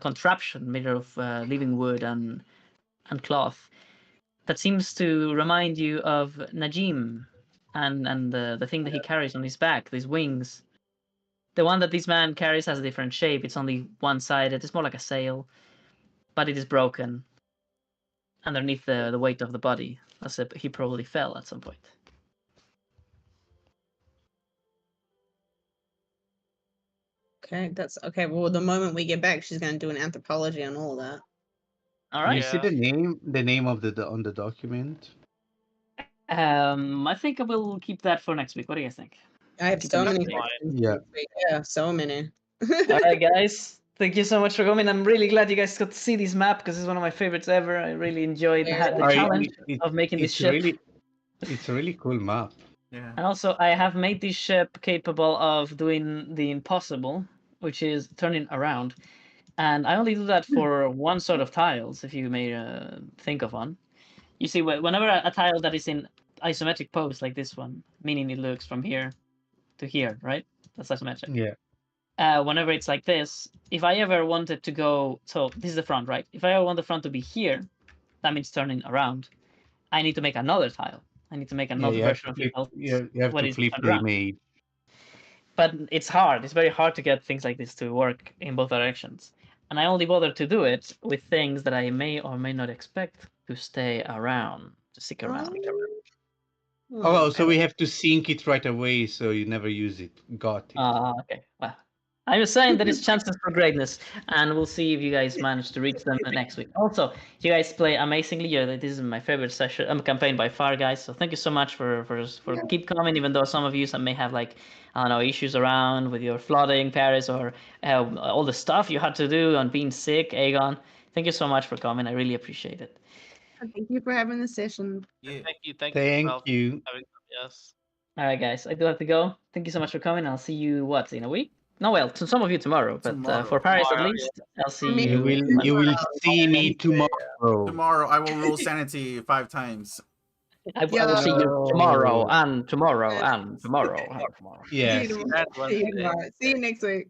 Contraption made of living wood and and cloth that seems to remind you of Najim and the thing that he carries on his back, these wings. The one that this man carries has a different shape. It's only one-sided. It's more like a sail, but it is broken underneath the weight of the body, as if he probably fell at some point. Okay, that's okay. Well, the moment we get back, she's gonna do an anthropology on all that. All Can you right. see Yeah. the name of on the document? I think I will keep that for next week. What do you guys think? I have Keep so them many updated. questions. Yeah. Yeah, so many. All right, guys. Thank you so much for coming. I'm really glad you guys got to see this map because it's one of my favorites ever. I really enjoyed the challenge of making this ship. It's a really cool map. Yeah. And also, I have made this ship capable of doing the impossible, which is turning around. And I only do that for one sort of tiles, if you may think of one. You see, whenever a tile that is in isometric pose, like this one, meaning it looks from here to here, right? That's isometric. Yeah. Whenever it's like this, if I ever wanted to go, so this is the front, right? If I ever want the front to be here, that means turning around. I need to make another tile. I need to make Yeah, another you have version to of the flip. tile You have when to it's flip turned the around. image. But it's hard. It's very hard to get things like this to work in both directions. And I only bother to do it with things that I may or may not expect to stay around, to stick around. Oh, so we have to sync it right away, so you never use it. Got it. Okay. Well, I was saying there is chances for greatness, and we'll see if you guys manage to reach them next week. Also, you guys play amazingly. This is my favorite session, campaign by far, guys. So thank you so much for keep coming, even though some of you may have like I don't know issues around with your flooding, Paris, or all the stuff you had to do on being sick, Aegon. Thank you so much for coming. I really appreciate it. Thank you for having the session. Yeah. Thank you. Thank Thank Ralph, you. for having them, yes. All right, guys. I do have to go. Thank you so much for coming. I'll see you in a week. No, well, to some of you tomorrow, but Tomorrow. for Paris at Tomorrow, least, I'll see Me You you. will Monday. you will see me Wednesday, tomorrow. Tomorrow I will roll sanity 5 times. I will see you tomorrow and tomorrow and tomorrow and tomorrow. Yes. See you And tomorrow. See you Wednesday. tomorrow. See you next week.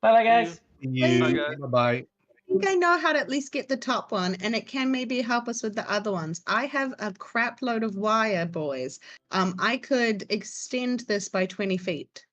Bye, bye, See guys. you. Bye, You. guys. Bye bye. I think I know how to at least get the top one, and it can maybe help us with the other ones. I have a crap load of wire, boys. I could extend this by 20 feet.